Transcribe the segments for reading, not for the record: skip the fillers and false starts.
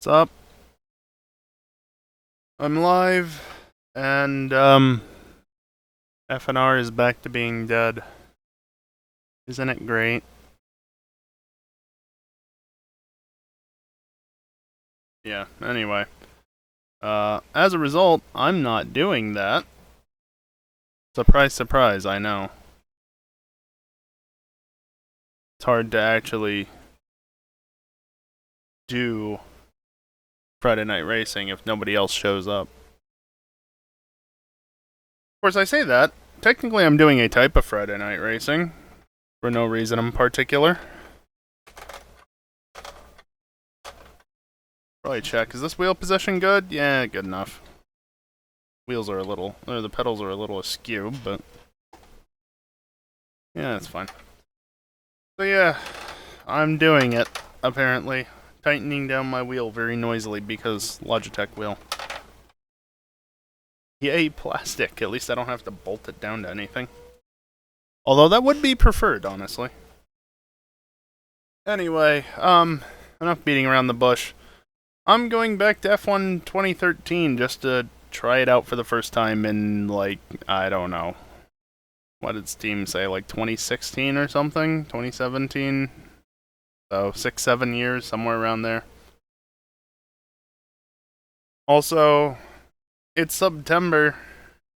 What's up? I'm live, and FNR is back to being dead. Isn't it great? Yeah, anyway. As a result, I'm not doing that. Surprise, surprise, I know. It's hard to actually do Friday Night Racing if nobody else shows up. Of course, I say that. Technically, I'm doing a type of Friday Night Racing, for no reason in particular. Probably check. Is this wheel position good? Yeah, good enough. Wheels are a little, or the pedals are a little askew, but yeah, it's fine. So yeah, I'm doing it, apparently. Tightening down my wheel very noisily because Logitech wheel. Yay, plastic. At least I don't have to bolt it down to anything. Although that would be preferred, honestly. Anyway, enough beating around the bush. I'm going back to F1 2013 just to try it out for the first time in, like, I don't know. What did Steam say, like 2016 or something? 2017? So, 6-7 years, somewhere around there. Also, it's September.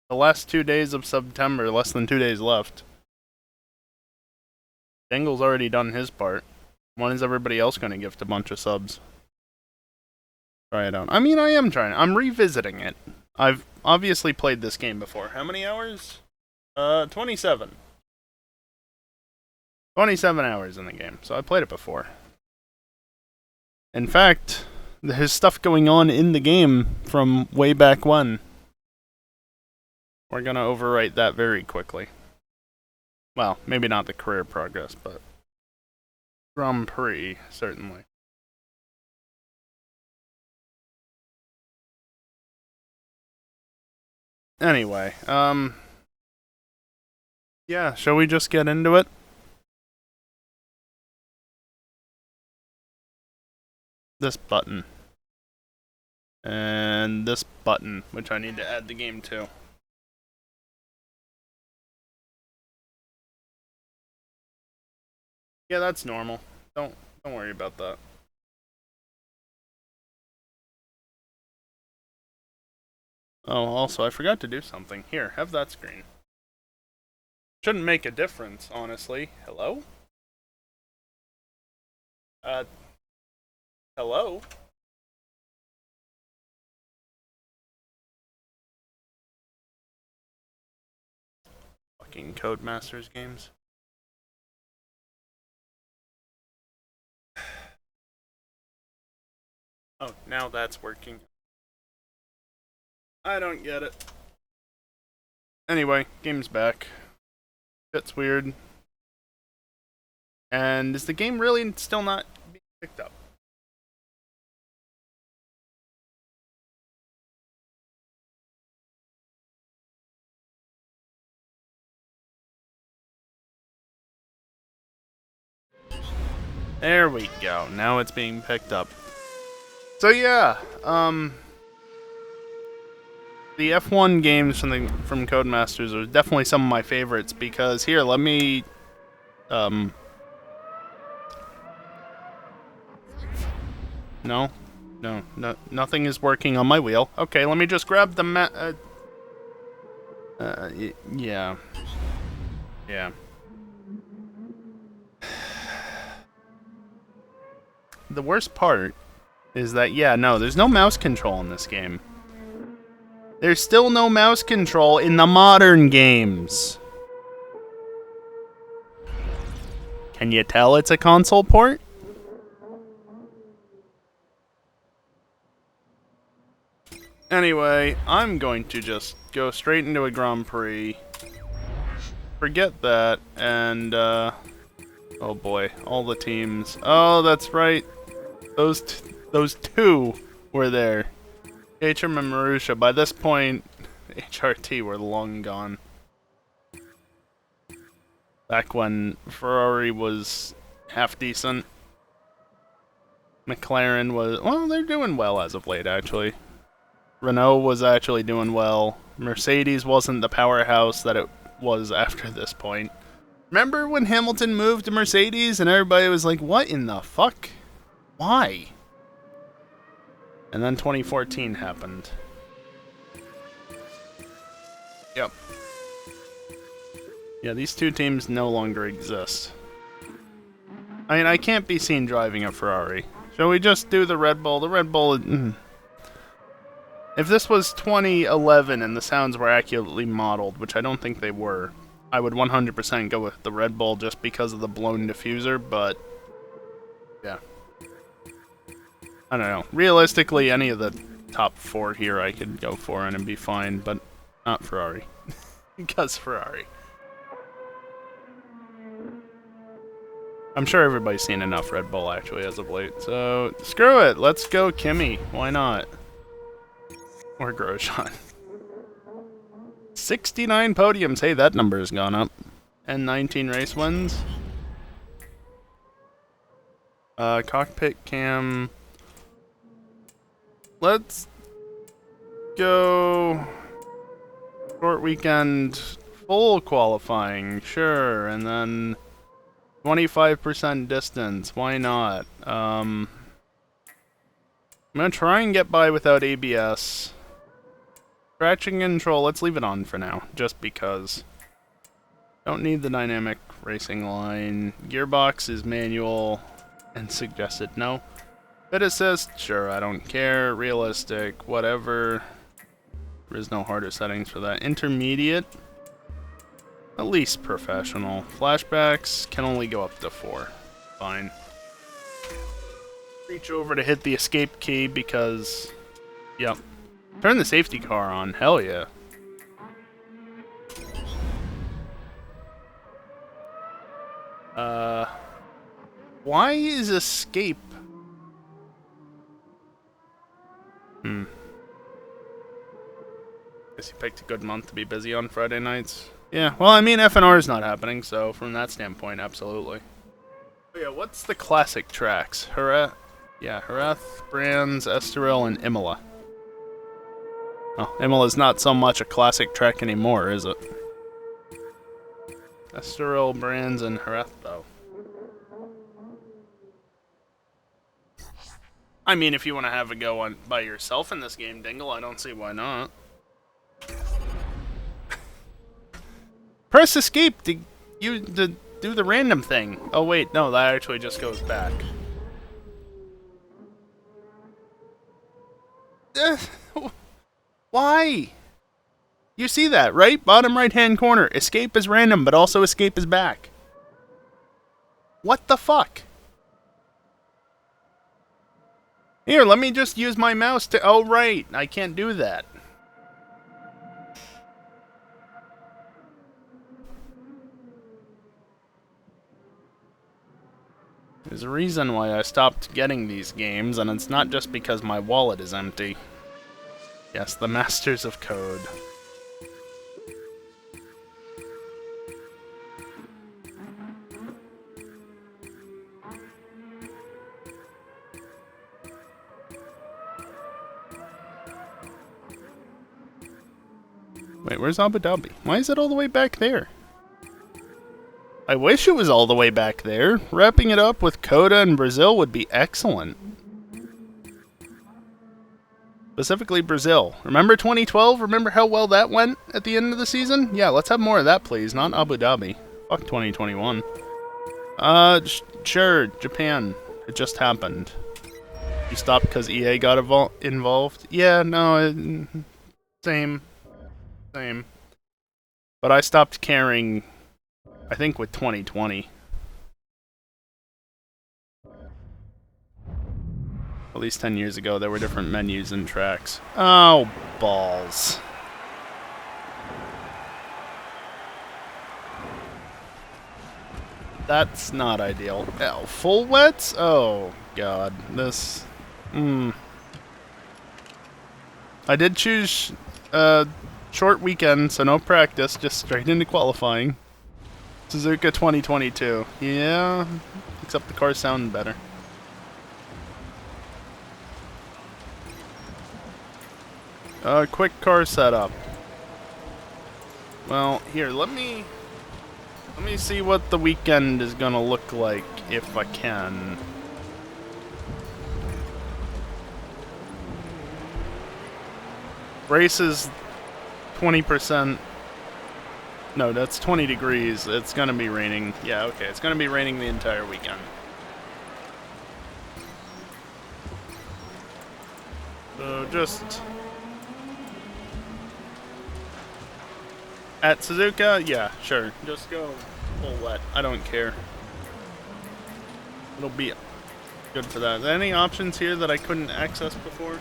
The last 2 days of September, less than 2 days left. Dingle's already done his part. When is everybody else going to gift a bunch of subs? Try it out. I mean, I am trying. I'm revisiting it. I've obviously played this game before. How many hours? 27. 27 hours in the game, so I played it before. In fact, there's stuff going on in the game from way back when. We're gonna overwrite that very quickly. Well, maybe not the career progress, but Grand Prix, certainly. Anyway, yeah, shall we just get into it? This button. And this button, which I need to add the game to. Yeah, that's normal. Don't worry about that. Oh, also, I forgot to do something. Here, have that screen. Shouldn't make a difference, honestly. Hello? Hello? Fucking Codemasters games. Oh, now that's working. I don't get it. Anyway, game's back. That's weird. And is the game really still not being picked up? There we go. Now it's being picked up. So yeah, the F1 games from Codemasters are definitely some of my favorites because here, let me no, nothing is working on my wheel. Okay, let me just grab the yeah. Yeah. The worst part is that, yeah, no, there's no mouse control in this game. There's still no mouse control in the modern games. Can you tell it's a console port? Anyway, I'm going to just go straight into a Grand Prix. Forget that, and, oh boy, all the teams. Oh, that's right. Those two were there. HM and Marusha. By this point, HRT were long gone. Back when Ferrari was half decent. McLaren was... Well, they're doing well as of late, actually. Renault was actually doing well. Mercedes wasn't the powerhouse that it was after this point. Remember when Hamilton moved to Mercedes and everybody was like, what in the fuck? Why? And then 2014 happened. Yep. Yeah, these two teams no longer exist. I mean, I can't be seen driving a Ferrari. Shall we just do the Red Bull? The Red Bull... If this was 2011 and the sounds were accurately modeled, which I don't think they were, I would 100% go with the Red Bull just because of the blown diffuser, but... Yeah. I don't know. Realistically, any of the top 4 here I could go for and it'd be fine, but not Ferrari. Because Ferrari. I'm sure everybody's seen enough Red Bull, actually, as of late. So, screw it. Let's go Kimi. Why not? Or Grosjean. 69 podiums. Hey, that number has gone up. And 19 race wins. Cockpit cam. Let's go short weekend full qualifying. Sure. And then 25% distance. Why not? I'm going to try and get by without ABS. Traction control, let's leave it on for now, just because. Don't need the dynamic racing line. Gearbox is manual and suggested no. Fit assist, sure, I don't care. Realistic, whatever. There is no harder settings for that. Intermediate, at least professional. Flashbacks can only go up to 4. Fine. Reach over to hit the escape key because, yep. Turn the safety car on, hell yeah. Why is escape? Guess you picked a good month to be busy on Friday nights. Yeah, well, I mean, FNR is not happening, so from that standpoint, absolutely. Oh yeah, what's the classic tracks? Jerez, Brands, Estoril, and Imola. Oh, Imola's not so much a classic track anymore, is it? Estoril, Brands, and Jerez, though. I mean, if you want to have a go on by yourself in this game, Dingle, I don't see why not. Press escape to do the random thing. Oh wait, no, that actually just goes back. Why? You see that, right? Bottom right-hand corner. Escape is random, but also escape is back. What the fuck? Here, let me just use my mouse to... Oh, right. I can't do that. There's a reason why I stopped getting these games, and it's not just because my wallet is empty. Yes, the masters of code. Wait, where's Abu Dhabi? Why is it all the way back there? I wish it was all the way back there. Wrapping it up with Coda and Brazil would be excellent. Specifically Brazil. Remember 2012? Remember how well that went at the end of the season? Yeah, let's have more of that, please. Not Abu Dhabi. Fuck 2021. Sure, Japan. It just happened. You stopped because EA got involved? Yeah, no, same. But I stopped caring, I think, with 2020. At least 10 years ago, there were different menus and tracks. Oh, balls. That's not ideal. Oh, full wets? Oh, God. This... I did choose... short weekend, so no practice, just straight into qualifying. Suzuka 2022. Yeah, except the cars sound better. Quick car setup. Well, here, let me see what the weekend is gonna look like if I can. Races 20%. No, that's 20 degrees. It's gonna be raining. Yeah, okay. It's gonna be raining the entire weekend. So just... At Suzuka? Yeah, sure. Just go full wet. I don't care. It'll be good for that. Are there any options here that I couldn't access before?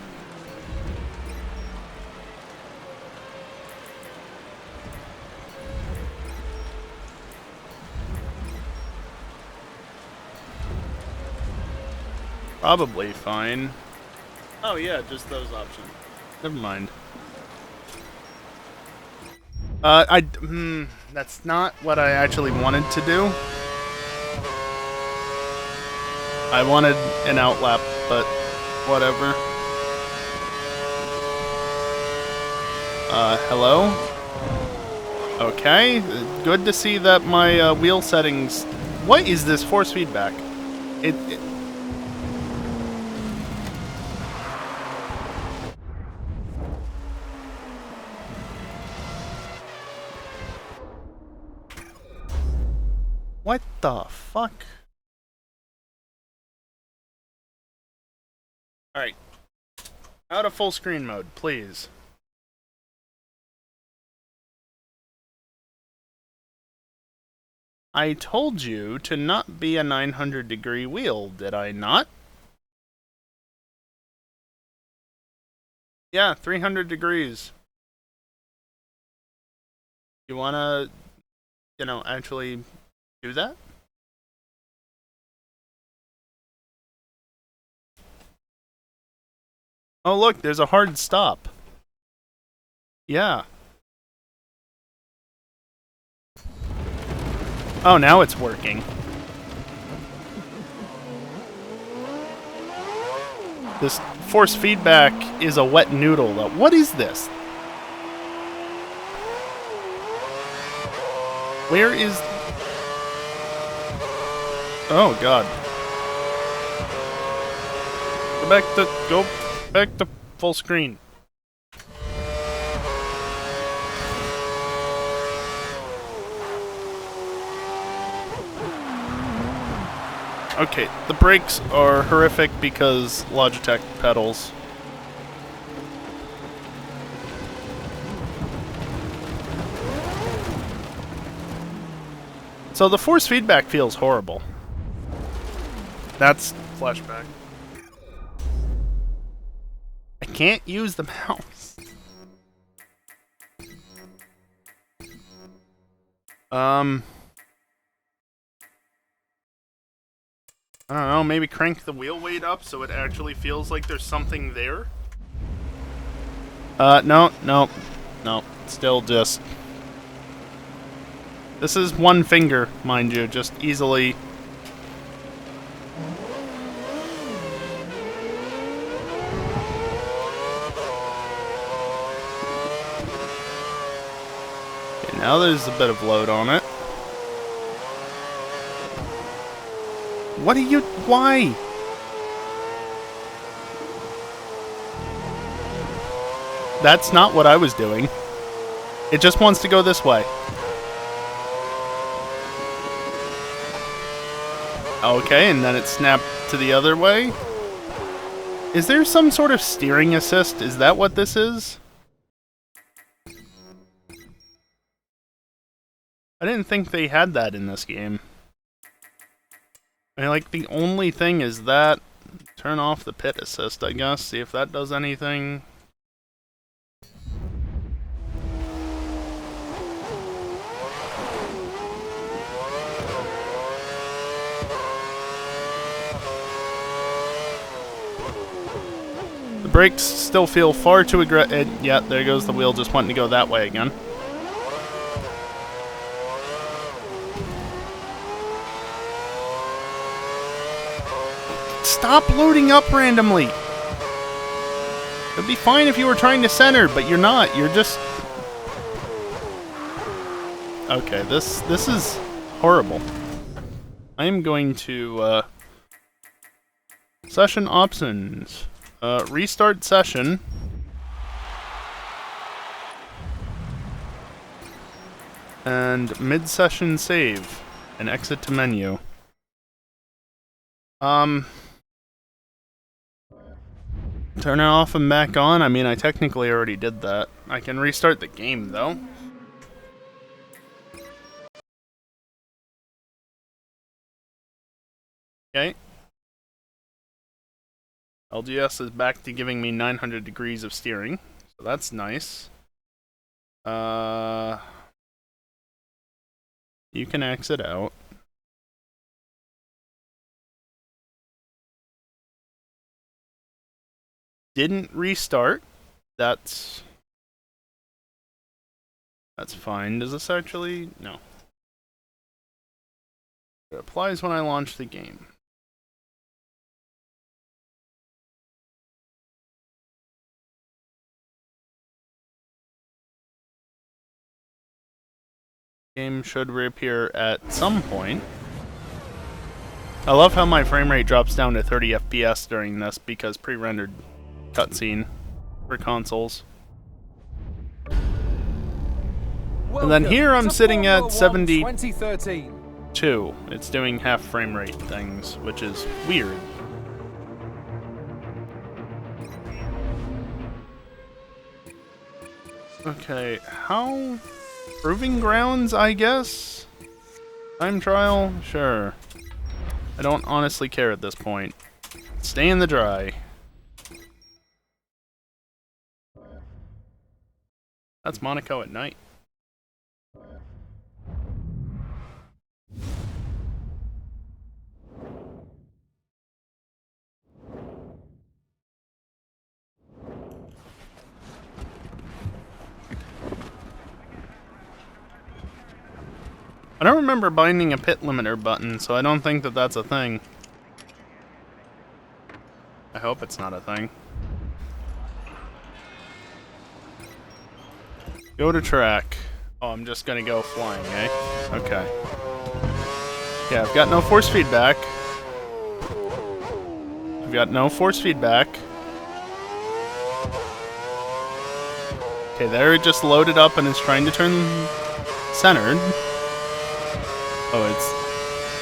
Probably fine. Oh yeah, just those options. Never mind. That's not what I actually wanted to do. I wanted an outlap, but whatever. Hello? Okay, good to see that my wheel settings... What is this force feedback? It What the fuck? Alright. Out of full screen mode, please. I told you to not be a 900-degree wheel, did I not? Yeah, 300 degrees. You wanna, actually do that? Oh look, there's a hard stop. Yeah. Oh, now it's working. This force feedback is a wet noodle. What is this? Where is... Oh, God. Go back to full screen. Okay, the brakes are horrific because Logitech pedals. So the force feedback feels horrible. That's flashback. I can't use the mouse. I don't know, maybe crank the wheel weight up so it actually feels like there's something there? No. Still just... This is one finger, mind you, just easily... Okay, now there's a bit of load on it. What are you... Why? That's not what I was doing. It just wants to go this way. Okay, and then it snapped to the other way. Is there some sort of steering assist? Is that what this is? I didn't think they had that in this game. I mean, like, the only thing is that... Turn off the pit assist, I guess. See if that does anything. The brakes still feel far too aggressive. Yeah, there goes the wheel just wanting to go that way again. Stop loading up randomly! It'd be fine if you were trying to center, but you're not. You're just... Okay, this is horrible. I am going to, session options. Restart session. And mid-session save. And exit to menu. Turn it off and back on? I mean, I technically already did that. I can restart the game, though. Okay. LGS is back to giving me 900 degrees of steering, so that's nice. You can exit out. Didn't restart. That's fine. Does this actually... No. It applies when I launch the game. Game should reappear at some point. I love how my frame rate drops down to 30 FPS during this because pre-rendered cutscene for consoles. And then here I'm sitting at 72. It's doing half frame rate things, which is weird. Okay, how... Proving grounds, I guess? Time trial? Sure. I don't honestly care at this point. Stay in the dry. That's Monaco at night. I don't remember binding a pit limiter button, so I don't think that that's a thing. I hope it's not a thing. Go to track. Oh, I'm just gonna go flying, eh? Okay. Yeah, I've got no force feedback. I've got no force feedback. Okay, there it just loaded up and is trying to turn centered. Oh,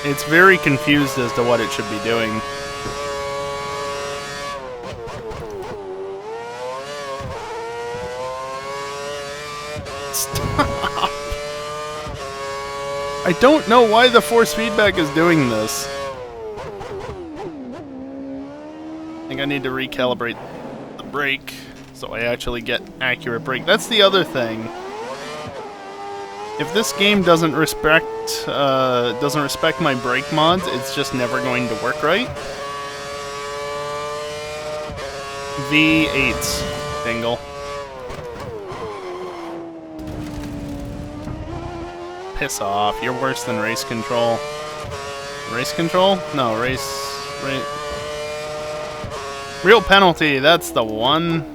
it's very confused as to what it should be doing. Stop! I don't know why the force feedback is doing this. I think I need to recalibrate the brake so I actually get accurate brake. That's the other thing. If this game doesn't respect my brake mods, it's just never going to work right. V8s, Dingle. Piss off, you're worse than race control. Race control? No, race... Real penalty, that's the one.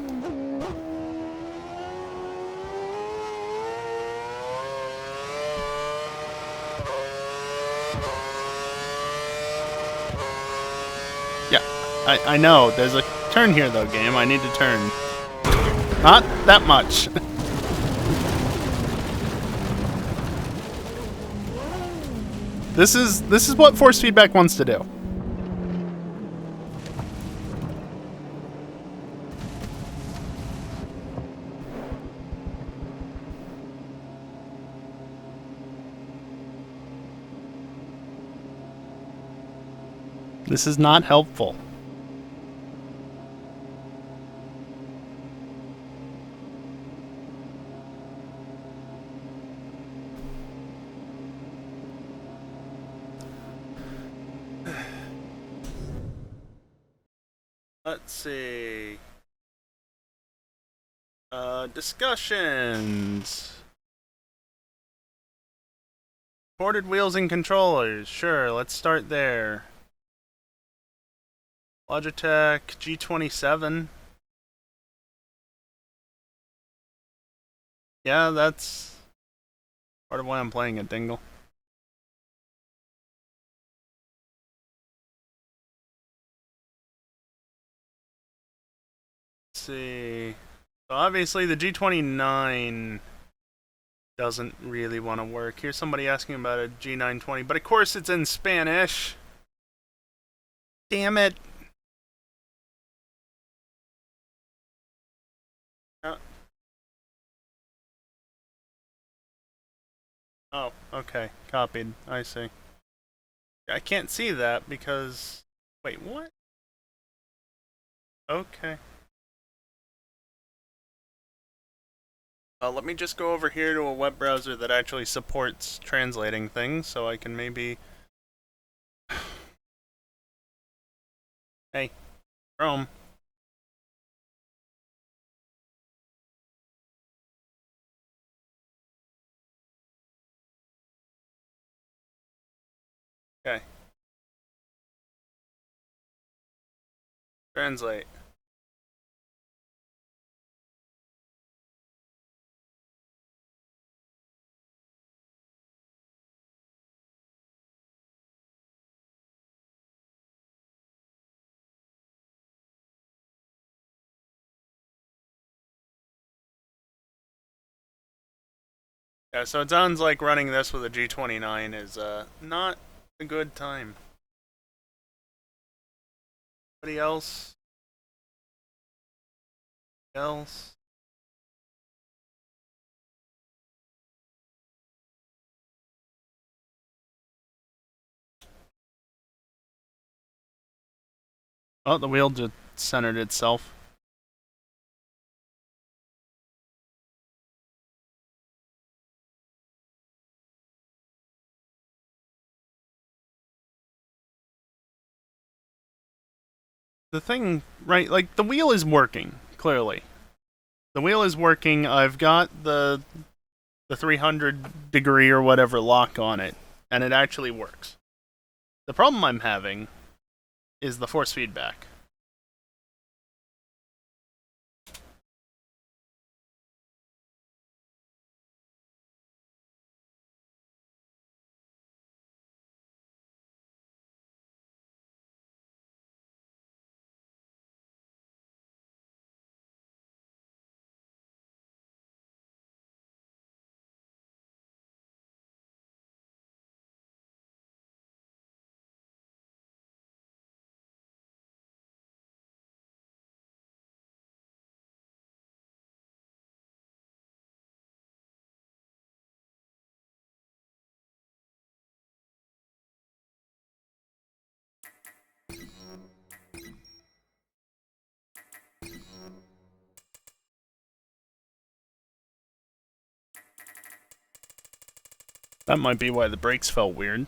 I know, there's a turn here though, game. I need to turn. Not that much. This is what force feedback wants to do. This is not helpful. Let's see. Discussions. Ported wheels and controllers. Sure, let's start there. Logitech G27. Yeah, that's part of why I'm playing it, Dingle. Let's see. So obviously the G29 doesn't really want to work. Here's somebody asking about a G920, but of course it's in Spanish. Damn it. Oh, okay. Copied. I see. I can't see that because... Wait, what? Okay. Let me just go over here to a web browser that actually supports translating things, so I can maybe... Hey, Chrome. Okay. Translate. Yeah, so it sounds like running this with a G29 is not a good time. Anybody else? Else? Oh, the wheel just centered itself. The thing, right, like, the wheel is working, clearly. The wheel is working, I've got the 300 degree or whatever lock on it, and it actually works. The problem I'm having is the force feedback. That might be why the brakes felt weird.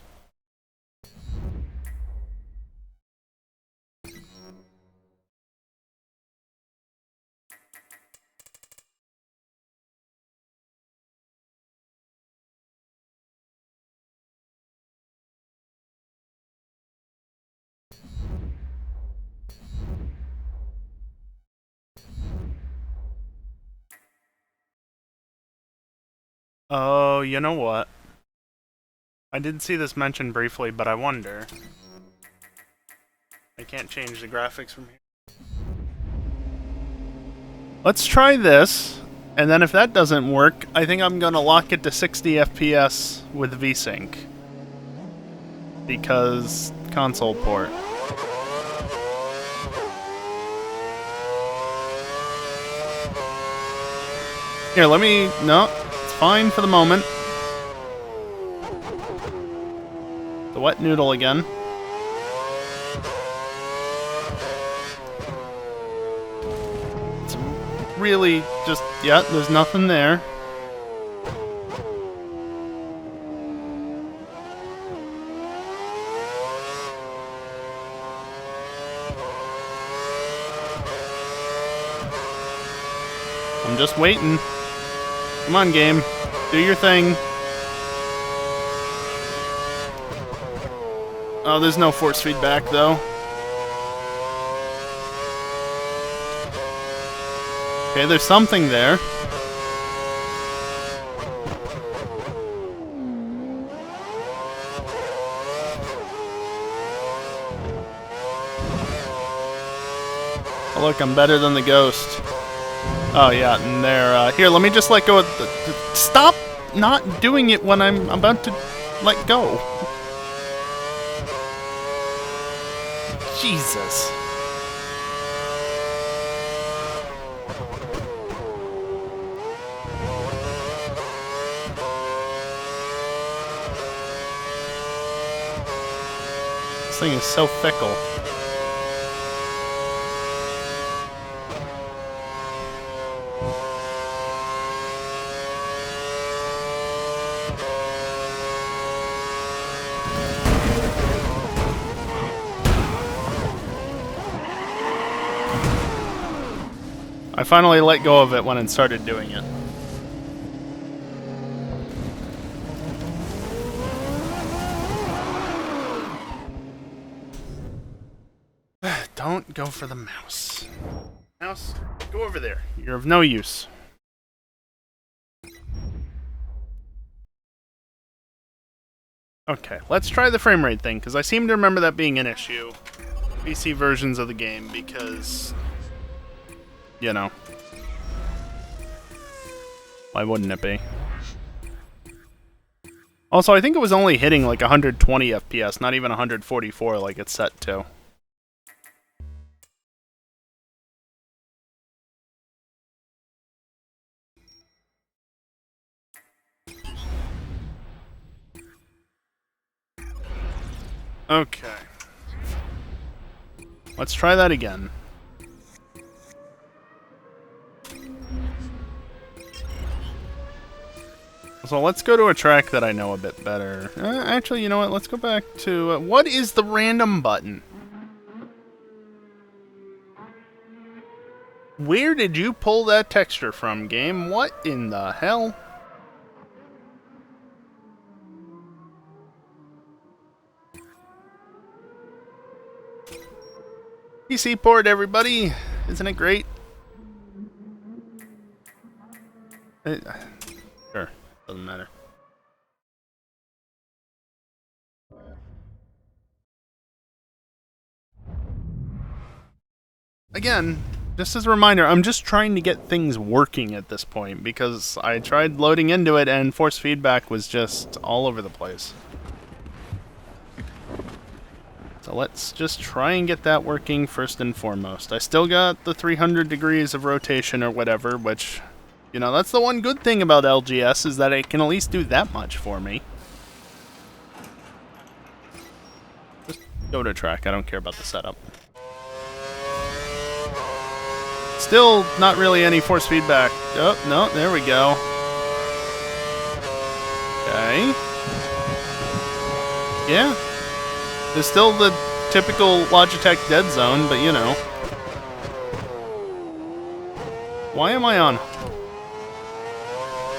Oh, you know what? I did see this mentioned briefly, but I wonder. I can't change the graphics from here. Let's try this, and then if that doesn't work, I think I'm gonna lock it to 60 FPS with VSync. Because console port. Here, let me... No, it's fine for the moment. The wet noodle again. It's really just... Yeah, there's nothing there. I'm just waiting. Come on, game. Do your thing. Oh, there's no force feedback, though. Okay, there's something there. Look, I'm better than the ghost. Oh yeah, and there. Here, let me just let go of the. Stop not doing it when I'm about to let go. Jesus. This thing is so fickle. I finally let go of it when it started doing it. Don't go for the mouse. Mouse, go over there. You're of no use. Okay, let's try the frame rate thing, because I seem to remember that being an issue. PC versions of the game, because... you know. Why wouldn't it be? Also, I think it was only hitting like 120 FPS, not even 144 like it's set to. Okay. Let's try that again. So let's go to a track that I know a bit better. Actually, you know what? Let's go back to... what is the random button? Where did you pull that texture from, game? What in the hell? PC port, everybody! Isn't it great? Sure. Doesn't matter. Again, just as a reminder, I'm just trying to get things working at this point, because I tried loading into it and force feedback was just all over the place. So let's just try and get that working first and foremost. I still got the 300 degrees of rotation or whatever, which, you know, that's the one good thing about LGS, is that it can at least do that much for me. Just go to track, I don't care about the setup. Still not really any force feedback. Oh, no, there we go. Okay. Yeah. There's still the typical Logitech dead zone, but you know. Why am I on...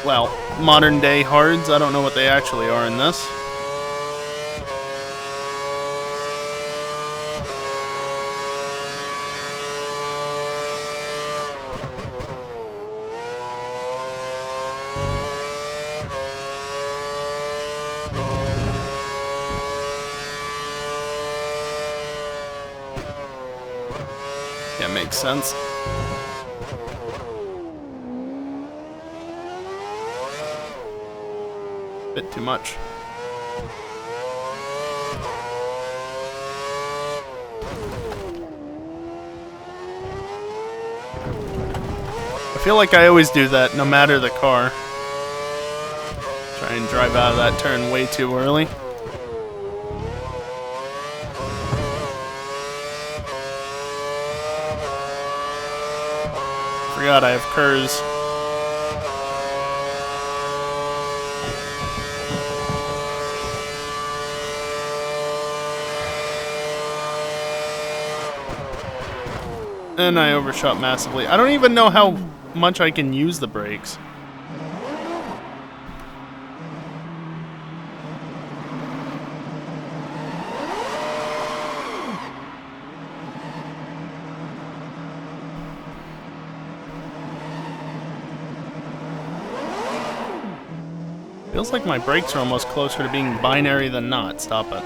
well, modern day hards? I don't know what they actually are in this. Yeah, makes sense. Bit too much. I feel like I always do that, no matter the car. Try and drive out of that turn way too early. Forgot I have Kers. And I overshot massively. I don't even know how much I can use the brakes. Feels like my brakes are almost closer to being binary than not. Stop it.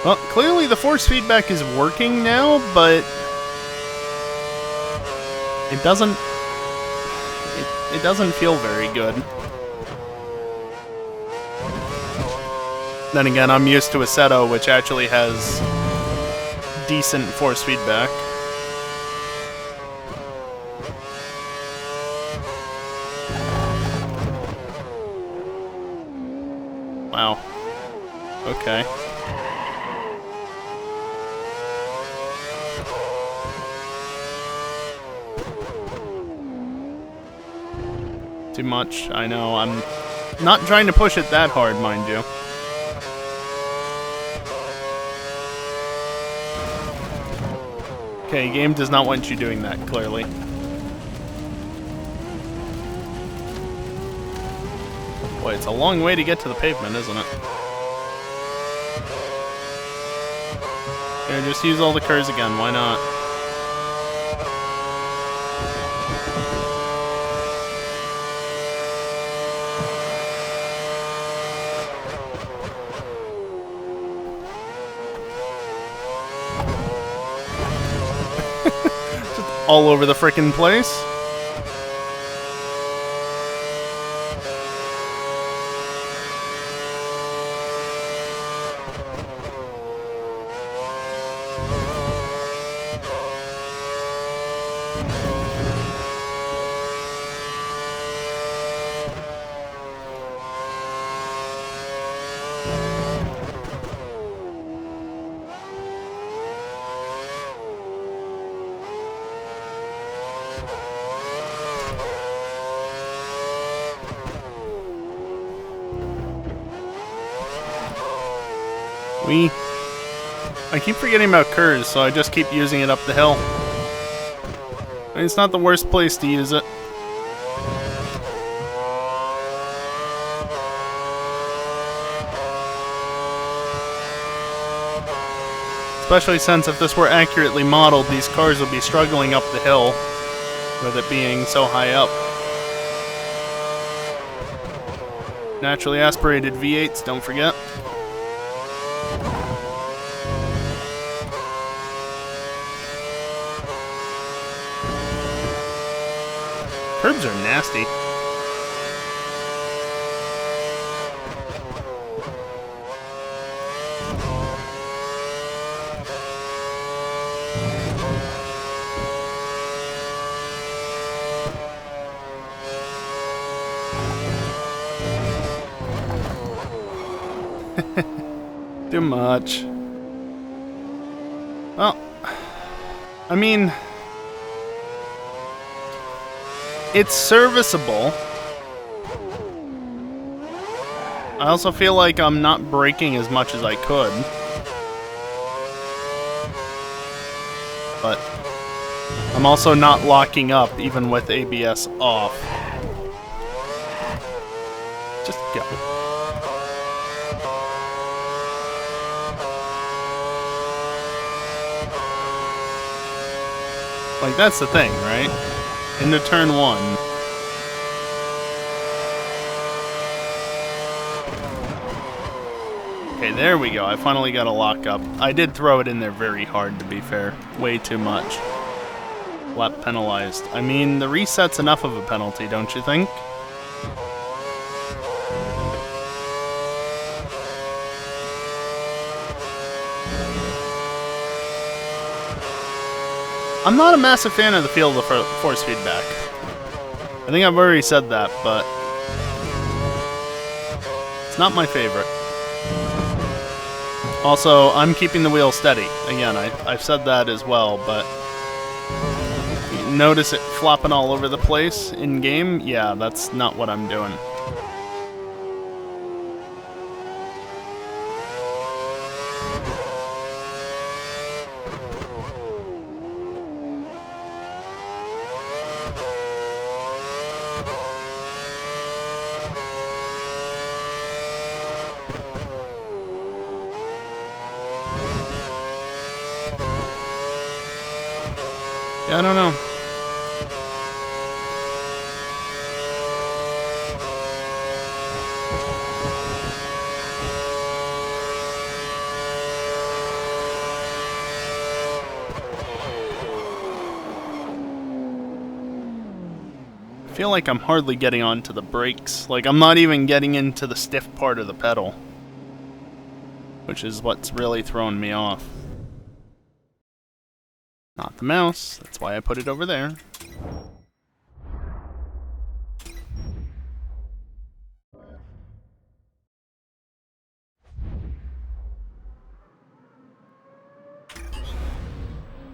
Well, clearly the force feedback is working now, but it doesn't feel very good. Then again, I'm used to Assetto, which actually has decent force feedback. Wow. Okay. Too much, I know. I'm not trying to push it that hard, mind you. Okay, game does not want you doing that, clearly. Boy, it's a long way to get to the pavement, isn't it? Here, just use all the curves again, why not? All over the frickin' place. I keep forgetting about curves, so I just keep using it up the hill. I mean, it's not the worst place to use it. Especially since if this were accurately modeled, these cars would be struggling up the hill with it being so high up. Naturally aspirated V8s, don't forget. Curbs are nasty. Too much. Well, I mean, it's serviceable. I also feel like I'm not braking as much as I could. But I'm also not locking up even with ABS off. Just go. Like, that's the thing, right? Into turn one. Okay, there we go. I finally got a lock up. I did throw it in there very hard, to be fair. Way too much. Lap penalized. I mean, the reset's enough of a penalty, don't you think? I'm not a massive fan of the feel of the force feedback. I think I've already said that, but it's not my favorite. Also, I'm keeping the wheel steady. Again, I've said that as well, but you notice it flopping all over the place in-game? Yeah, that's not what I'm doing. Yeah, I don't know. feel like I'm hardly getting onto the brakes. Like, I'm not even getting into the stiff part of the pedal. Which is what's really throwing me off. Not the mouse. That's why I put it over there.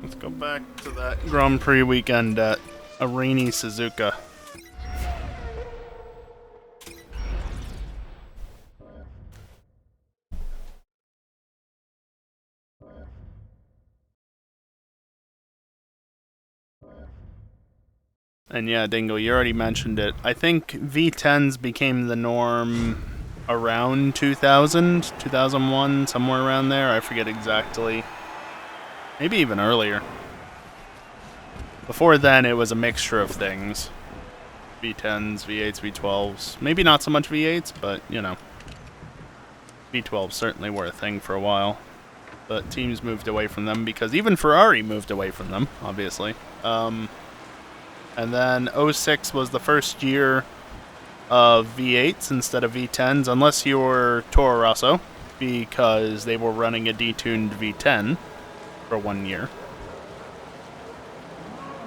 Let's go back to that Grand Prix weekend at a rainy Suzuka. And yeah, Dingle, you already mentioned it. I think V10s became the norm around 2000, 2001, somewhere around there. I forget exactly. Maybe even earlier. Before then, it was a mixture of things. V10s, V8s, V12s. Maybe not so much V8s, but, you know. V12s certainly were a thing for a while. But teams moved away from them because even Ferrari moved away from them, obviously. And then 06 was the first year of V8s instead of V10s, unless you were Toro Rosso, because they were running a detuned V10 for 1 year.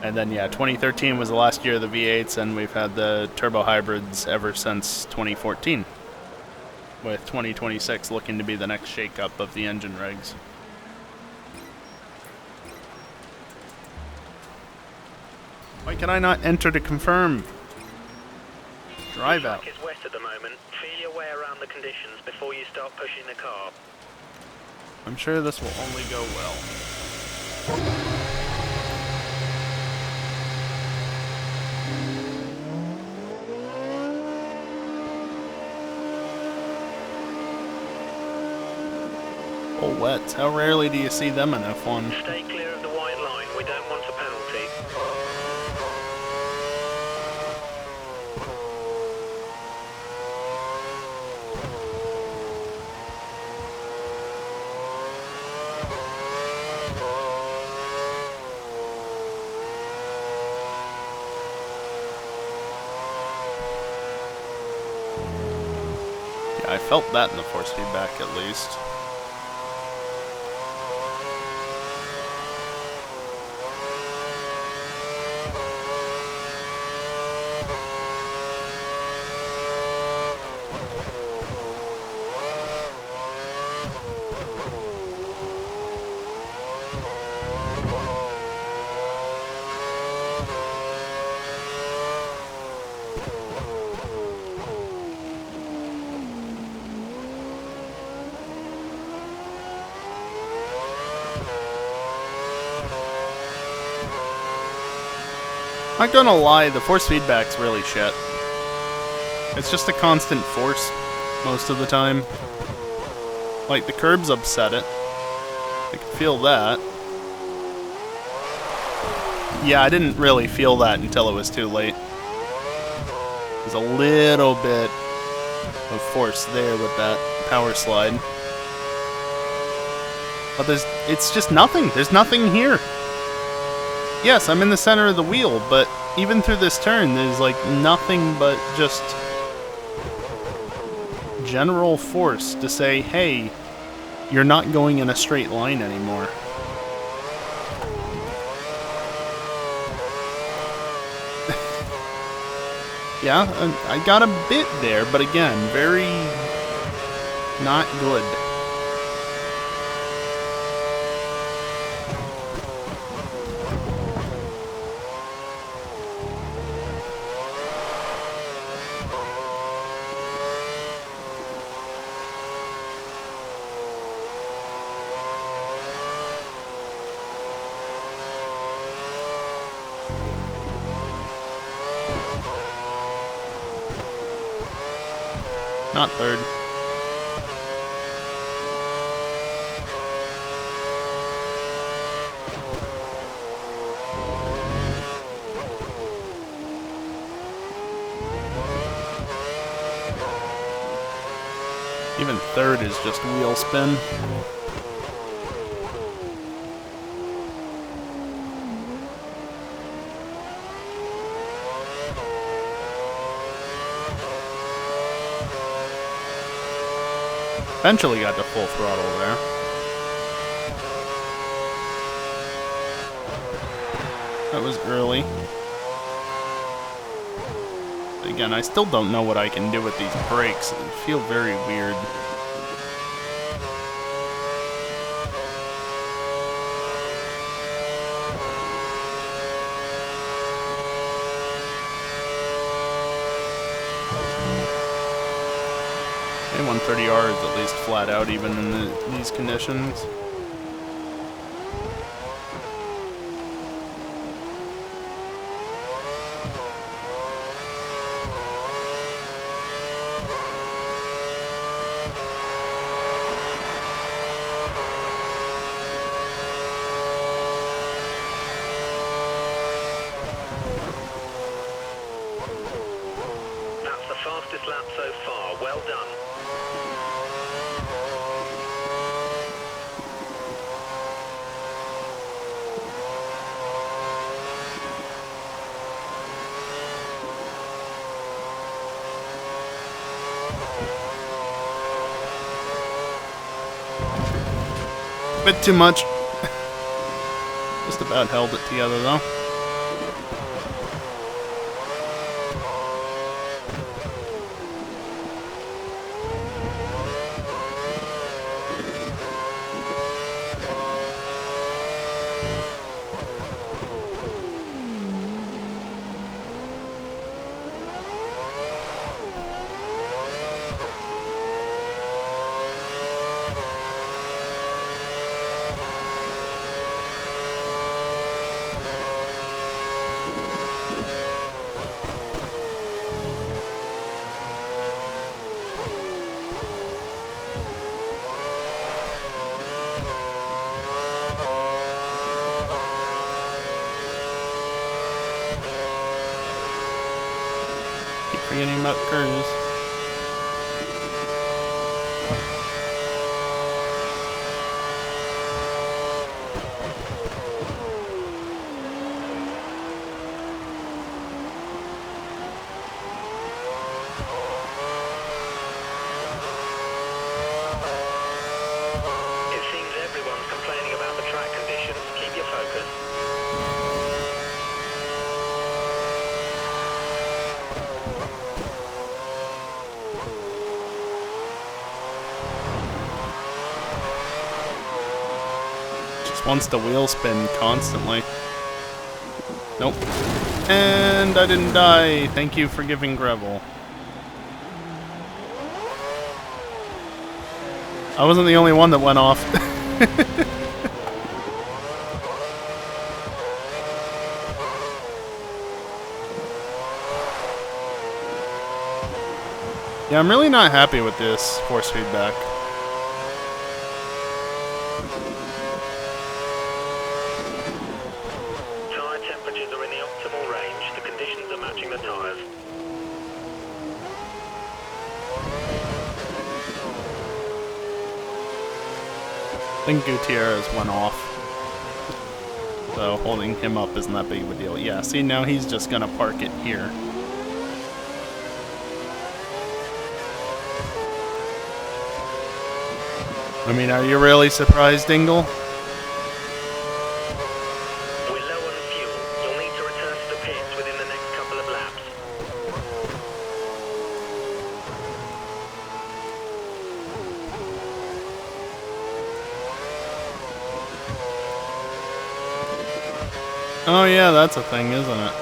And then, yeah, 2013 was the last year of the V8s, and we've had the turbo hybrids ever since 2014, with 2026 looking to be the next shakeup of the engine regs. Why can I not enter to confirm? Drive out. It's wet at the moment. Feel your way around the conditions before you start pushing the car. I'm sure this will only go well. Oh, wets. How rarely do you see them in F1? Stay clear of the white line. We don't want a penalty. Yeah, I felt that in the force feedback at least. Not gonna lie, the force feedback's really shit. It's just a constant force most of the time. Like, the curbs upset it. I can feel that. Yeah, I didn't really feel that until it was too late. There's a little bit of force there with that power slide. But it's just nothing. There's nothing here. Yes, I'm in the center of the wheel, but even through this turn, there's like nothing but just general force to say, hey, you're not going in a straight line anymore. Yeah, I got a bit there, but again, very not good. Not third. Even third is just wheel spin. Eventually got to full throttle there. That was early. Again, I still don't know what I can do with these brakes. They feel very weird. A130R is at least flat out even in these conditions. That's the fastest lap so far. Well done. Bit too much. Just about held it together though. Forgetting about curves. It seems everyone's complaining about the track conditions. Keep your focus. Just wants the wheel spin constantly. Nope. And I didn't die. Thank you for giving gravel. I wasn't the only one that went off. Yeah, I'm really not happy with this force feedback. Tyre temperatures are in the optimal range. The conditions are matching the tyres. I think Gutierrez went off. So holding him up isn't that big of a deal. Yeah, see, now he's just gonna park it here. I mean, are you really surprised, Dingle? We're low on fuel. You'll need to return to the pits within the next couple of laps. Oh yeah, that's a thing, isn't it?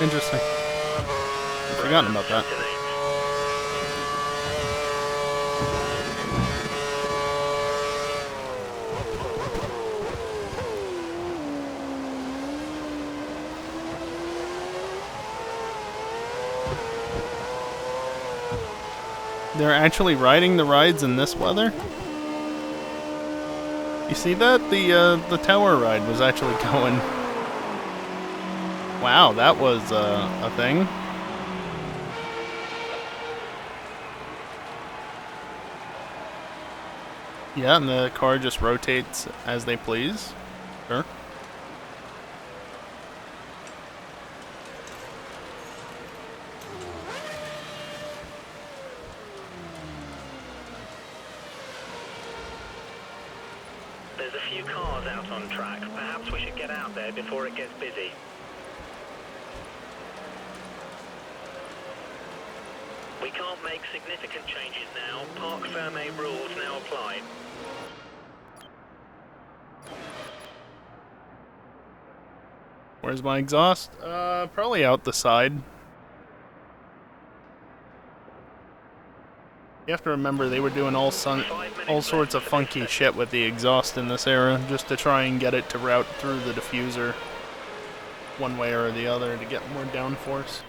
Interesting. I've forgotten about that. They're actually riding the rides in this weather? You see that? The tower ride was actually going. Wow, that was a thing. Yeah, and the car just rotates as they please. Sure. there's a few cars out on track. Perhaps we should get out there before it gets busy. We can't make significant changes now. Parc Fermé rules now apply. Where's my exhaust? Probably out the side. You have to remember they were doing all sorts of funky shit with the exhaust in this era, just to try and get it to route through the diffuser one way or the other to get more downforce.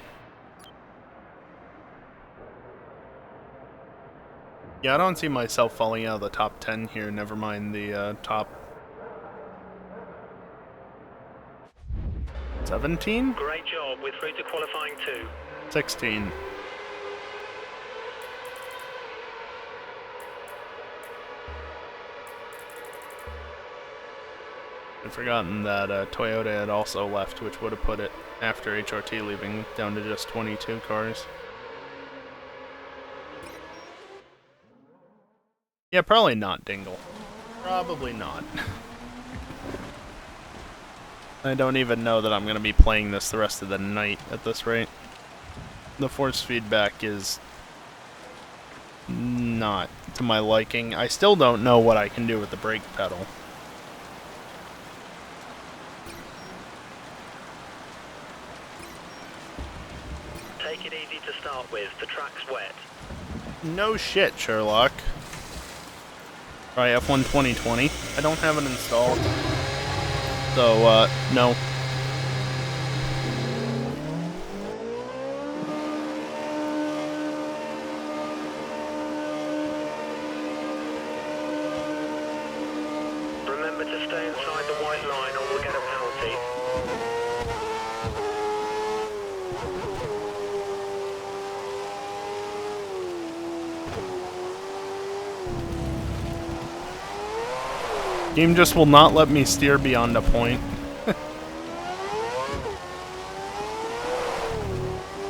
Yeah, I don't see myself falling out of the top 10 here, never mind the top 17? Great job, we're through to qualifying 2. 16. I'd forgotten that Toyota had also left, which would have put it, after HRT leaving, down to just 22 cars. Yeah, probably not Dingle. Probably not. I don't even know that I'm going to be playing this the rest of the night at this rate. The force feedback is not to my liking. I still don't know what I can do with the brake pedal. Take it easy to start with, the track's wet. No shit, Sherlock. Try F1 2020. I don't have it installed. So, no. Remember to stay inside the white line or we'll get a penalty. Game just will not let me steer beyond a point.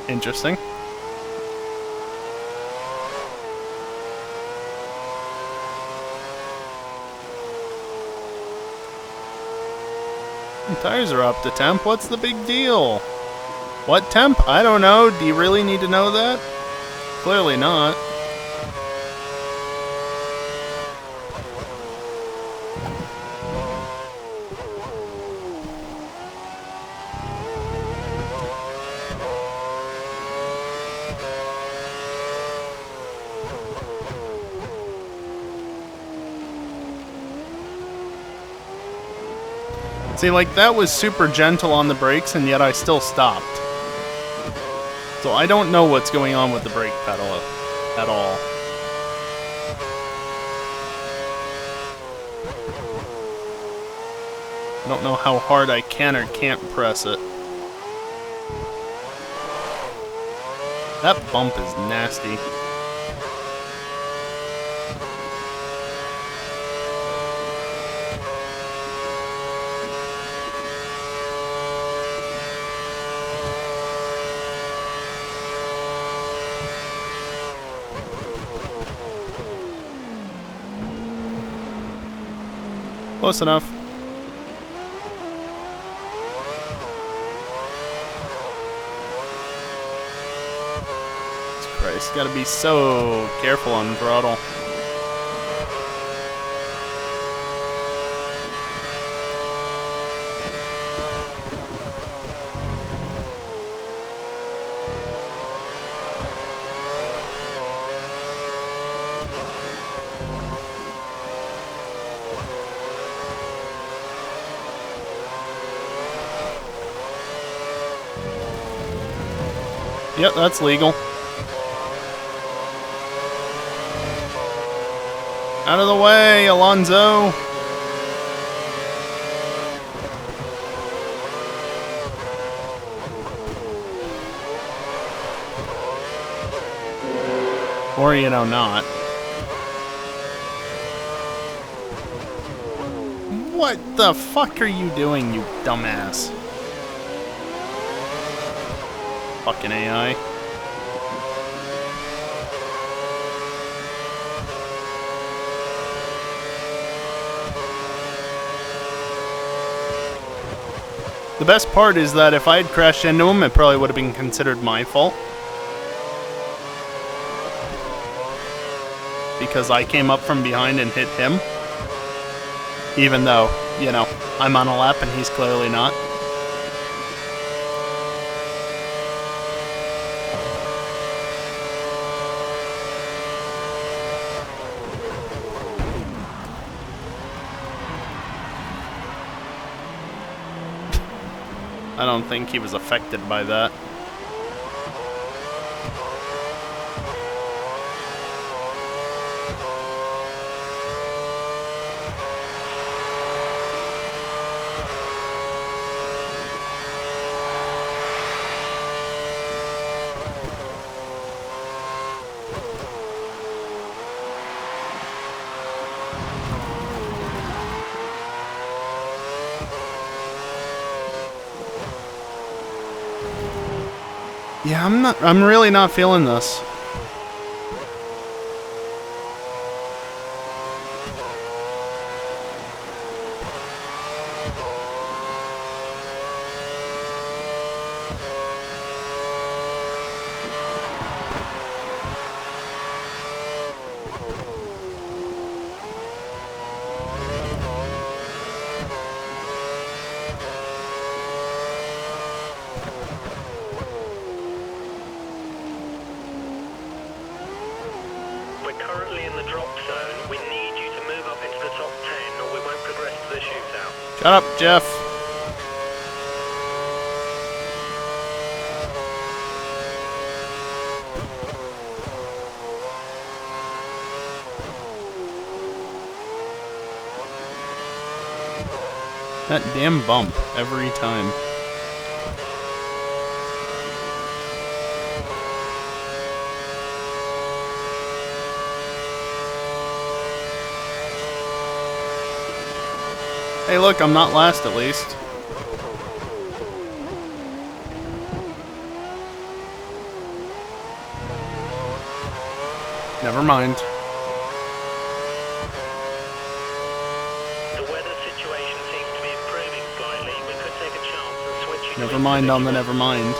Interesting. Tires are up to temp. What's the big deal? What temp? I don't know. Do you really need to know that? Clearly not. See, like, that was super gentle on the brakes, and yet I still stopped. So I don't know what's going on with the brake pedal at all. I don't know how hard I can or can't press it. That bump is nasty. Close enough. Jesus Christ, gotta be so careful on throttle. Yep, that's legal. Out of the way, Alonso! Or, you know, not. What the fuck are you doing, you dumbass? Fucking AI. The best part is that if I had crashed into him, it probably would have been considered my fault. Because I came up from behind and hit him. Even though, you know, I'm on a lap and he's clearly not. I don't think he was affected by that. Yeah, I'm really not feeling this. We're currently in the drop zone. We need you to move up into the top 10 or we won't progress to the shootout. Shut up, Jeff. That damn bump every time. Hey look, I'm not last at least. Never mind. The weather situation seems to be improving slightly. We could take a chance and switch you. Never mind on the never mind.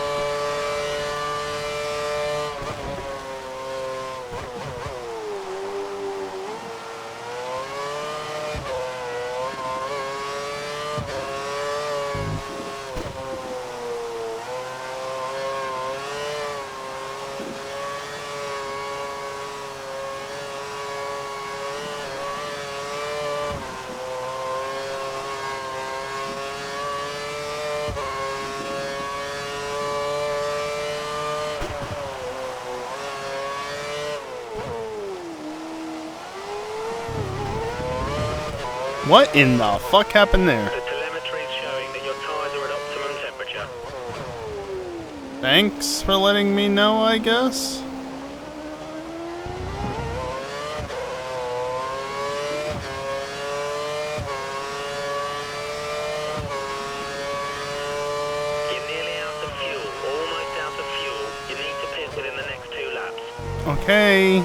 What in the fuck happened there? The telemetry is showing that your tires are at optimum temperature. Thanks for letting me know, I guess. You're nearly out of fuel, almost out of fuel. You need to pit within the next 2 laps. Okay.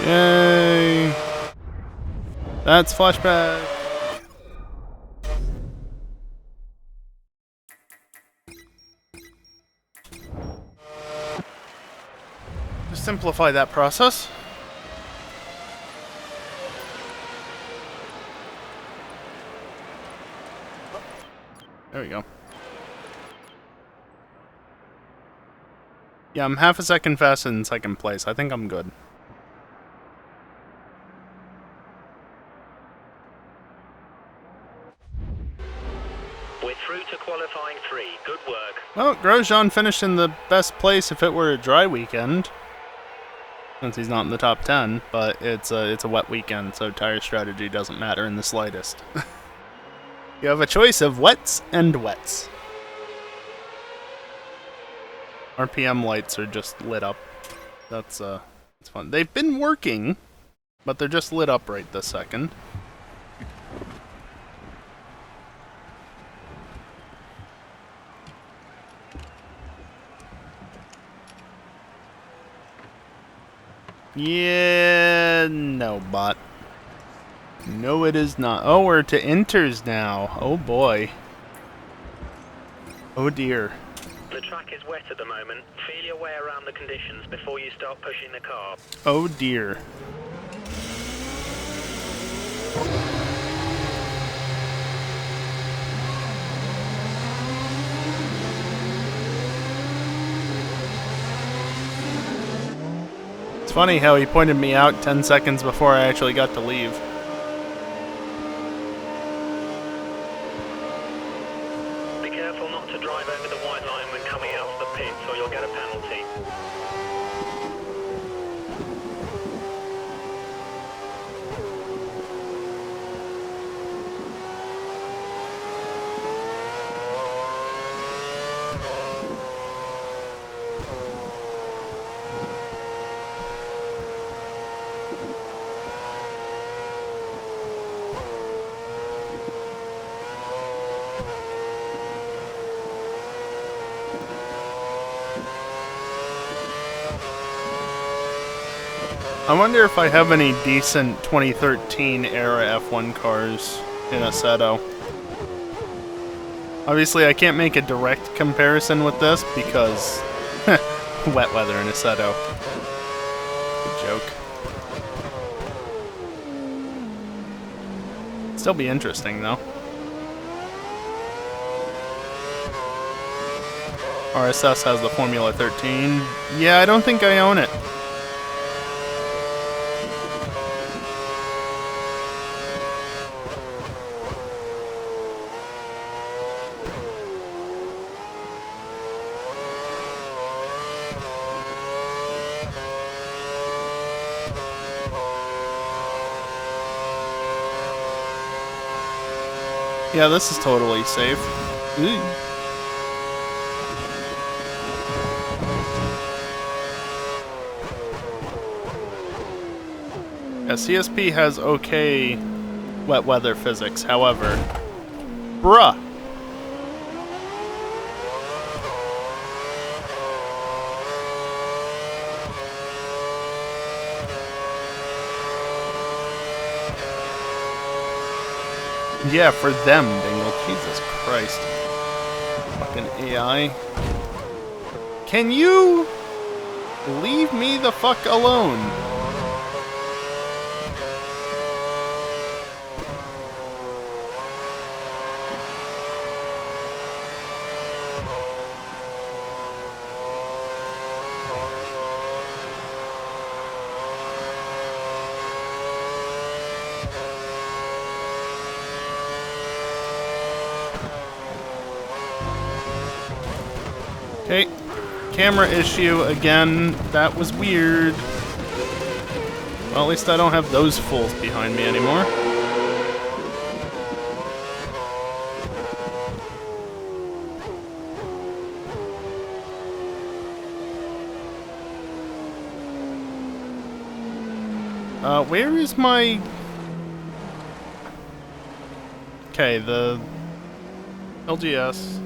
Yay! That's flashback. To simplify that process. There we go. Yeah, I'm half a second faster in second place. I think I'm good. We're through to qualifying 3. Good work. Well, Grosjean finished in the best place if it were a dry weekend. since he's not in the top 10, but it's a wet weekend, so tire strategy doesn't matter in the slightest. You have a choice of wets and wets. RPM lights are just lit up. That's it's fun. They've been working, but they're just lit up right this second. Yeah, no, bot. No, it is not. Oh, we're to inters now. Oh, boy. Oh, dear. The track is wet at the moment. Feel your way around the conditions before you start pushing the car. Oh, dear. It's funny how he pointed me out 10 seconds before I actually got to leave. Be careful not to drive over the white line when coming out of the pits or you'll get a penalty. I wonder if I have any decent 2013 era F1 cars in Assetto. Obviously, I can't make a direct comparison with this because wet weather in Assetto. Good joke. Still be interesting though. RSS has the Formula 13. Yeah, I don't think I own it. Yeah, this is totally safe. Ooh. Yeah, CSP has okay wet weather physics, however... Bruh! Yeah, for them, Dingle. Jesus Christ. Fucking AI. Can you leave me the fuck alone? Okay, camera issue again. That was weird. Well, at least I don't have those fools behind me anymore. Where is my... Okay, the LGS.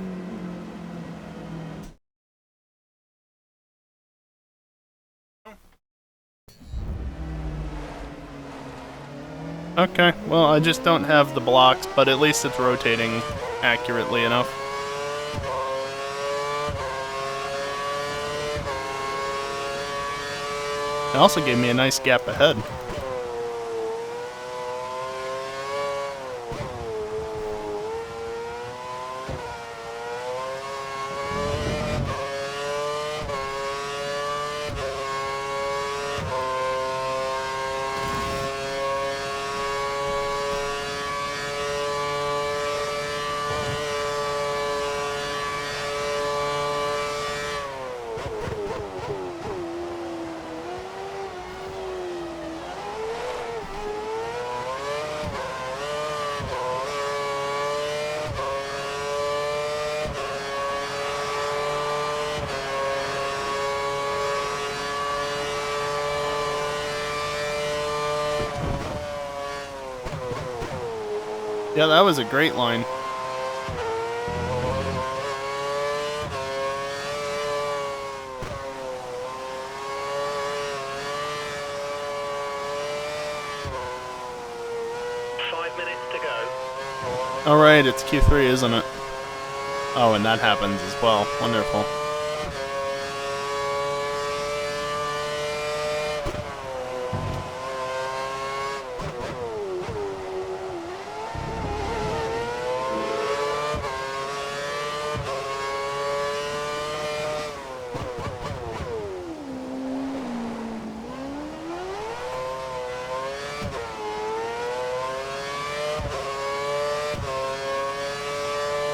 Okay, well, I just don't have the blocks, but at least it's rotating accurately enough. It also gave me a nice gap ahead. Yeah, that was a great line. Alright, it's Q3, isn't it? Oh, and that happens as well. Wonderful.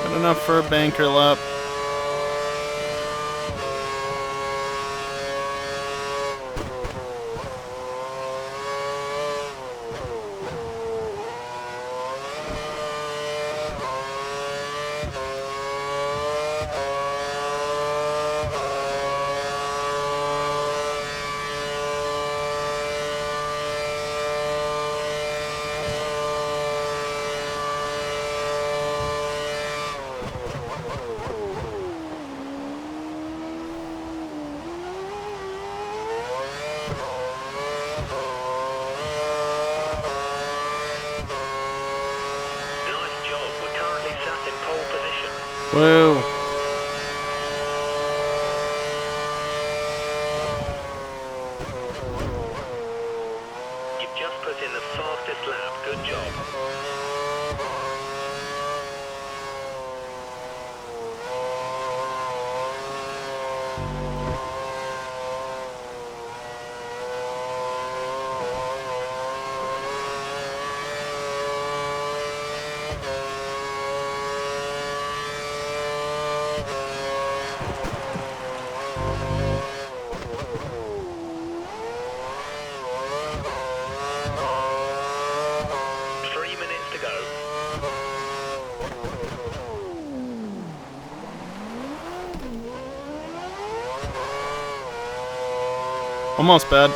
Good enough for a banker lap. Whoa. You've just put in the fastest lap. Good job. Almost bad.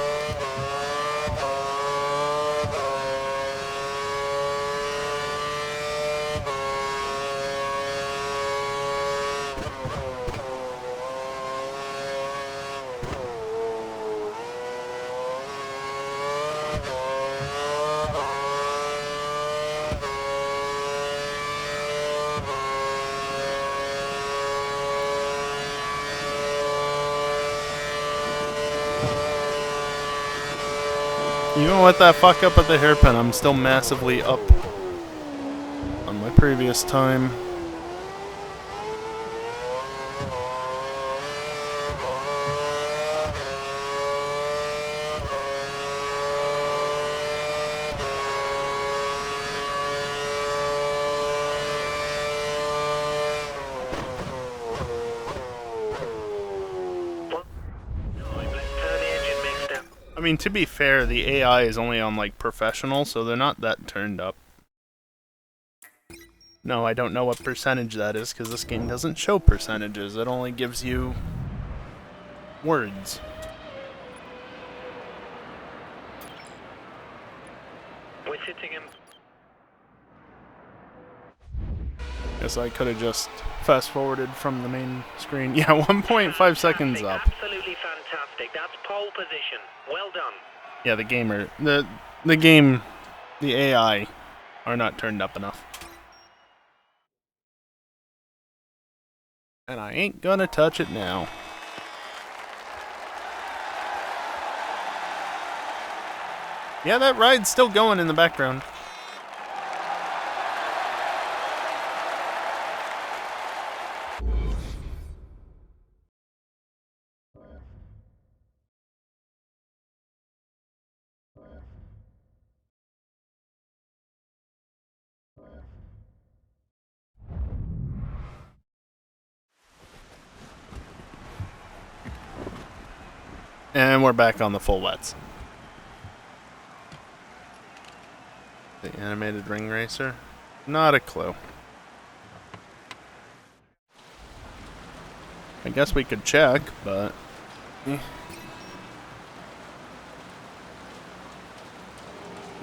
Even with that fuck up at the hairpin, I'm still massively up on my previous time. I mean, to be fair, the AI is only on, like, professional, so they're not that turned up. No, I don't know what percentage that is, because this game doesn't show percentages. It only gives you words. We're sitting in. Guess I could have just fast-forwarded from the main screen. Yeah, 1.5 seconds up. Absolutely fantastic. That's pole position. Well done. Yeah, the AI are not turned up enough. And I ain't gonna touch it now. Yeah, that ride's still going in the background. And we're back on the full wets. The animated ring racer? Not a clue. I guess we could check, but...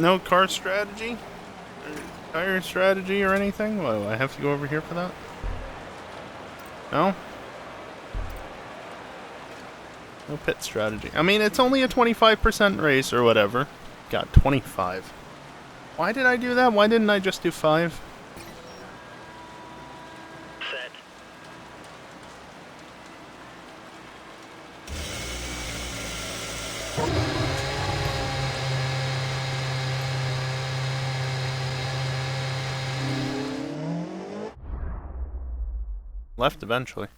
No car strategy? tire strategy or anything? Whoa, I have to go over here for that? No? No pit strategy. I mean, it's only a 25% race or whatever. Got 25. Why did I do that? Why didn't I just do 5? Set. Left eventually.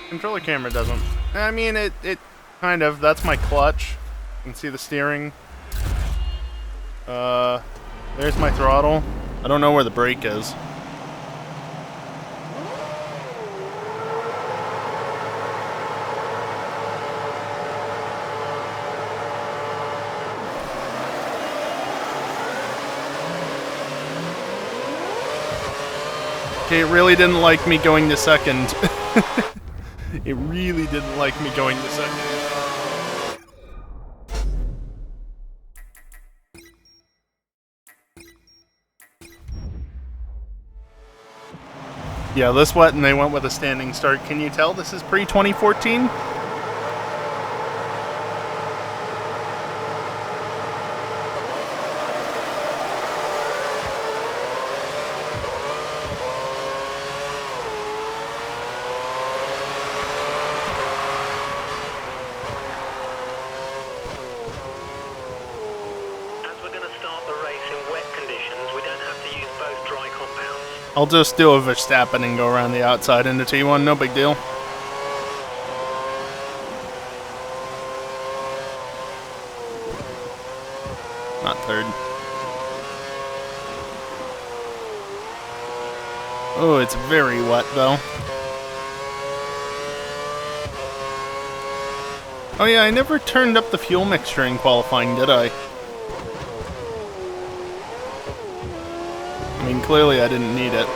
Controller camera doesn't. I mean, it kind of. That's my clutch. You can see the steering. There's my throttle. I don't know where the brake is. Okay, it really didn't like me going to second. It really didn't like me going to second. Yeah, this wet and they went with a standing start. Can you tell this is pre-2014? I'll just do a Verstappen and go around the outside into T1, no big deal. Not third. Oh, it's very wet though. Oh yeah, I never turned up the fuel mixture in qualifying, did I? I mean, clearly I didn't need it.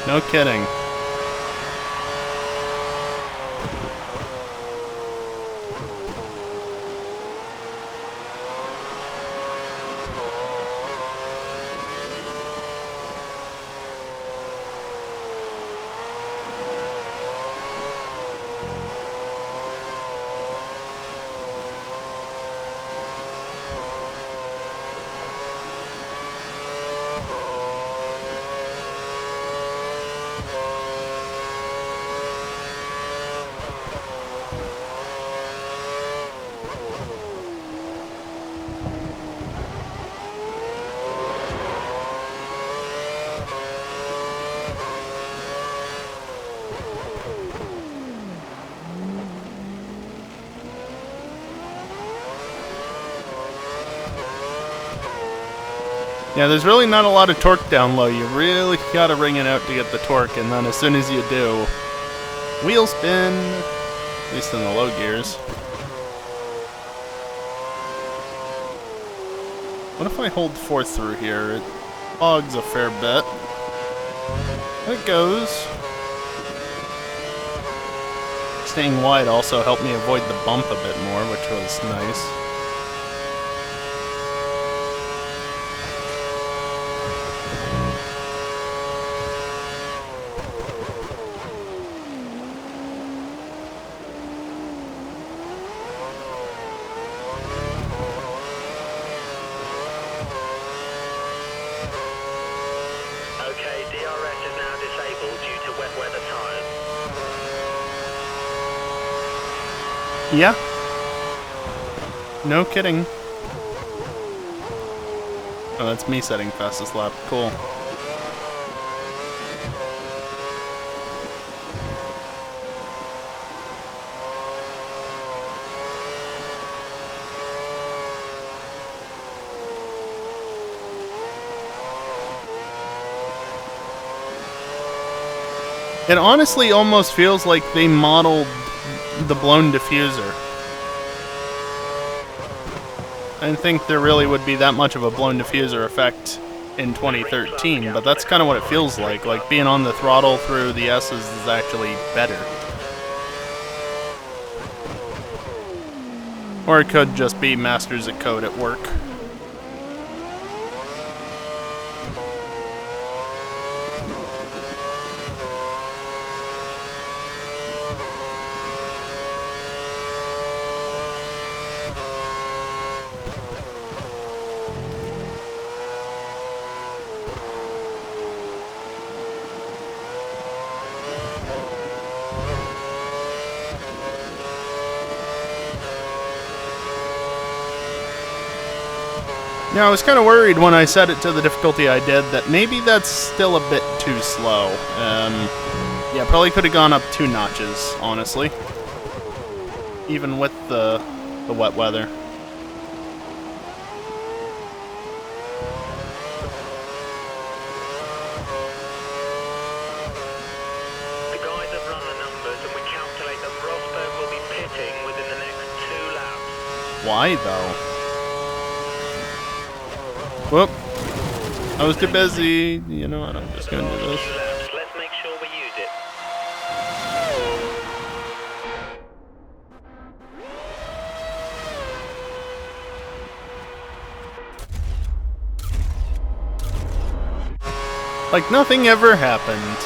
No kidding. Yeah, there's really not a lot of torque down low. You really gotta ring it out to get the torque, and then as soon as you do, wheel spin, at least in the low gears. What if I hold fourth through here? It bogs a fair bit. It goes. Staying wide also helped me avoid the bump a bit more, which was nice. Yeah. No kidding. Oh, that's me setting fastest lap. Cool. It honestly almost feels like they modeled the blown diffuser. I didn't think there really would be that much of a blown diffuser effect in 2013, but that's kind of what it feels like. Like, being on the throttle through the S's is actually better. Or it could just be masters of code at work. Yeah, I was kind of worried when I set it to the difficulty I did that maybe that's still a bit too slow. Yeah, probably could have gone up 2 notches, honestly. Even with the wet weather. The guys have run the numbers and we calculate that Rosberg will be pitting within the next 2 laps. Why, though? Whoop. I was too busy. You know what, I'm just gonna do this. Let's make sure we use it. Like nothing ever happened.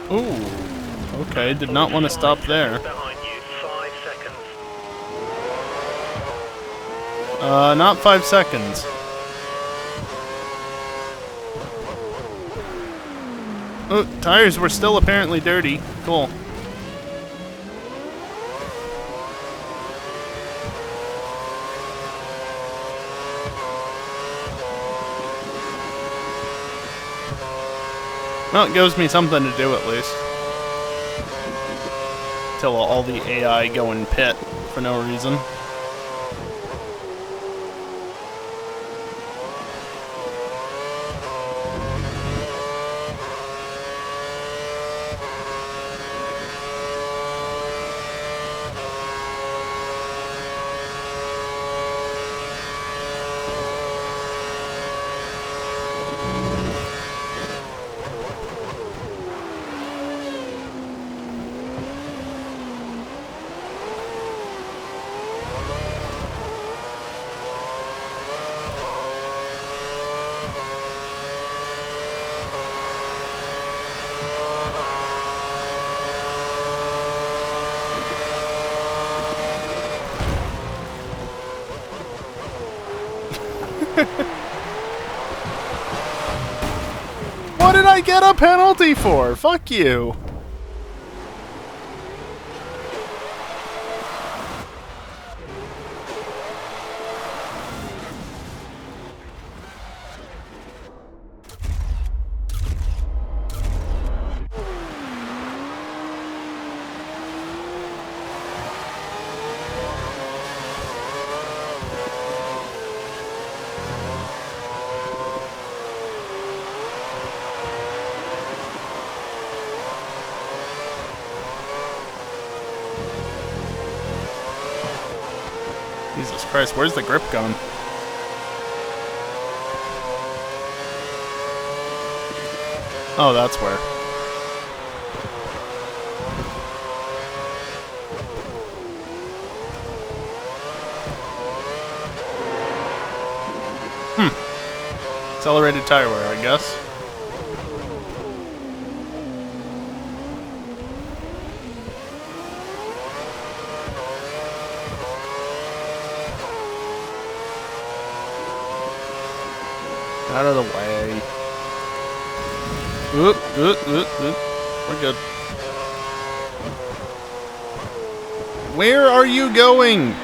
Ooh. Okay, did not want to stop there. Behind you, 5 seconds. Not 5 seconds. Oh, tires were still apparently dirty. Cool. Well, it gives me something to do at least. Till all the AI go in pit for no reason. What did I get a penalty for? Fuck you. Jesus Christ, where's the grip going? Oh, that's where. Accelerated tire wear, I guess. Out of the way. Oop, oop, oop, oop. We're good. Where are you going?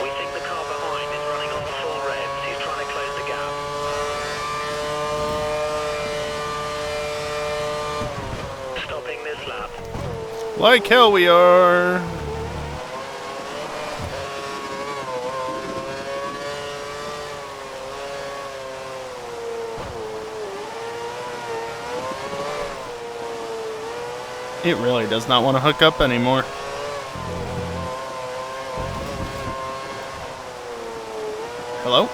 We think the car behind is running on full revs. He's trying to close the gap. Stopping this lap. Like hell we are. It really does not want to hook up anymore. Hello?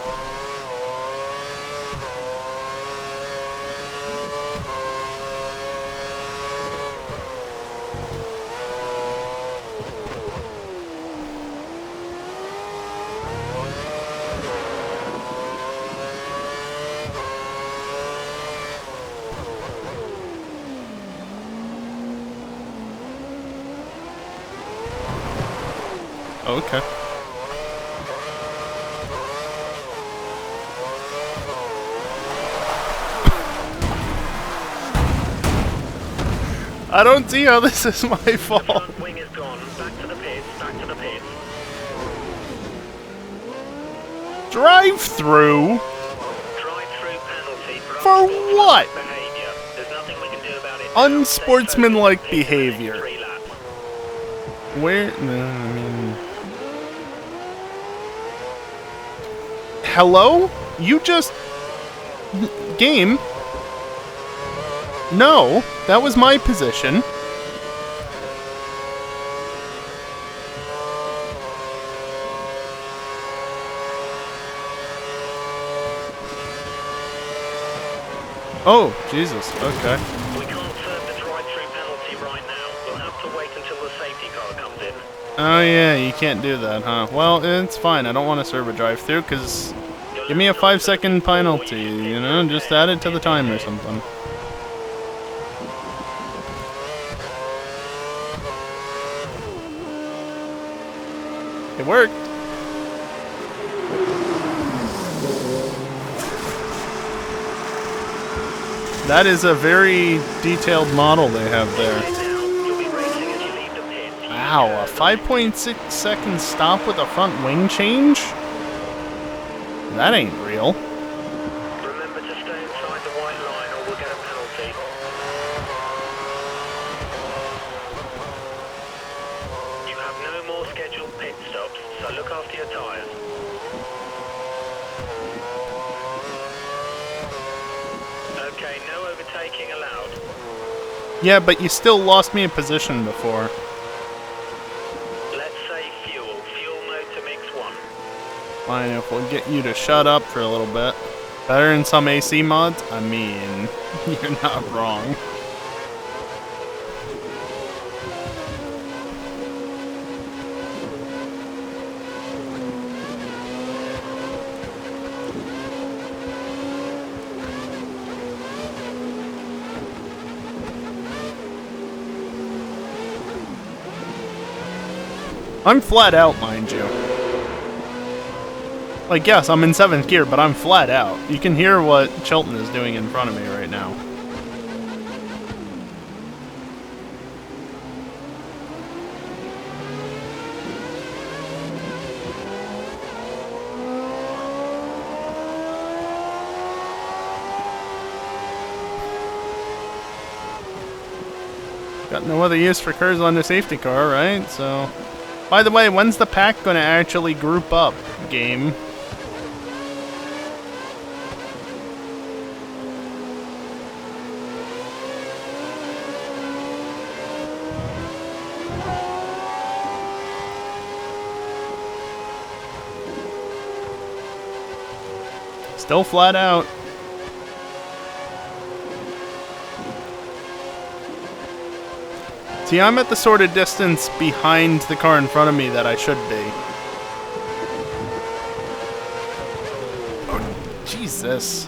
Okay. I don't see how this is my fault. The front wing is gone. Back to the pits. Back to the pits. Drive through? Drive-through penalty For what? behavior. There's nothing we can do about it. Unsportsmanlike Stay focused for the next behavior. 3 laps. Where? No, I mean. Hello? You just. Game? No, that was my position. Oh, Jesus, okay. We can't serve the drive-through penalty right now. We'll have to wait until the safety car comes in. Oh yeah, you can't do that, huh? Well, it's fine. I don't want to serve a drive-through, because give me a 5-second penalty, you know? Just add it to the time or something. It worked. That is a very detailed model they have there. You'll be racing as you leave the pits. Wow, a 5.6 second stop with a front wing change? That ain't real. Remember to stay inside the white line or we'll get a penalty. You have no more scheduled pit stops, so look after your tyres. Okay, no overtaking allowed. Yeah, but you still lost me a position before. Let's save fuel. Fuel mode to mix 1. Fine, if we'll get you to shut up for a little bit. Better than some AC mods? I mean, you're not wrong. I'm flat out, mind you. Like, yes, I'm in 7th gear, but I'm flat out. You can hear what Chilton is doing in front of me right now. Got no other use for cars on the safety car, right? So, by the way, when's the pack gonna actually group up, game? Still flat out. See, I'm at the sort of distance behind the car in front of me that I should be. Oh, Jesus.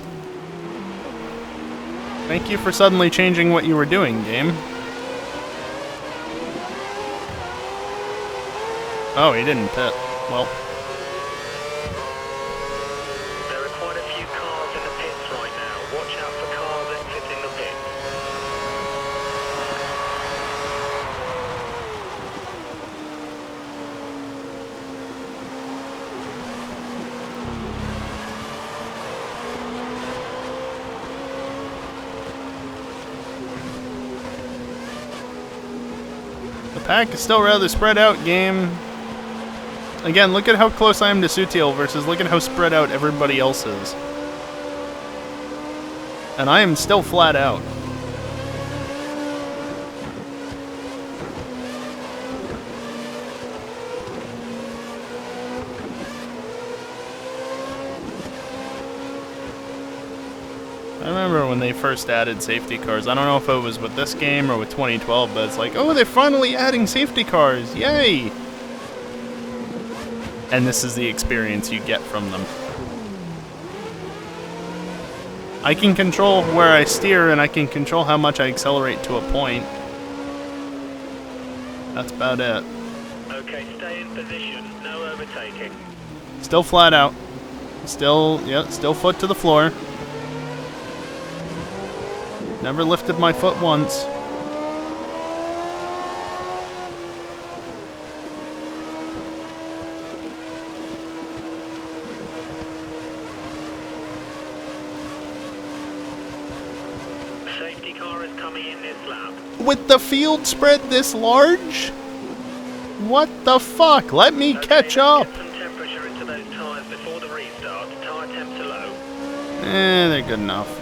Thank you for suddenly changing what you were doing, game. Oh, he didn't pit. Well. There are quite a few cars in the pits right now. Watch out for cars exiting the pit. The pack is still rather spread out, game. Again, look at how close I am to Sutil versus look at how spread out everybody else is. And I am still flat out. I remember when they first added safety cars. I don't know if it was with this game or with 2012, but it's like, oh, they're finally adding safety cars. Yay! And this is the experience you get from them. I can control where I steer, and I can control how much I accelerate to a point. That's about it. Okay, stay in position. No overtaking. Still flat out. Still foot to the floor. Never lifted my foot once. Safety car is coming in this lap. With the field spread this large? What the fuck? Let me catch up. Get some temperature into those tyres before the restart. Tyre temps are low. They're good enough.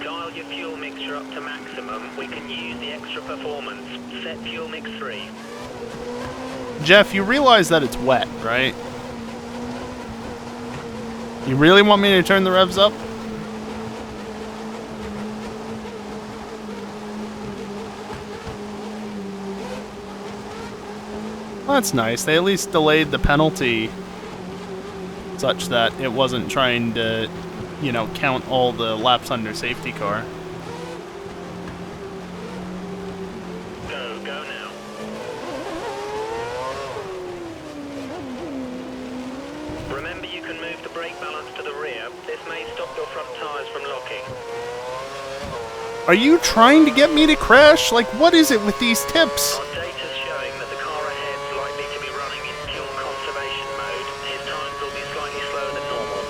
Dial your fuel mixture up to maximum. We can use the extra performance. Set fuel mix 3. Jeff, you realize that it's wet, right? You really want me to turn the revs up? Well, that's nice. They at least delayed the penalty such that it wasn't trying to, you know, count all the laps under safety car. Go now. Remember, you can move the brake balance to the rear. This may stop your front tyres from locking. Are you trying to get me to crash? Like, what is it with these tips? Our data's showing that the car ahead's likely to be running in fuel conservation mode. His times will be slightly slower than normal.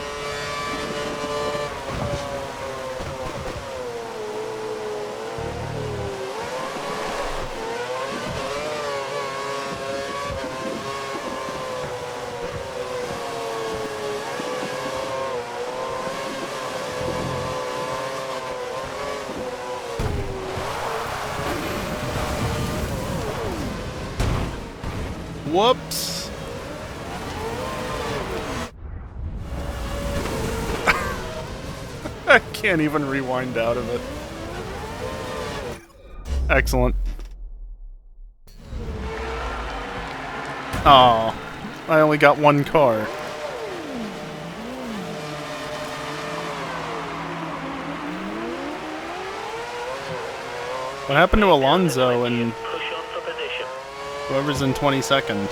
Whoops. I can't even rewind out of it. Excellent. Oh, I only got one car. What happened to Alonso and Push on for position. whoever's in 22nd?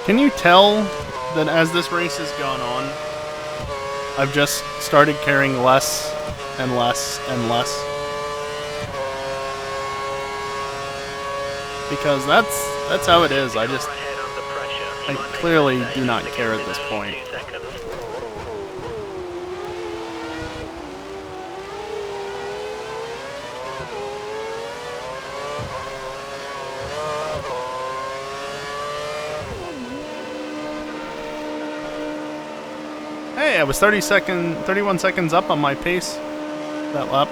Can you tell that as this race has gone on, I've just started caring less and less and less? Because that's how it is. I clearly do not care at this point. Hey, I was 31 seconds up on my pace that lap.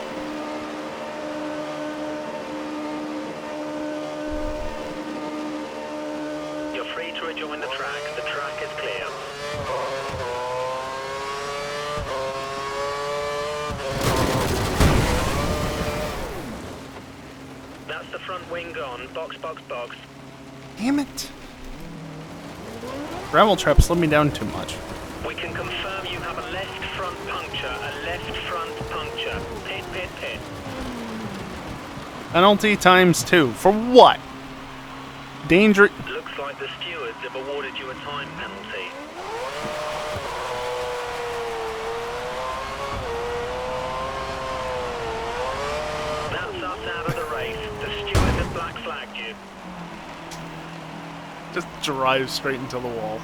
You're free to rejoin the track. The track is clear. That's the front wing gone. Box, box, box. Damn it. Gravel trap slowed me down too much. We can confirm you have a left front puncture. A left front puncture. Pit, pit, pit. Penalty times 2. For what? Danger. Looks like the stewards have awarded you a time penalty. That's us out of the race. The stewards have black flagged you. Just drive straight into the wall.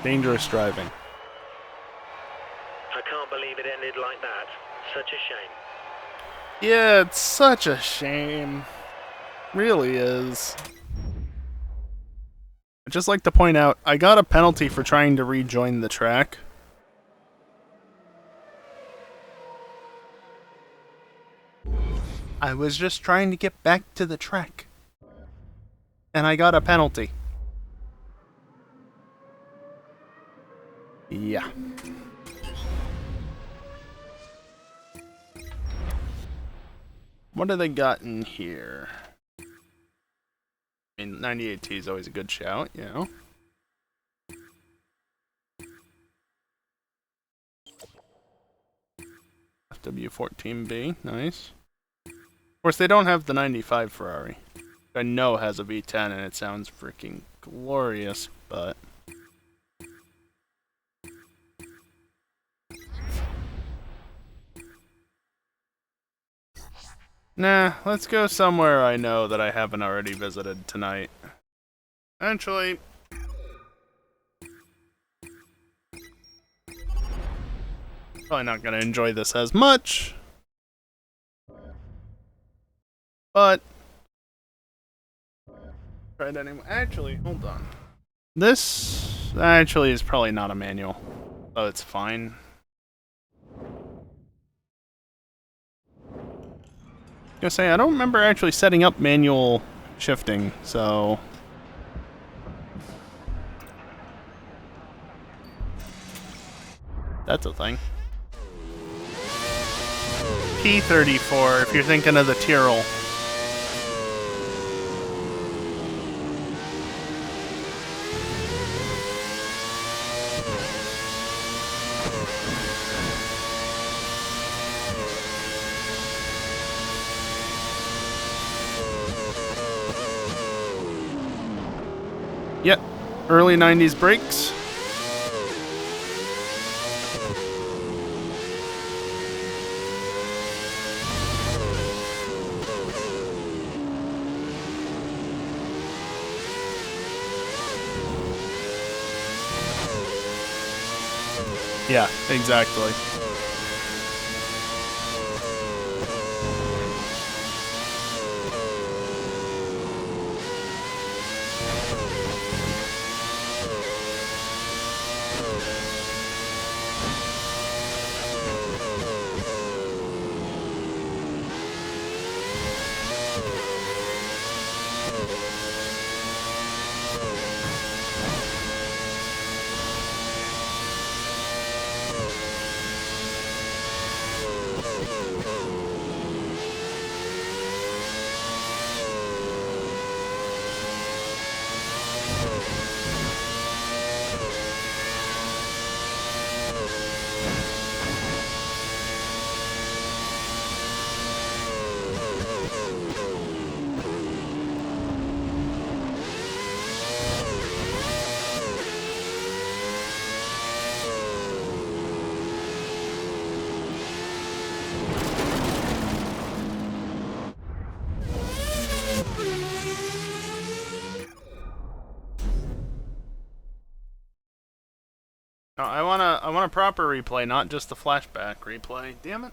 Dangerous driving. I can't believe it ended like that. Such a shame. Yeah, it's such a shame. Really is. I'd just like to point out, I got a penalty for trying to rejoin the track. I was just trying to get back to the track. And I got a penalty. Yeah. What do they got in here? I mean, 98T is always a good shout, you know? FW14B, nice. Of course, they don't have the 95 Ferrari. I know has a V10 and it sounds freaking glorious, but... Nah, let's go somewhere I know that I haven't already visited tonight. Actually... probably not gonna enjoy this as much. But... try it anyway. Actually, hold on. This actually is probably not a manual. Oh, it's fine. I was gonna say, I don't remember actually setting up manual shifting, so... that's a thing. P34, if you're thinking of the Tyrrell. Yep, early 90s brakes. Yeah, exactly. No, I want a proper replay, not just the flashback replay. Damn it.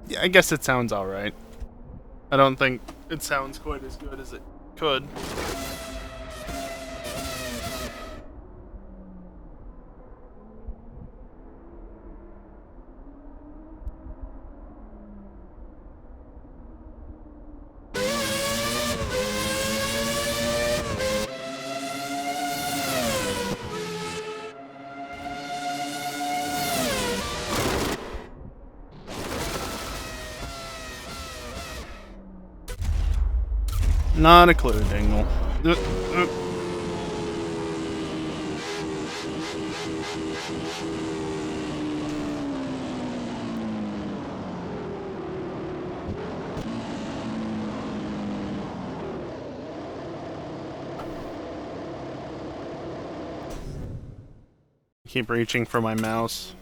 Yeah, I guess it sounds alright. I don't think it sounds quite as good as it could. Not a clue, Dingle. Keep reaching for my mouse.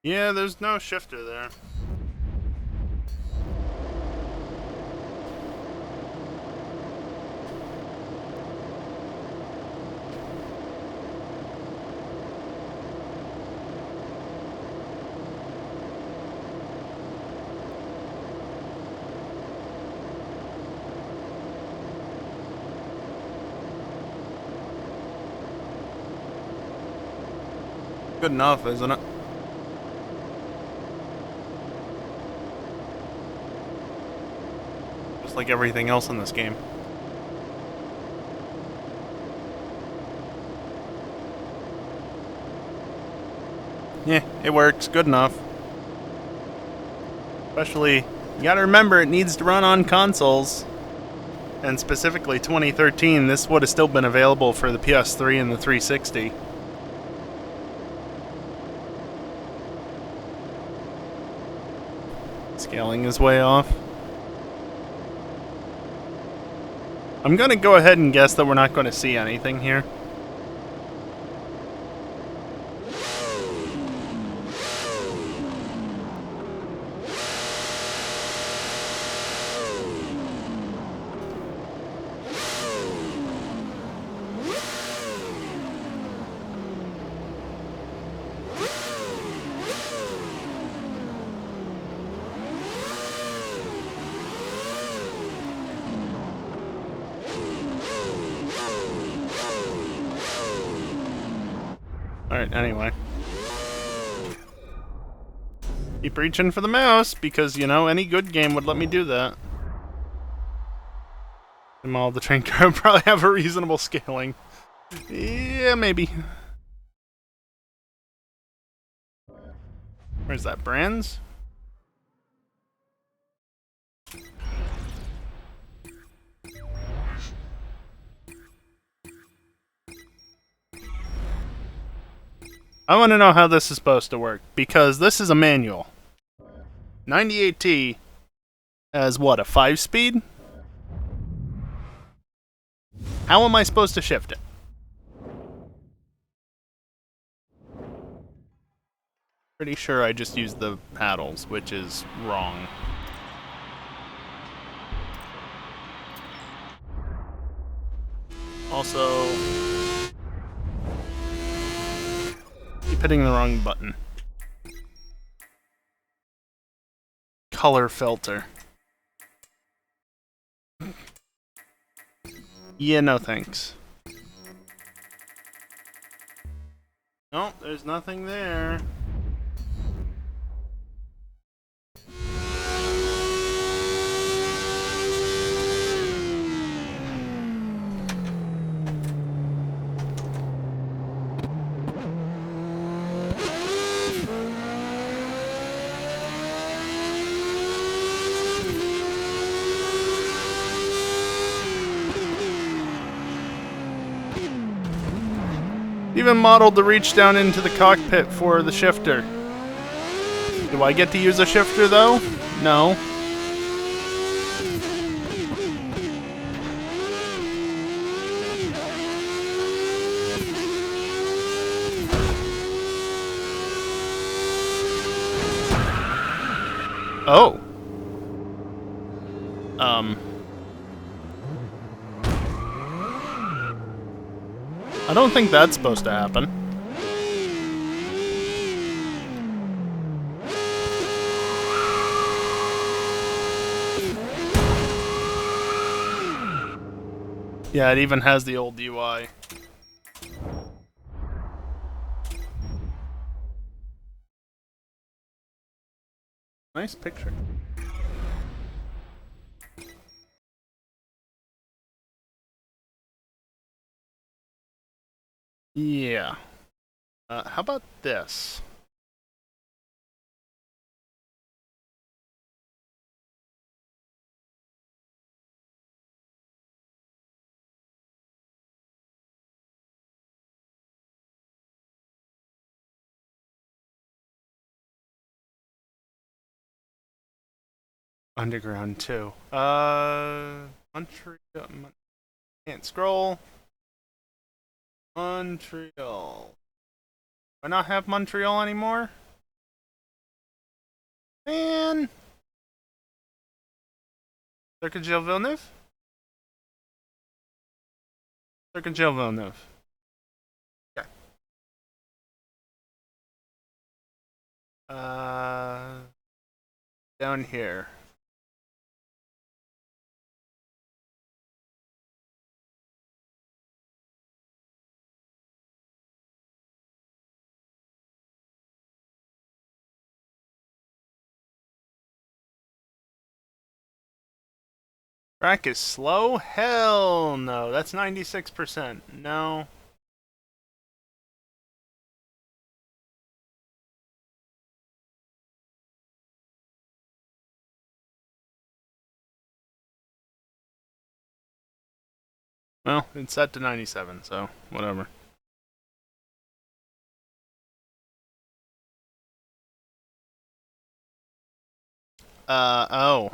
Yeah, there's no shifter there. Good enough, isn't it? Just like everything else in this game. Yeah, it works. Good enough. Especially, you gotta remember it needs to run on consoles. And specifically 2013, this would have still been available for the PS3 and the 360. Scaling is way off. I'm gonna go ahead and guess that we're not going to see anything here. Alright, anyway. Keep reaching for the mouse, because, you know, any good game would let me do that. And all the train car would probably have a reasonable scaling. Yeah, maybe. Where's that? Brands? I want to know how this is supposed to work, because this is a manual. 98T as what, a 5-speed? How am I supposed to shift it? Pretty sure I just used the paddles, which is wrong. Also, keep hitting the wrong button. Color filter. Yeah, no thanks. Nope, there's nothing there. Even modeled to reach down into the cockpit for the shifter. Do I get to use a shifter though? No. Oh. I don't think that's supposed to happen. Yeah, it even has the old UI. Nice picture. Yeah. How about this? Underground 2. Montreal. Can't scroll. Montreal. Do I not have Montreal anymore? Man. Circuit Gilles Villeneuve? Circuit Gilles Villeneuve. Okay. Down here. Track is slow? Hell no. That's 96%. No. Well, it's set to 97, so whatever. Oh.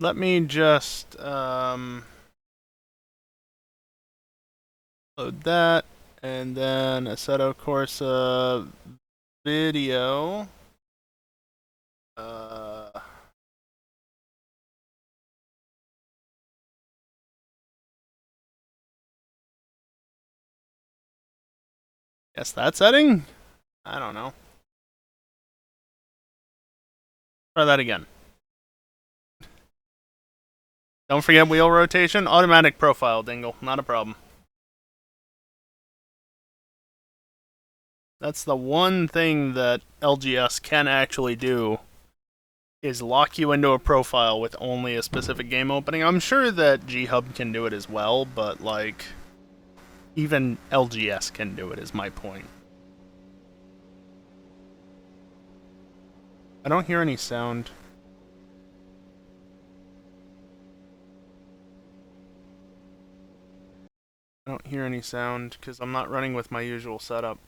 Let me just, load that, and then Assetto Corsa video. Guess that setting? I don't know. Try that again. Don't forget wheel rotation. Automatic profile, Dingle. Not a problem. That's the one thing that LGS can actually do, is lock you into a profile with only a specific game opening. I'm sure that G-Hub can do it as well, but like, even LGS can do it is my point. I don't hear any sound. I don't hear any sound because I'm not running with my usual setup.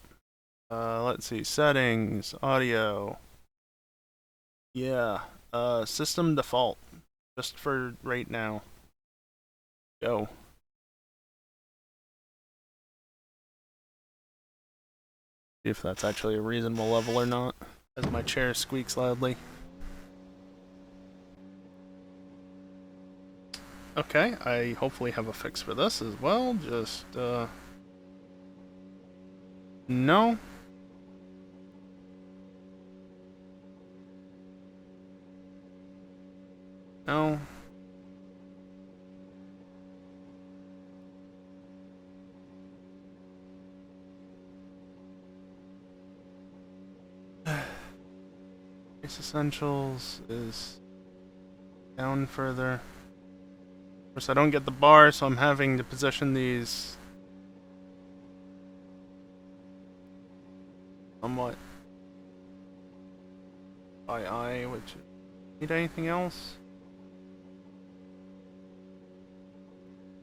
Let's see, settings, audio. Yeah, system default, just for right now. Go. See if that's actually a reasonable level or not, as my chair squeaks loudly. Okay, I hopefully have a fix for this as well, just, no. No. Base Essentials is down further. Of course, I don't get the bar, so I'm having to position these somewhat by eye, which... Need anything else?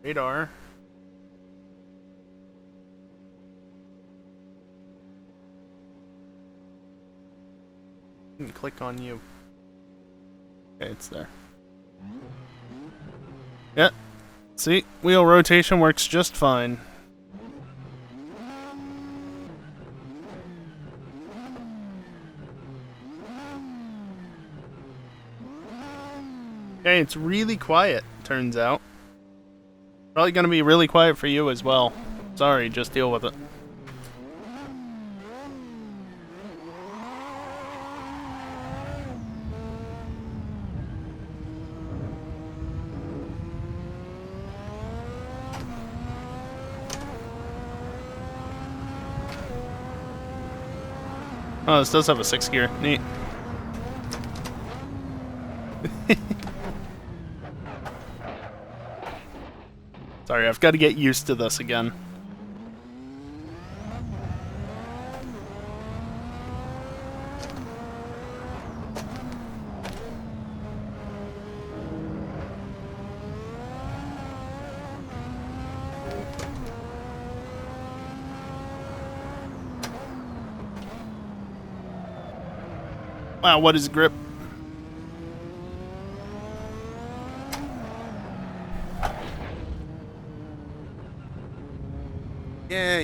Radar. Didn't click on you. Okay, it's there. Yeah. See, wheel rotation works just fine. Okay, it's really quiet, turns out. Probably gonna be really quiet for you as well. Sorry, just deal with it. Oh, this does have a 6 gear. Neat. Sorry, I've got to get used to this again. Wow, what is grip? Yeah.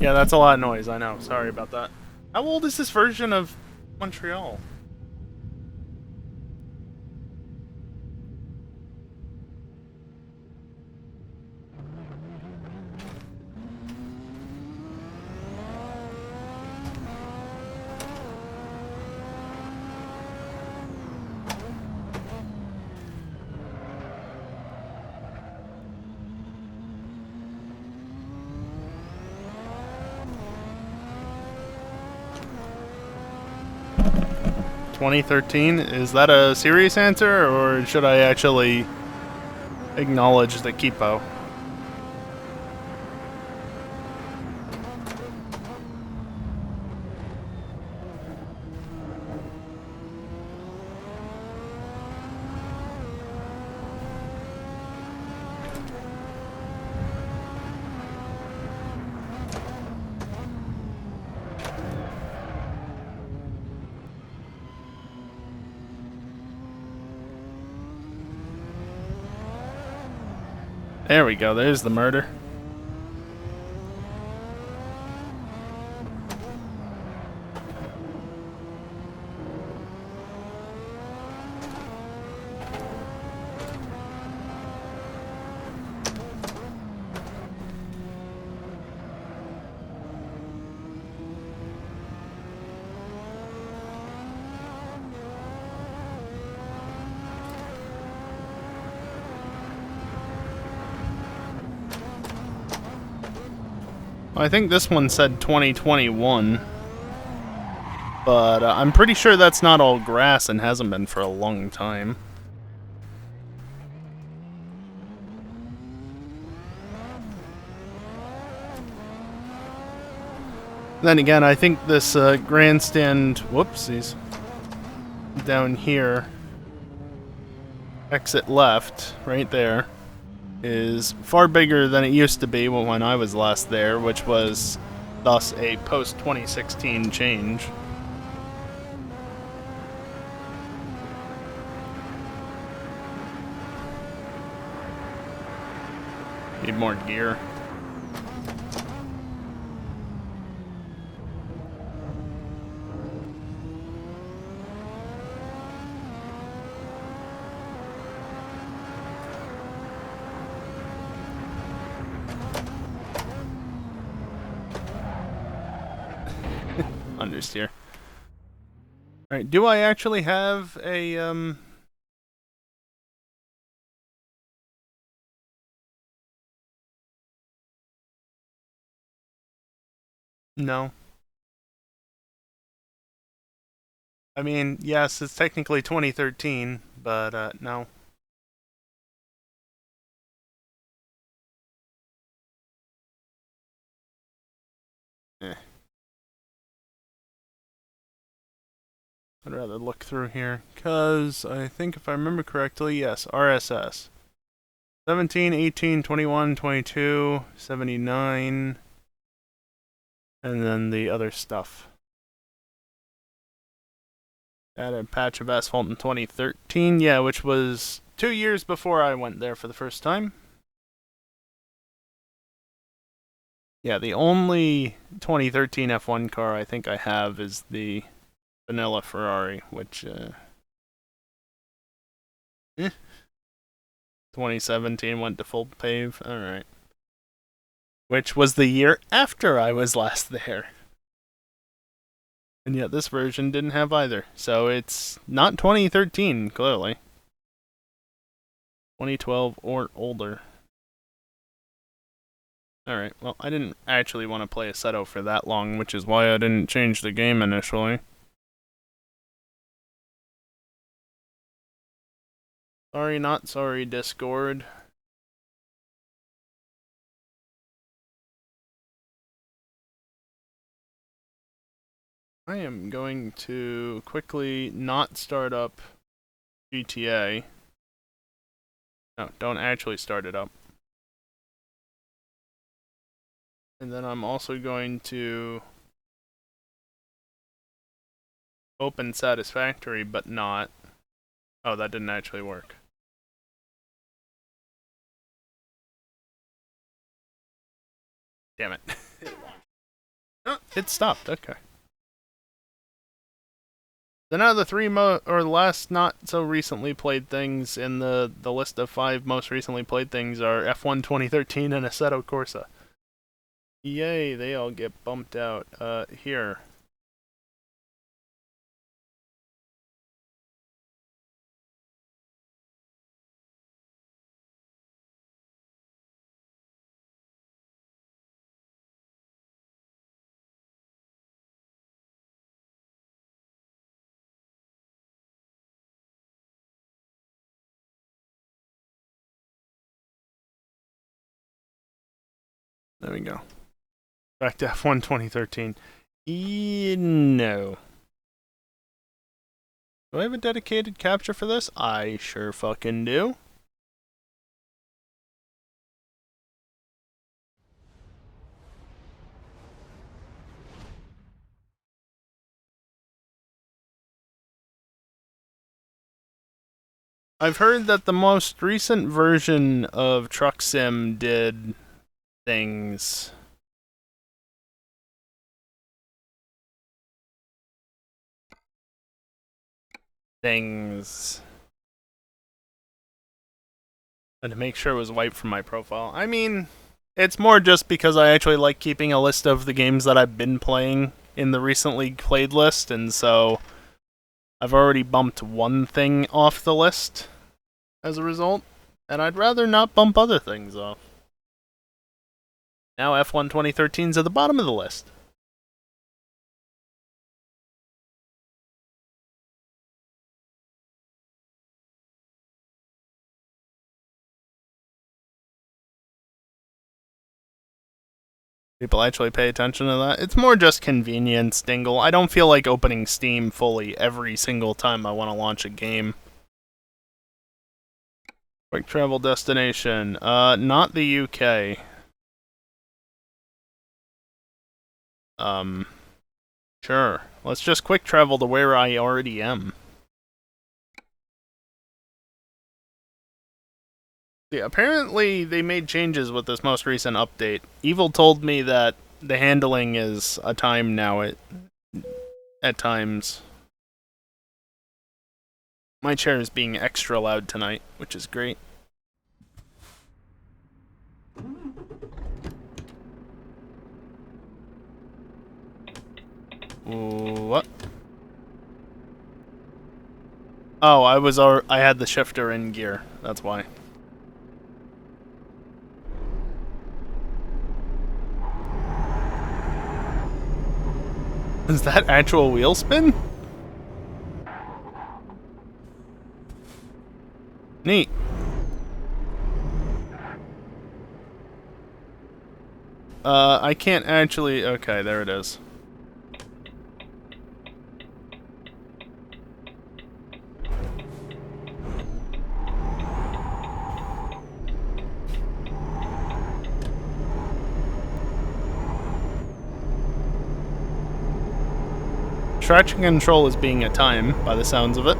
Yeah, that's a lot of noise, I know. Sorry about that. How old is this version of Montreal? (2013) Is that a serious answer, or should I actually acknowledge the Kipo? There we go, there's the murder. I think this one said 2021, but I'm pretty sure that's not all grass and hasn't been for a long time. Then again, I think this grandstand, whoopsies, down here, exit left, right there, is far bigger than it used to be when I was last there, which was thus a post-2016 change. Need more gear. Understeer. Alright, do I actually have a, No. I mean, yes, it's technically 2013, but no. Eh. I'd rather look through here, because I think if I remember correctly, yes, RSS. 17, 18, 21, 22, 79, and then the other stuff. Added a patch of asphalt in 2013, yeah, which was 2 years before I went there for the first time. Yeah, the only 2013 F1 car I think I have is the vanilla Ferrari, which, 2017 went to full pave, alright. Which was the year after I was last there. And yet this version didn't have either, so it's not 2013, clearly. 2012 or older. Alright, well, I didn't actually want to play Assetto for that long, which is why I didn't change the game initially. Sorry, not sorry, Discord. I am going to quickly not start up GTA. No, don't actually start it up. And then I'm also going to open Satisfactory, but not. Oh, that didn't actually work. Damn it. Oh, it stopped, okay. Then out of the three or the last not so recently played things in the list of 5 most recently played things are F1 2013 and Assetto Corsa. Yay, they all get bumped out. Here. There we go. Back to F1 2013. No. Do I have a dedicated capture for this? I sure fucking do. I've heard that the most recent version of Truck Sim did things. And to make sure it was wiped from my profile. I mean, it's more just because I actually like keeping a list of the games that I've been playing in the recently played list, and so I've already bumped one thing off the list as a result, and I'd rather not bump other things off. Now F1 2013 is at the bottom of the list. People actually pay attention to that. It's more just convenience, Dingle. I don't feel like opening Steam fully every single time I want to launch a game. Quick travel destination. Not the UK. Sure. Let's just quick travel to where I already am. Yeah, apparently they made changes with this most recent update. Evil told me that the handling is a time now at times. My chair is being extra loud tonight, which is great. What? Oh, I had the shifter in gear. That's why. Is that actual wheel spin? Neat. I can't actually... Okay, there it is. Traction control is being a time, by the sounds of it.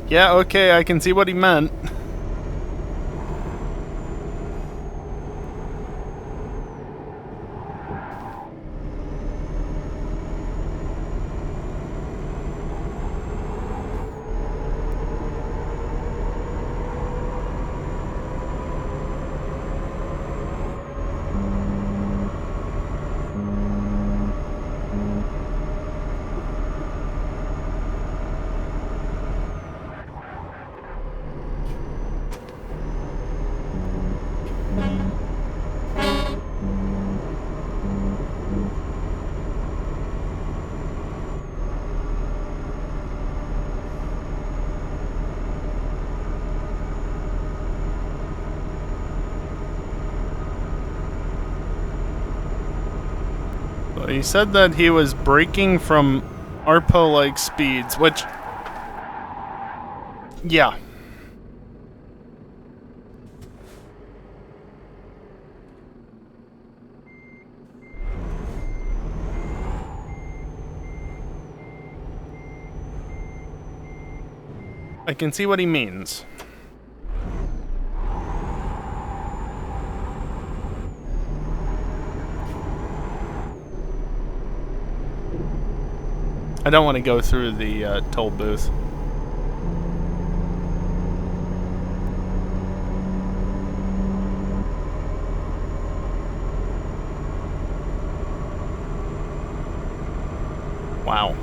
Yeah, okay, I can see what he meant. He said that he was braking from ARPO-like speeds, which... Yeah. I can see what he means. I don't want to go through the toll booth. Wow.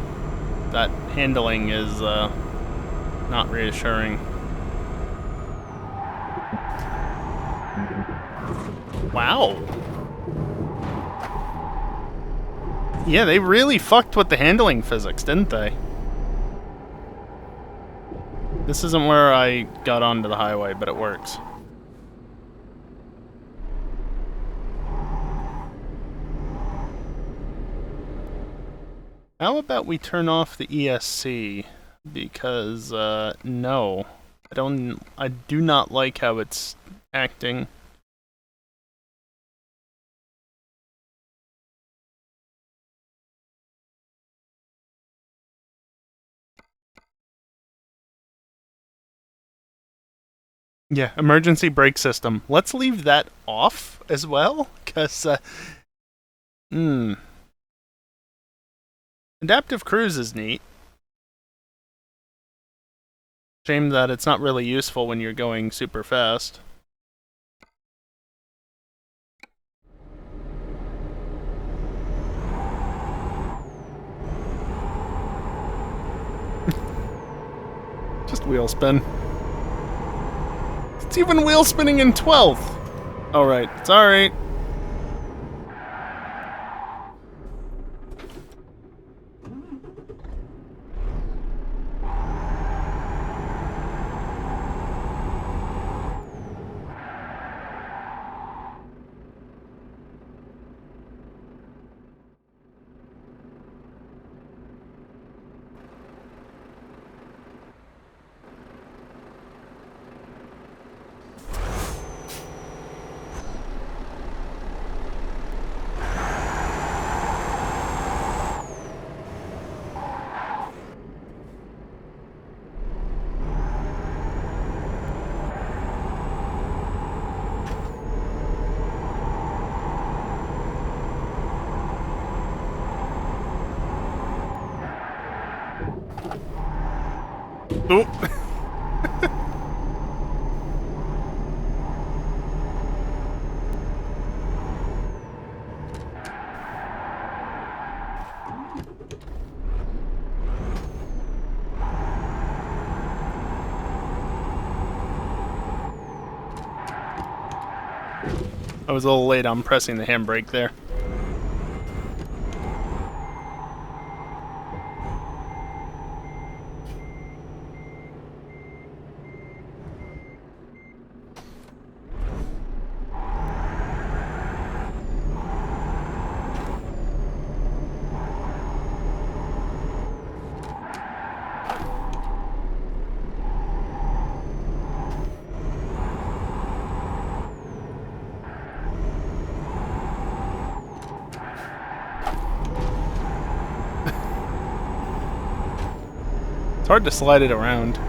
That handling is not reassuring. Wow. Yeah, they really fucked with the handling physics, didn't they? This isn't where I got onto the highway, but it works. How about we turn off the ESC? Because, no. I do not like how it's acting. Yeah, emergency brake system. Let's leave that off as well, because, Adaptive cruise is neat. Shame that it's not really useful when you're going super fast. Just wheel spin. It's even wheel spinning in 12th! Alright, it's alright. Oh. I was a little late on pressing the handbrake there. It's hard to slide it around.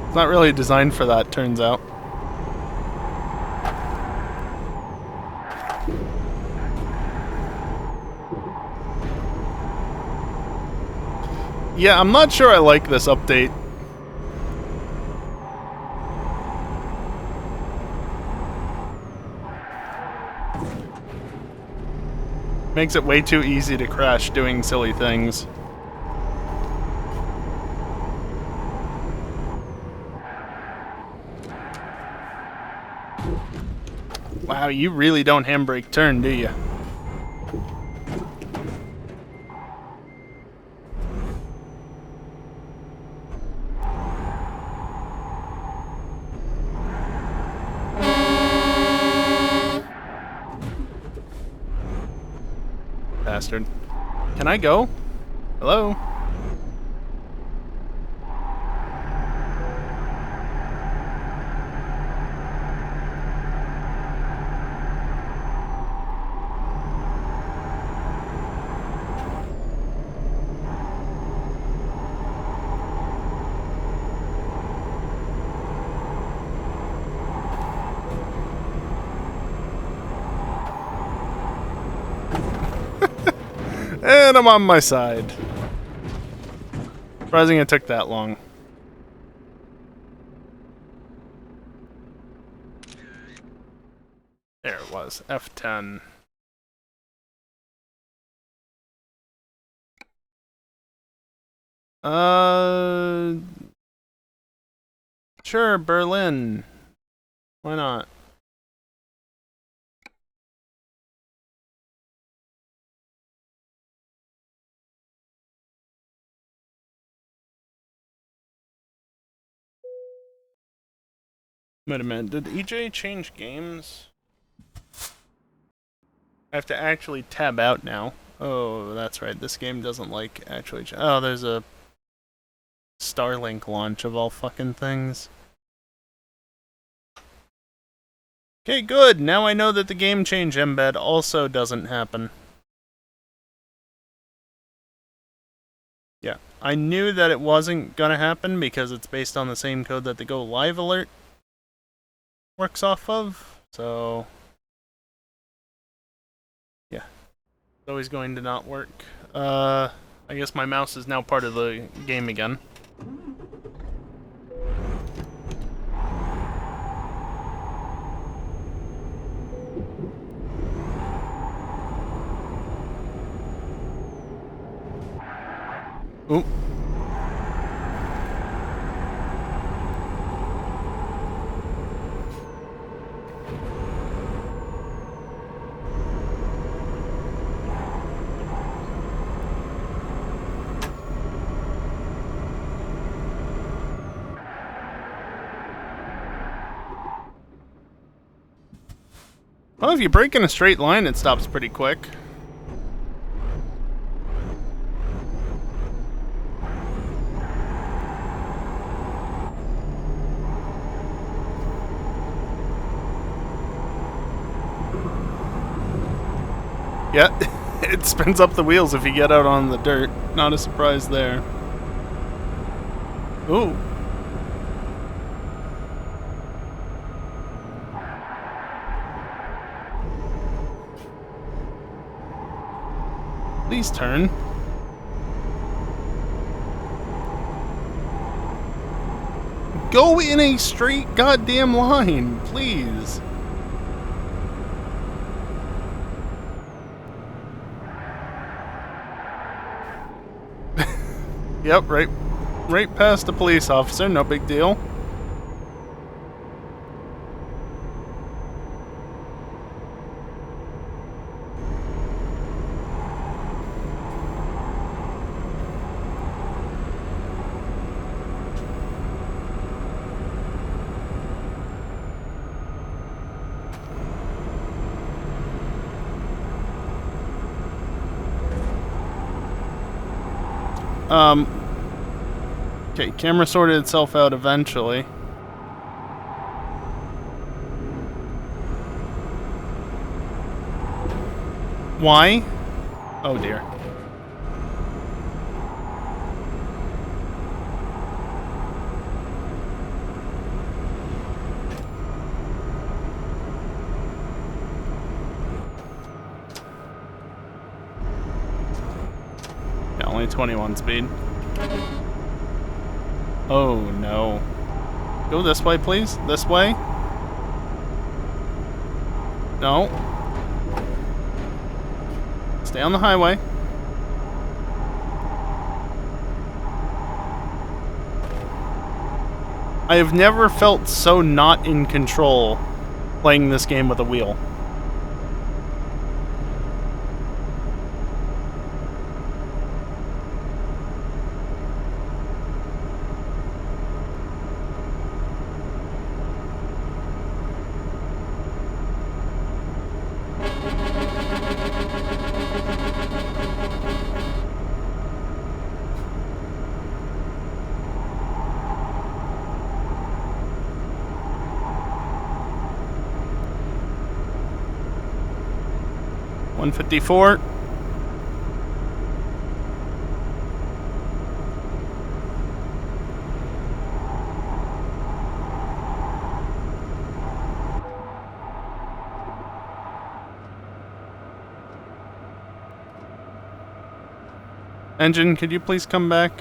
It's not really designed for that, turns out. Yeah, I'm not sure I like this update. Makes it way too easy to crash doing silly things. Wow, you really don't handbrake turn, do you? Bastard. Can I go? Hello? And I'm on my side. Surprising it took that long. There it was. F10. Sure, Berlin. Why not? Wait a minute, did EJ change games? I have to actually tab out now. Oh, that's right, this game doesn't like actually... Oh, there's a Starlink launch of all fucking things. Okay, good, now I know that the game change embed also doesn't happen. Yeah, I knew that it wasn't gonna happen because it's based on the same code that the Go Live alert works off of, so yeah, it's always going to not work. I guess my mouse is now part of the game again. Ooh. Well, if you break in a straight line, it stops pretty quick. Yeah, it spins up the wheels if you get out on the dirt. Not a surprise there. Ooh. Please turn. Go in a straight goddamn line, please. Yep, right past the police officer, no big deal. Okay, camera sorted itself out eventually. Why? Oh dear. Yeah, only 21 speed. Oh no. Go this way, please. This way. No. Stay on the highway. I have never felt so not in control playing this game with a wheel. $154. Engine, could you please come back?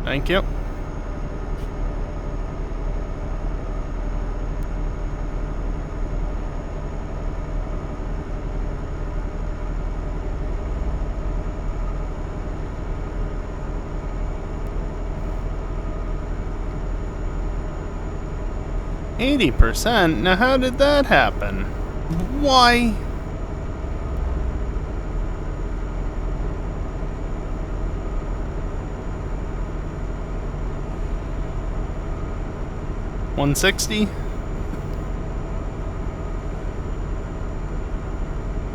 Thank you. %? Now how did that happen? Why? $160?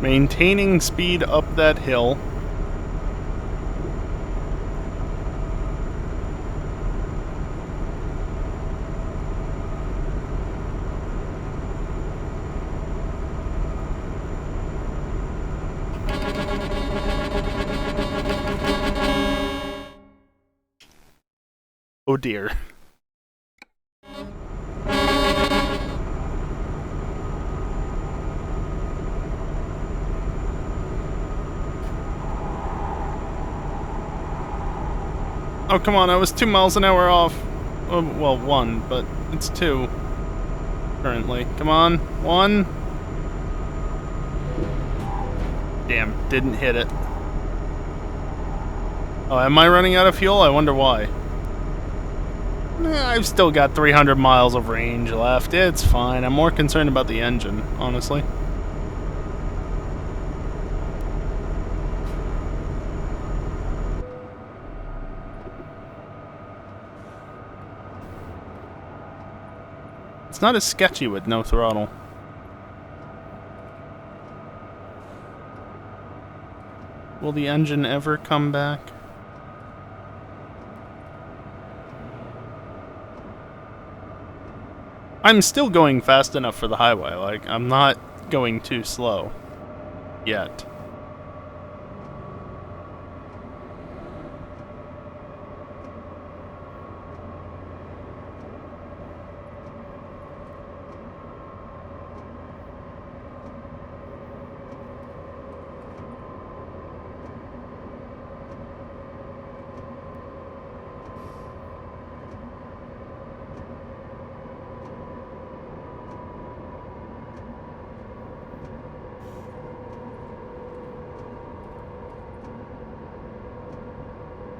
Maintaining speed up that hill. Oh dear. Oh, come on, I was 2 miles an hour off. Oh, well, 1, but it's 2 currently. Come on, 1. Damn, didn't hit it. Oh, am I running out of fuel? I wonder why. I've still got 300 miles of range left. It's fine. I'm more concerned about the engine, honestly. It's not as sketchy with no throttle. Will the engine ever come back? I'm still going fast enough for the highway. Like, I'm not going too slow. Yet.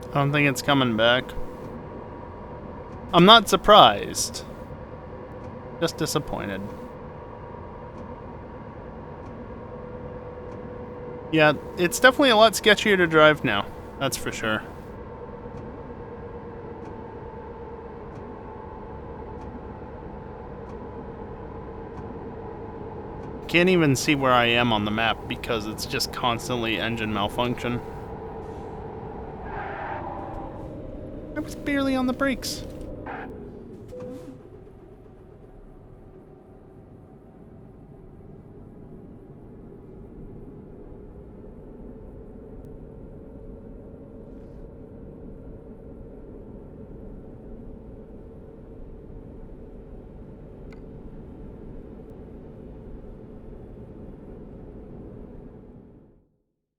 I don't think it's coming back. I'm not surprised. Just disappointed. Yeah, it's definitely a lot sketchier to drive now. That's for sure. Can't even see where I am on the map because it's just constantly engine malfunction. I was barely on the brakes.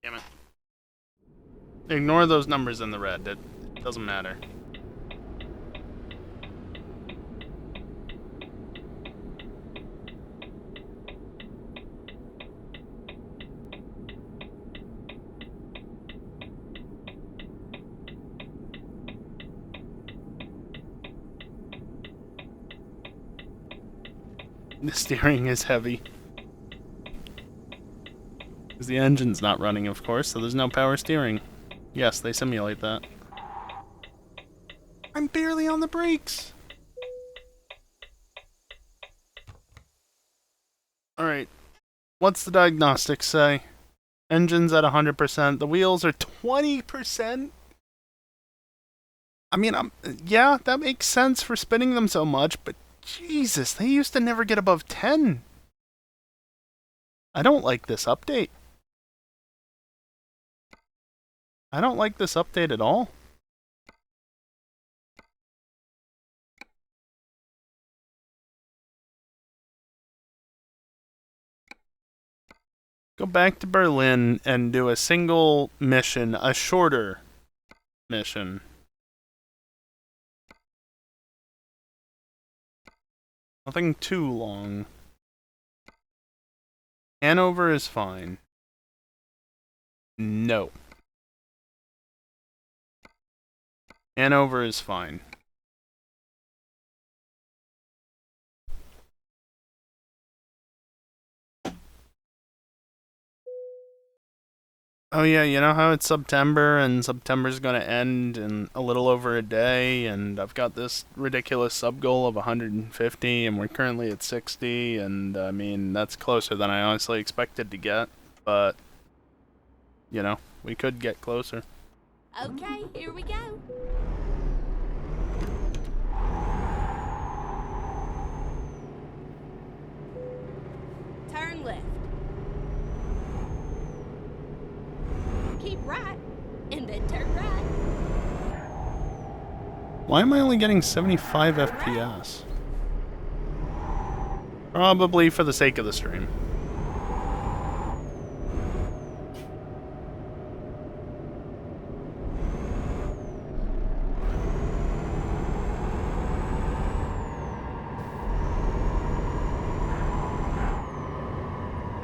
Damn it. Ignore those numbers in the red. It doesn't matter. The steering is heavy. Because the engine's not running, of course, so there's no power steering. Yes, they simulate that. I'm barely on the brakes! Alright. What's the diagnostics say? Engine's at 100%. The wheels are 20%? I mean, yeah, that makes sense for spinning them so much, but Jesus, they used to never get above 10. I don't like this update. I don't like this update at all. Go back to Berlin and do a single mission, a shorter mission. Nothing too long. Hanover is fine. No. Hanover is fine. Oh yeah, you know how it's September and September's gonna end in a little over a day, and I've got this ridiculous sub goal of 150 and we're currently at 60, and I mean that's closer than I honestly expected to get, but you know, we could get closer. Okay, here we go. Turn left. Keep right, and then turn right. Why am I only getting 75 FPS? Probably for the sake of the stream.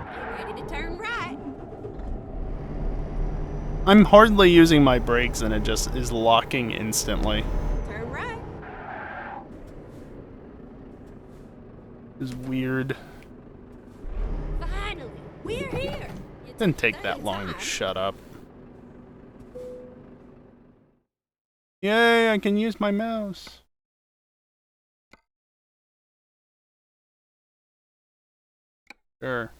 Get ready to turn right. I'm hardly using my brakes and it just is locking instantly. Turn right. It's weird. Finally, we're here. You Didn't took take that 30 long. times. Shut up. Yay, I can use my mouse. Sure.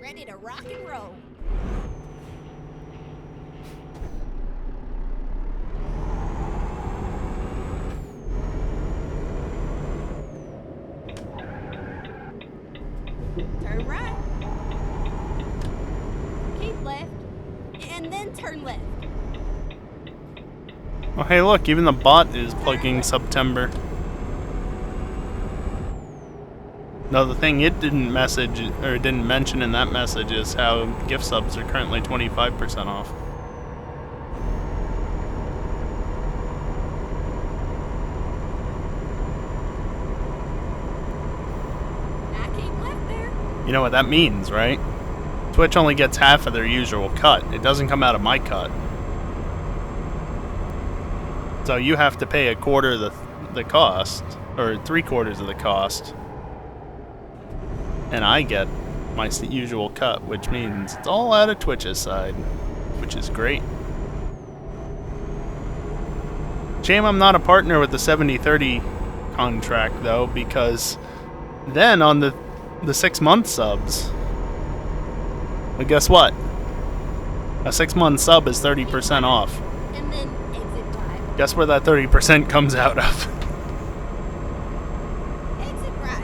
Ready to rock and roll. Turn right. Keep left, and then turn left. Oh, hey, look, even the bot is plugging September. No, the thing it didn't message, or didn't mention in that message is how gift subs are currently 25% off. Now keep left there. You know what that means, right? Twitch only gets half of their usual cut. It doesn't come out of my cut. So you have to pay a quarter the cost, or 3/4 of the cost, and I get my usual cut, which means it's all out of Twitch's side, which is great. Shame I'm not a partner with the 70/30 contract though, because then on the 6-month subs, but guess what? A 6-month sub is 30% off. And then exit right. Guess where that 30% comes out of? Exit right.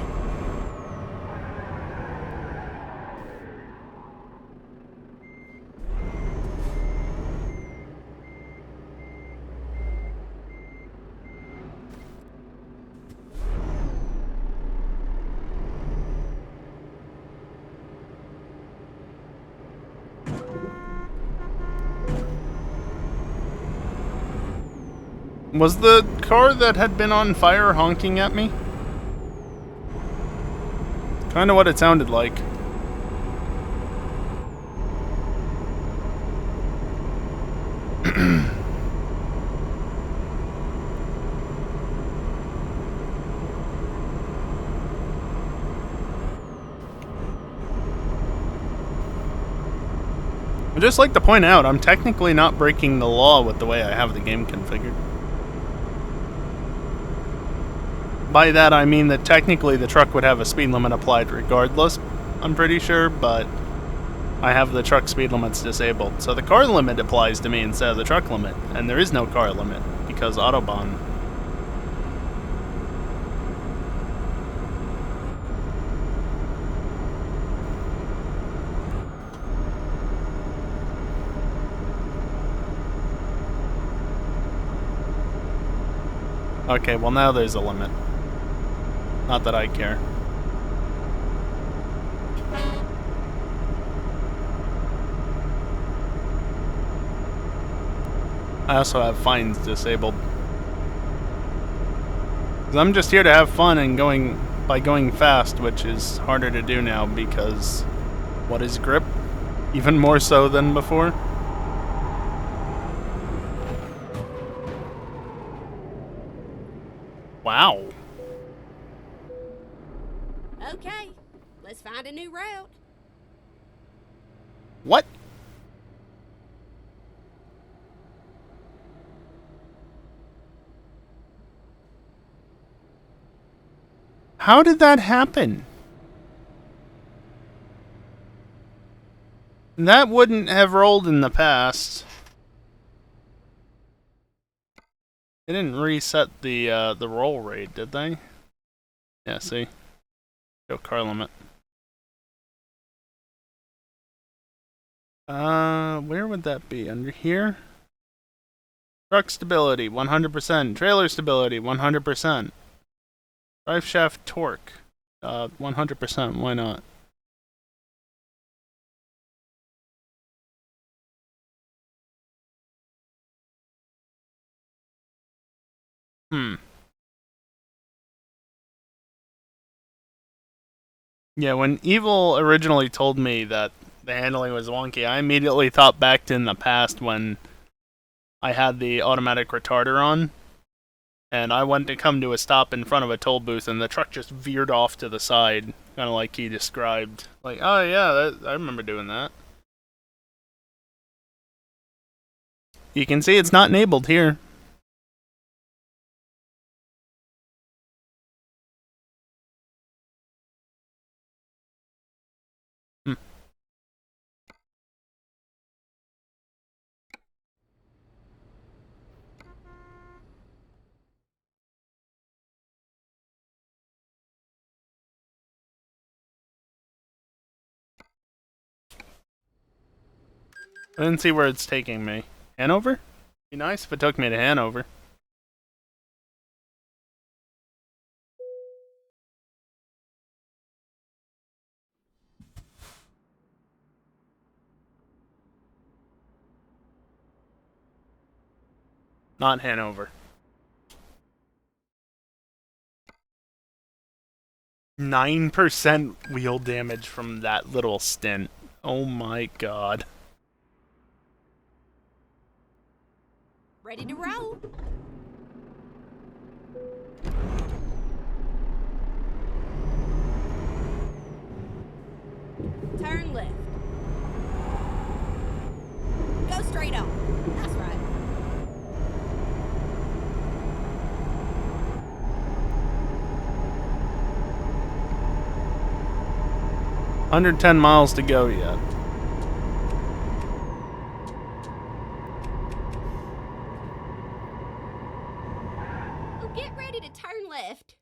Was the car that had been on fire honking at me? Kinda what it sounded like. I'd just like to point out, I'm technically not breaking the law with the way I have the game configured. By that I mean that technically the truck would have a speed limit applied regardless, I'm pretty sure, but I have the truck speed limits disabled. So the car limit applies to me instead of the truck limit, and there is no car limit, because Autobahn. Okay, well now there's a limit. Not that I care. I also have fines disabled. 'Cause I'm just here to have fun and going fast, which is harder to do now because what is grip? Even more so than before. Wow. Okay, let's find a new route. What? How did that happen? That wouldn't have rolled in the past. They didn't reset the roll rate, did they? Yeah, see? Go car limit. Where would that be? Under here? Truck stability, 100%. Trailer stability, 100%. Drive shaft torque, 100%. Why not? Yeah, when Evil originally told me that the handling was wonky, I immediately thought back to in the past when I had the automatic retarder on, and I went to come to a stop in front of a toll booth, and the truck just veered off to the side, kind of like he described. Like, oh yeah, I remember doing that. You can see it's not enabled here. I didn't see where it's taking me. Hanover? Be nice if it took me to Hanover. Not Hanover. 9% wheel damage from that little stint. Oh my god. Ready to roll? Turn left. Go straight on. That's right. $110 to go yet. Oh, get ready to turn left.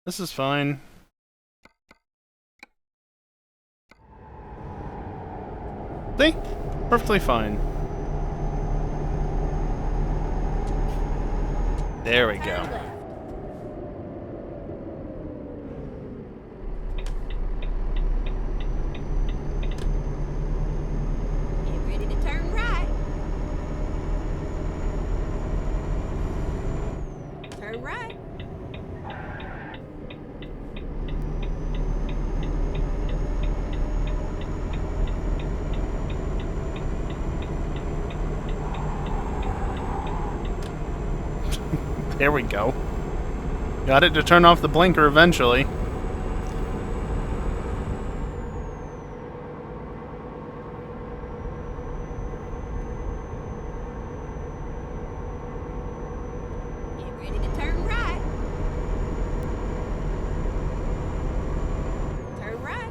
This is fine. See? Perfectly fine. There we Turn go. left. Get ready to turn right. Turn right. There we go. Got it to turn off the blinker eventually. Get ready to turn right. Turn right.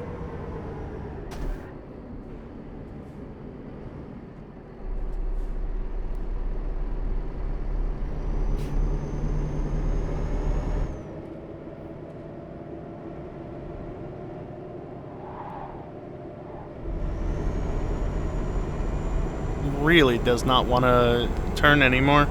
Really does not want to turn anymore.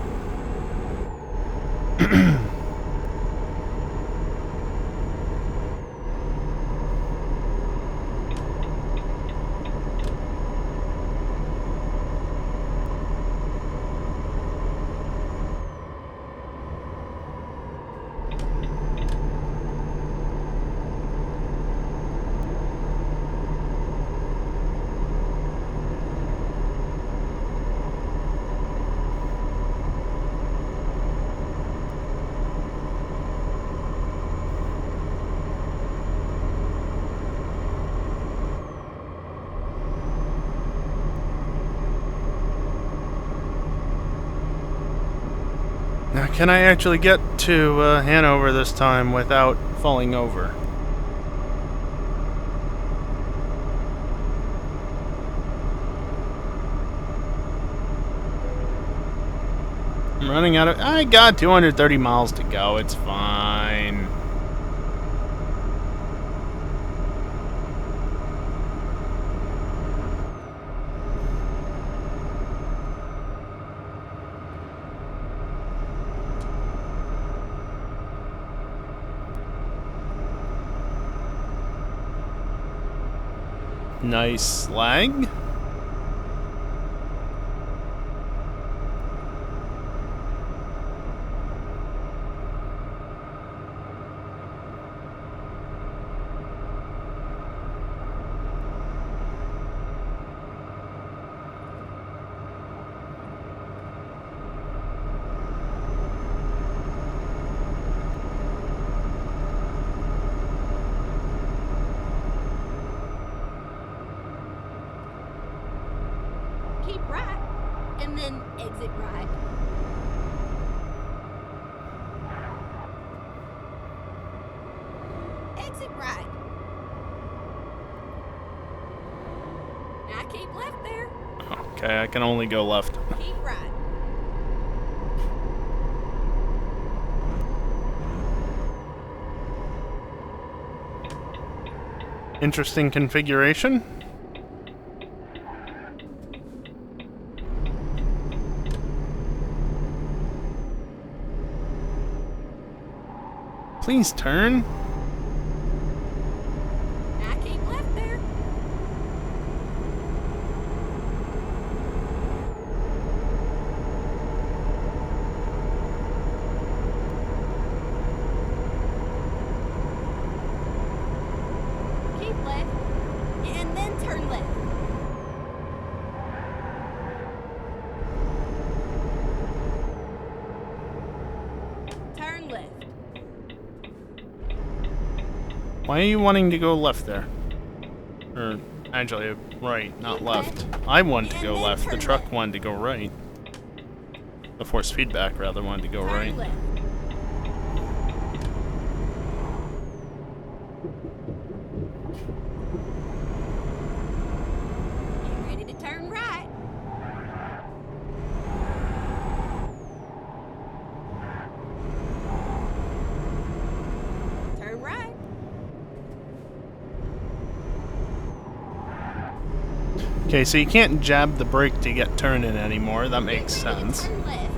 Now, can I actually get to Hanover this time without falling over? I'm running out of... I got 230 miles to go. It's fine. Nice lag. Keep right, and then exit right. Exit right. Now keep left there. Okay, I can only go left. Keep right. Interesting configuration. Please turn. Now keep left there. Keep left, and then turn left. Turn left. Why are you wanting to go left there? Or, actually, right, not left. I wanted to go left, the truck wanted to go right. The force feedback, rather, wanted to go right. Turn left. Get ready to turn right. Turn right. Okay, so you can't jab the brake to get turning anymore. That makes Get ready to sense. turn left.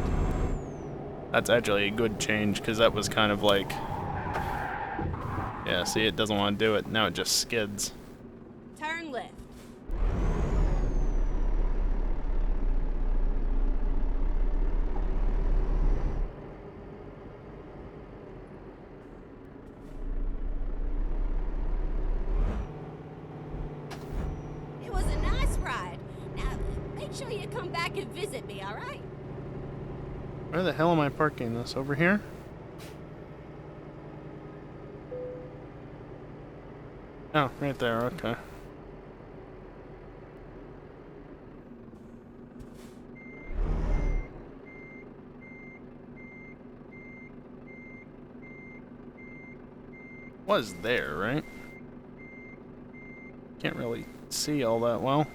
That's actually a good change, because that was kind of like... Yeah, see, it doesn't want to do it. Now it just skids. Turn left. It was a nice ride. Now, make sure you come back and visit me, all right? Where the hell am I parking this? Over here? Oh, right there, okay. Was there, right? Can't really see all that well.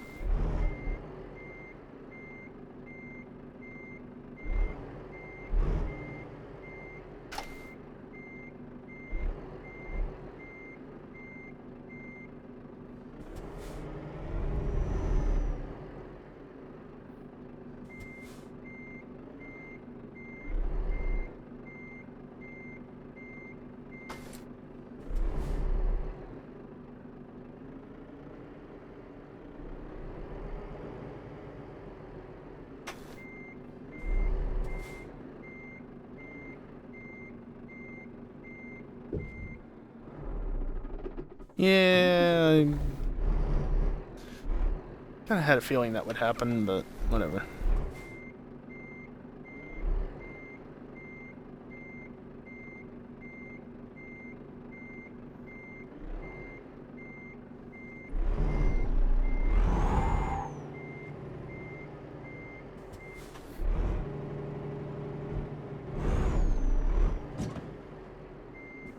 Yeah, kind of had a feeling that would happen, but whatever.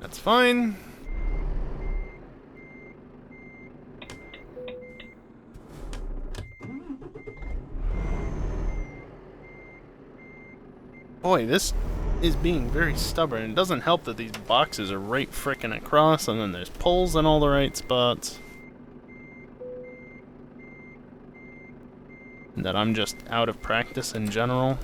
That's fine. Boy, this is being very stubborn. It doesn't help that these boxes are right frickin' across, and then there's poles in all the right spots. And that I'm just out of practice in general.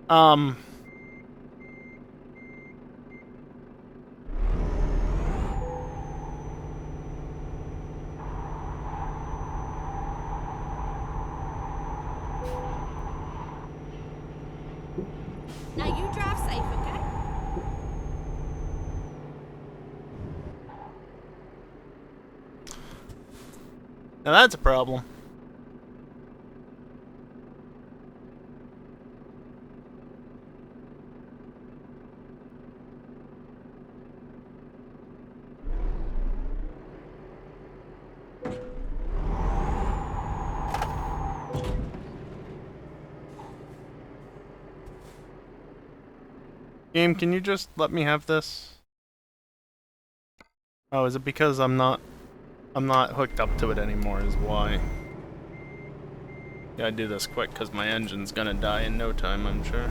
Um... Now you drive safe, okay? Now that's a problem. Game, can you just let me have this? Oh, is it because I'm not hooked up to it anymore is why. Gotta do this quick because my engine's gonna die in no time, I'm sure.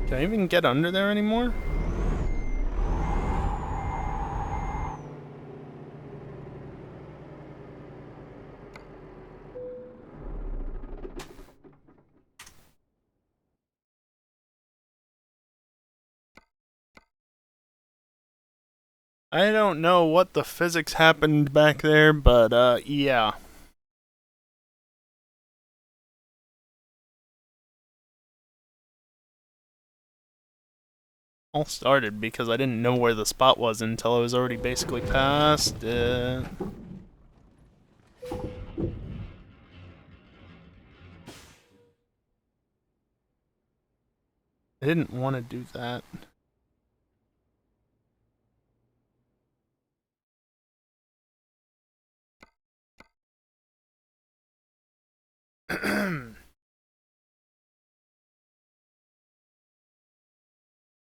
Can I even get under there anymore? I don't know what the physics happened back there, but yeah. All started because I didn't know where the spot was until I was already basically past it. I didn't want to do that.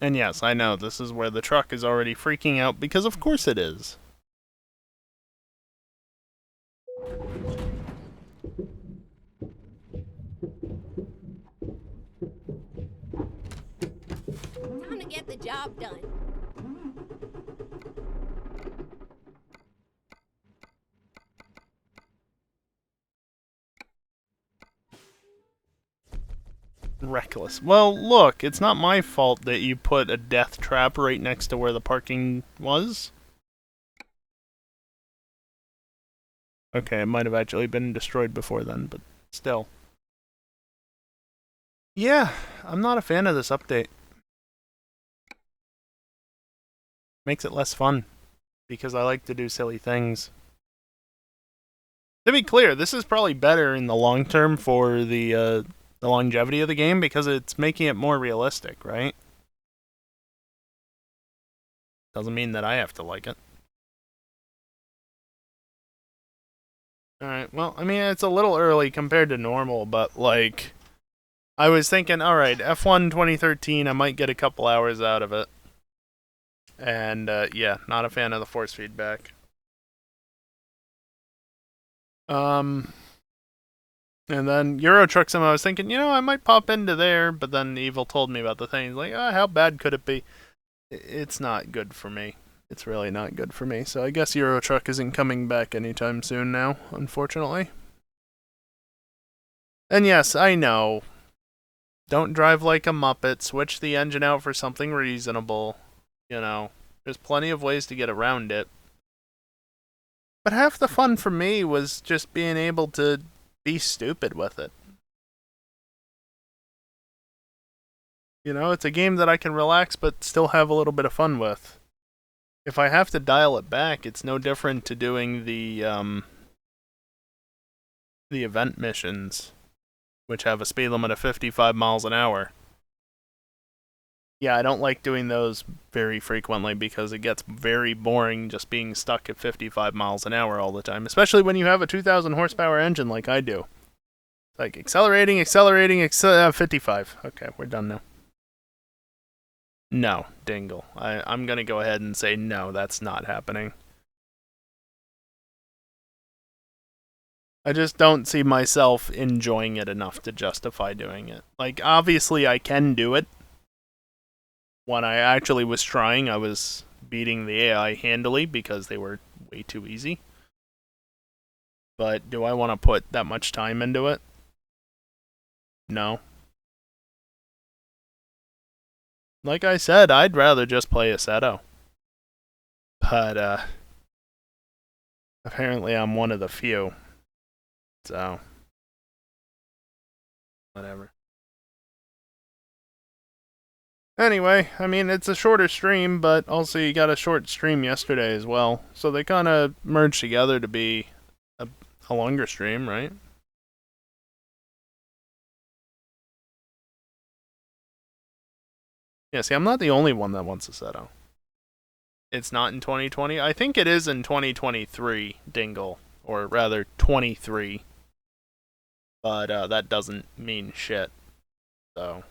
And yes, I know, this is where the truck is already freaking out, because of course it is. Time to get the job done. Reckless. Well, look, it's not my fault that you put a death trap right next to where the parking was. Okay, it might have actually been destroyed before then, but still. Yeah, I'm not a fan of this update. Makes it less fun, because I like to do silly things. To be clear, this is probably better in the long term for the longevity of the game, because it's making it more realistic, right? Doesn't mean that I have to like it. Alright, well, I mean, it's a little early compared to normal, but, like, I was thinking, alright, F1 2013, I might get a couple hours out of it. And, yeah, not a fan of the force feedback. And then Euro Truck Sim, I was thinking, I might pop into there, but then Evil told me about the thing. He's like, how bad could it be? It's not good for me. It's really not good for me. So I guess Euro Truck isn't coming back anytime soon now, unfortunately. And yes, I know. Don't drive like a Muppet. Switch the engine out for something reasonable. There's plenty of ways to get around it. But half the fun for me was just being able to be stupid with it. It's a game that I can relax but still have a little bit of fun with. If I have to dial it back, it's no different to doing the event missions, which have a speed limit of 55 miles an hour. Yeah, I don't like doing those very frequently because it gets very boring just being stuck at 55 miles an hour all the time, especially when you have a 2,000 horsepower engine like I do. Like accelerating, 55. Okay, we're done now. No, Dingle. I'm going to go ahead and say no, that's not happening. I just don't see myself enjoying it enough to justify doing it. Like, obviously I can do it. When I actually was trying, I was beating the AI handily because they were way too easy. But do I want to put that much time into it? No. Like I said, I'd rather just play Assetto. But, apparently I'm one of the few. So, whatever. Anyway, I mean, it's a shorter stream, but also you got a short stream yesterday as well. So they kind of merged together to be a longer stream, right? Yeah, see, I'm not the only one that wants Assetto. It's not in 2020. I think it is in 2023, Dingle. Or rather, 23. But that doesn't mean shit. So.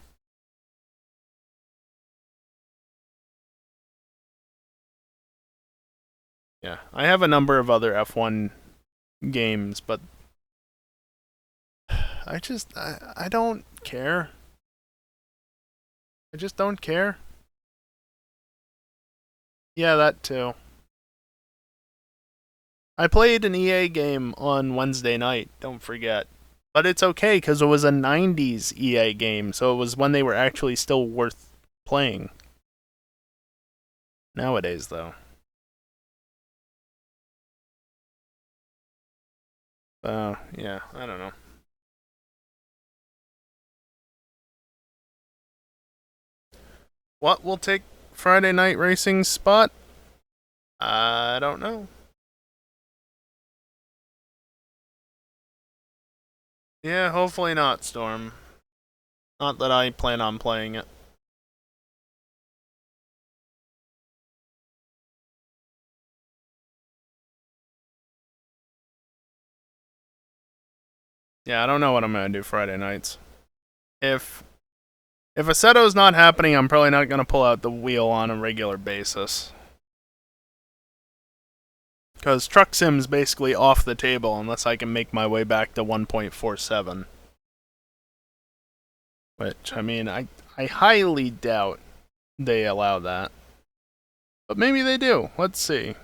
Yeah, I have a number of other F1 games, but I don't care. I just don't care. Yeah, that too. I played an EA game on Wednesday night, don't forget. But it's okay, because it was a 90s EA game, so it was when they were actually still worth playing. Nowadays, though. Yeah, I don't know. What will take Friday Night Racing's spot? I don't know. Yeah, hopefully not, Storm. Not that I plan on playing it. Yeah, I don't know what I'm gonna do Friday nights. If Assetto's not happening, I'm probably not gonna pull out the wheel on a regular basis. Because Truck Sim's basically off the table unless I can make my way back to 1.47. Which, I mean, I highly doubt they allow that. But maybe they do. Let's see.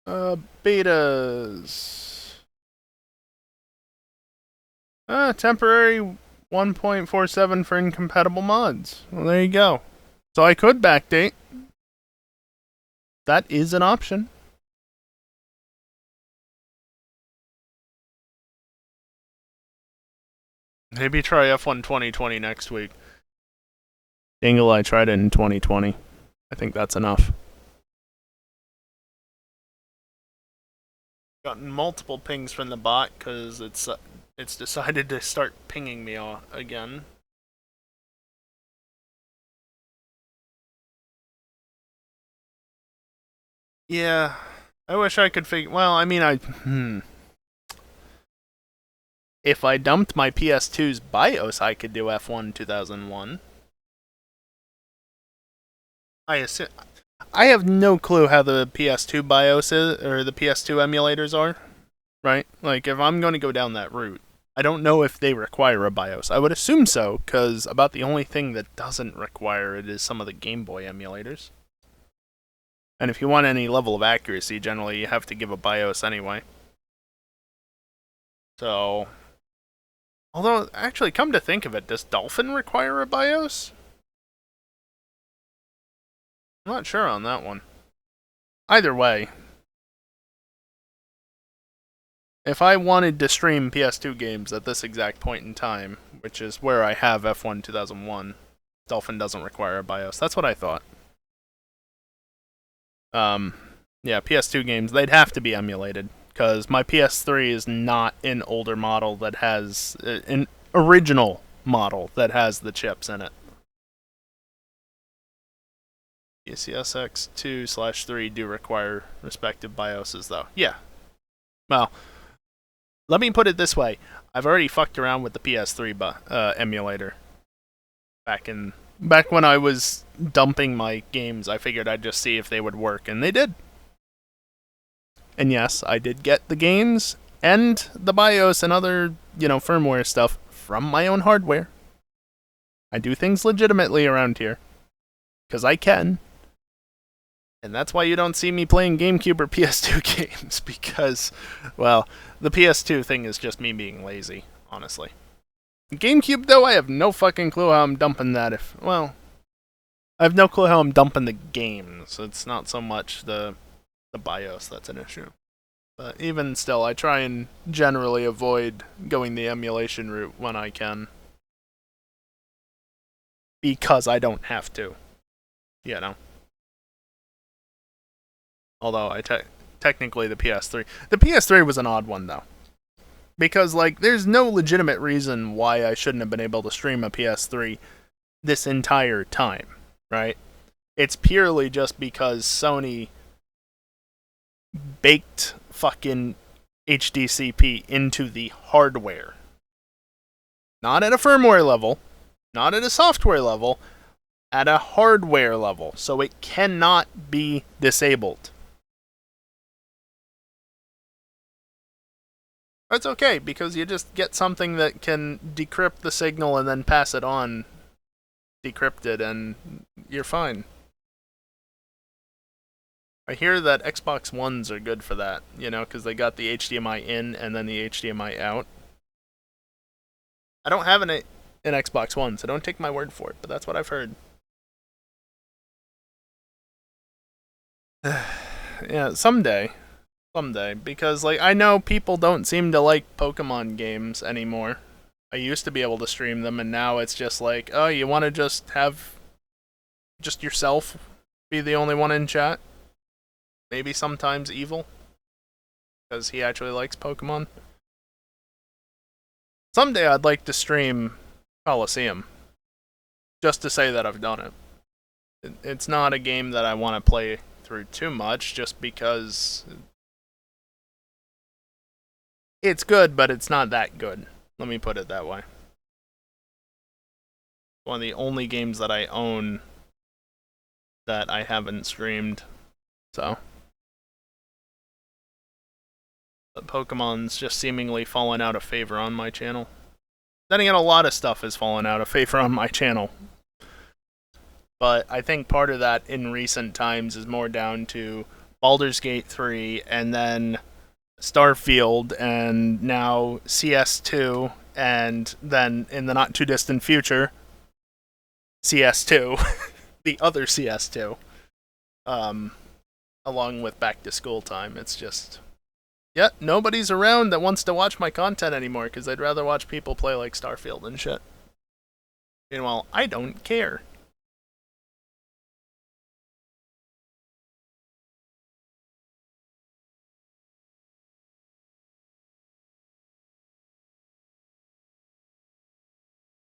Betas. Temporary 1.47 for incompatible mods. Well, there you go. So I could backdate. That is an option. Maybe try F1 2020 next week. Dingle, I tried it in 2020. I think that's enough. Gotten multiple pings from the bot because it's decided to start pinging me again. Yeah, I wish I could figure. Well, I mean, If I dumped my PS2's BIOS, I could do F1 2001. I assume. I have no clue how the PS2 BIOS is, or the PS2 emulators are, right? Like, if I'm going to go down that route, I don't know if they require a BIOS. I would assume so, because about the only thing that doesn't require it is some of the Game Boy emulators. And if you want any level of accuracy, generally you have to give a BIOS anyway. So, although, actually, come to think of it, does Dolphin require a BIOS? I'm not sure on that one. Either way, if I wanted to stream PS2 games at this exact point in time, which is where I have F1 2001, Dolphin doesn't require a BIOS. That's what I thought. Yeah, PS2 games, they'd have to be emulated, because my PS3 is not an older model that has an original model that has the chips in it. PCSX2/3 do require respective BIOSes, though. Yeah. Well, let me put it this way. I've already fucked around with the PS3 emulator. Back when I was dumping my games, I figured I'd just see if they would work, and they did. And yes, I did get the games and the BIOS and other, firmware stuff from my own hardware. I do things legitimately around here. Because I can. And that's why you don't see me playing GameCube or PS2 games, because, well, the PS2 thing is just me being lazy, honestly. GameCube, though, I have no fucking clue how I'm dumping that I have no clue how I'm dumping the games. It's not so much the BIOS that's an issue. But even still, I try and generally avoid going the emulation route when I can. Because I don't have to. Although technically the PS3. The PS3 was an odd one, though. Because, there's no legitimate reason why I shouldn't have been able to stream a PS3 this entire time, right? It's purely just because Sony baked fucking HDCP into the hardware. Not at a firmware level, not at a software level, at a hardware level. So it cannot be disabled. That's okay, because you just get something that can decrypt the signal and then pass it on decrypted, and you're fine. I hear that Xbox Ones are good for that, because they got the HDMI in and then the HDMI out. I don't have an Xbox One, so don't take my word for it, but that's what I've heard. Yeah, someday. Someday. Because, like, I know people don't seem to like Pokemon games anymore. I used to be able to stream them, and now it's just like, oh, you want to just have just yourself be the only one in chat? Maybe sometimes Evil, because he actually likes Pokemon. Someday I'd like to stream Coliseum, just to say that I've done it. It's not a game that I want to play through too much, just because it's good, but it's not that good. Let me put it that way. One of the only games that I own that I haven't streamed, so. But Pokemon's just seemingly fallen out of favor on my channel. Then again, a lot of stuff has fallen out of favor on my channel. But I think part of that in recent times is more down to Baldur's Gate 3, and then Starfield, and now CS2, and then in the not too distant future, CS2, the other CS2, along with back to school time. It's just, yeah, nobody's around that wants to watch my content anymore, because I'd rather watch people play like Starfield and shit. Meanwhile, I don't care.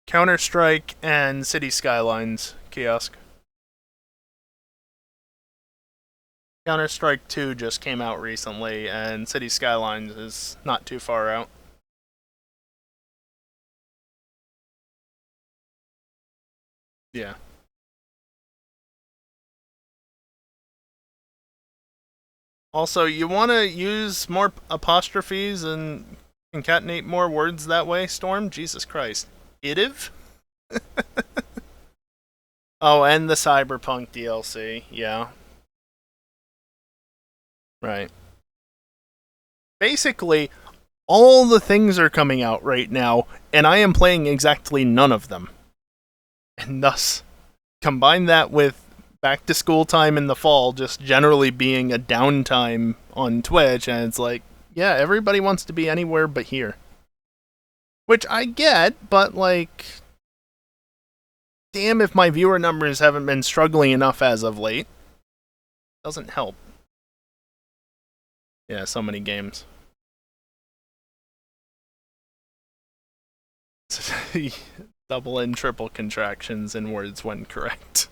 Counter-Strike and City Skylines kiosk. Counter-Strike 2 just came out recently, and City Skylines is not too far out. Yeah. Also, you want to use more apostrophes and concatenate more words that way, Storm? Jesus Christ. Itiv? Oh, and the Cyberpunk DLC, yeah. Right. Basically, all the things are coming out right now, and I am playing exactly none of them. And thus, combine that with back to school time in the fall just generally being a downtime on Twitch, and it's like, yeah, everybody wants to be anywhere but here. Which I get, but like, damn if my viewer numbers haven't been struggling enough as of late. Doesn't help. Yeah, so many games. Double and triple contractions in words when correct.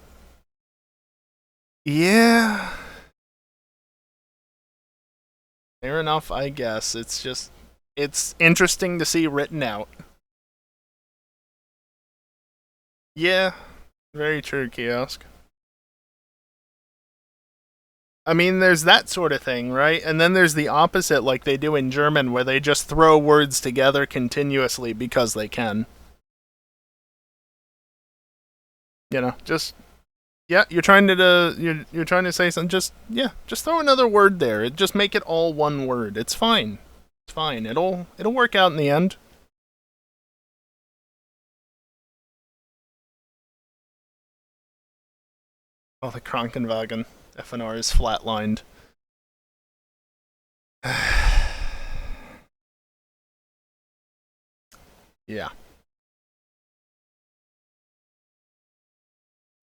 Yeah. Fair enough, I guess. It's just, it's interesting to see written out. Yeah, very true, Kiosk. I mean, there's that sort of thing, right? And then there's the opposite, like they do in German, where they just throw words together continuously because they can. You know, just, yeah, you're trying to you're trying to say something. Just, yeah, just throw another word there. Just make it all one word. It's fine. It's fine. It'll work out in the end. Oh, the Krankenwagen. FNR is flatlined. Yeah.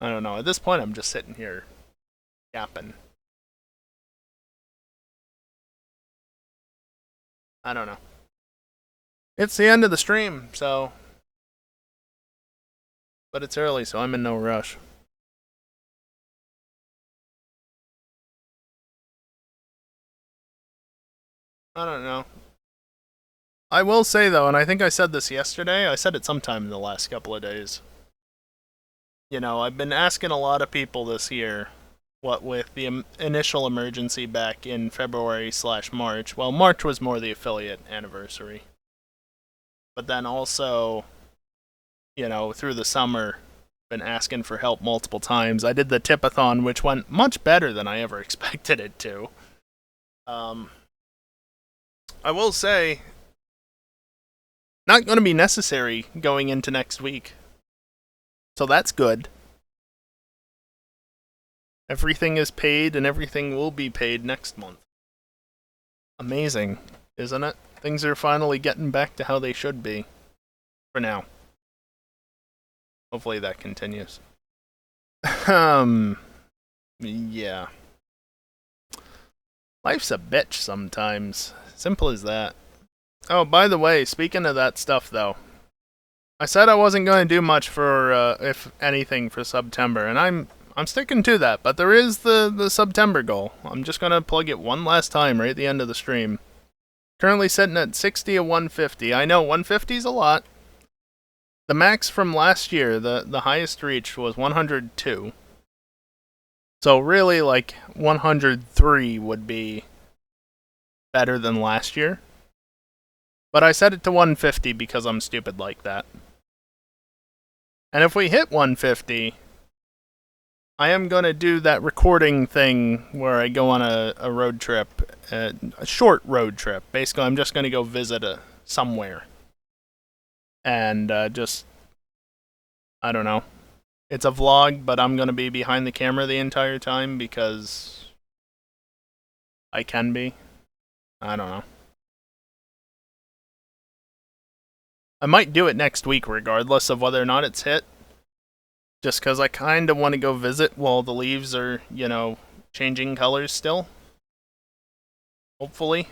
I don't know. At this point, I'm just sitting here yapping. I don't know. It's the end of the stream, so. But it's early, so I'm in no rush. I don't know. I will say, though, and I think I said this yesterday, I said it sometime in the last couple of days. You know, I've been asking a lot of people this year, what with the initial emergency back in February/March. Well, March was more the affiliate anniversary. But then also, you know, through the summer, been asking for help multiple times. I did the tip-a-thon, which went much better than I ever expected it to. I will say, not going to be necessary going into next week. So that's good. Everything is paid and everything will be paid next month. Amazing, isn't it? Things are finally getting back to how they should be. For now. Hopefully that continues. Yeah. Life's a bitch sometimes. Simple as that. Oh, by the way, speaking of that stuff though, I said I wasn't going to do much for, if anything, for September, and I'm sticking to that, but there is the September goal. I'm just going to plug it one last time right at the end of the stream. Currently sitting at 60 of 150. I know 150 is a lot. The max from last year, the highest reached was 102. So really, like, 103 would be better than last year. But I set it to 150 because I'm stupid like that. And if we hit 150, I am going to do that recording thing where I go on a road trip, a short road trip. Basically, I'm just going to go visit somewhere. And just, I don't know. It's a vlog, but I'm going to be behind the camera the entire time because I can be. I don't know. I might do it next week regardless of whether or not it's hit. Just because I kind of want to go visit while the leaves are, changing colors still. Hopefully.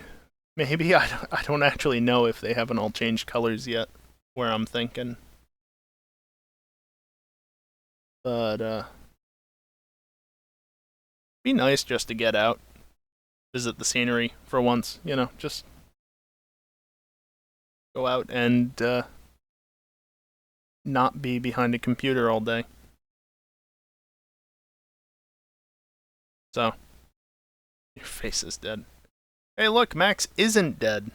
Maybe. I don't actually know if they haven't all changed colors yet, where I'm thinking. But, be nice just to get out. Visit the scenery for once, just go out and, not be behind a computer all day. So, your face is dead. Hey look, Max isn't dead.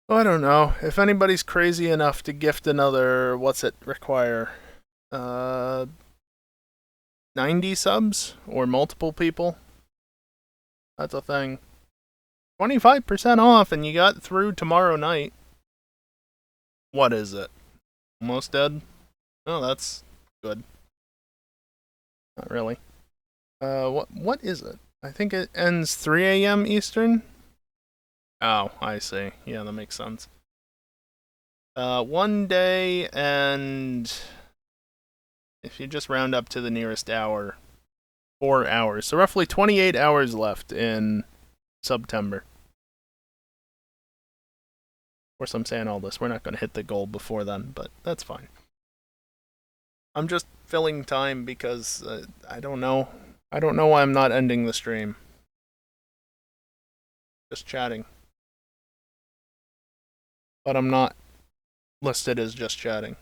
I don't know. If anybody's crazy enough to gift another, what's it require? 90 subs? Or multiple people? That's a thing. 25% off and you got through tomorrow night. What is it? Almost dead? Oh, that's good. Not really. What is it? I think it ends 3 a.m. Eastern? Oh, I see. Yeah, that makes sense. 1 day, and if you just round up to the nearest hour, 4 hours. So roughly 28 hours left in September. Of course, I'm saying all this. We're not going to hit the goal before then, but that's fine. I'm just filling time because I don't know. I don't know why I'm not ending the stream. Just chatting. But I'm not listed as just chatting.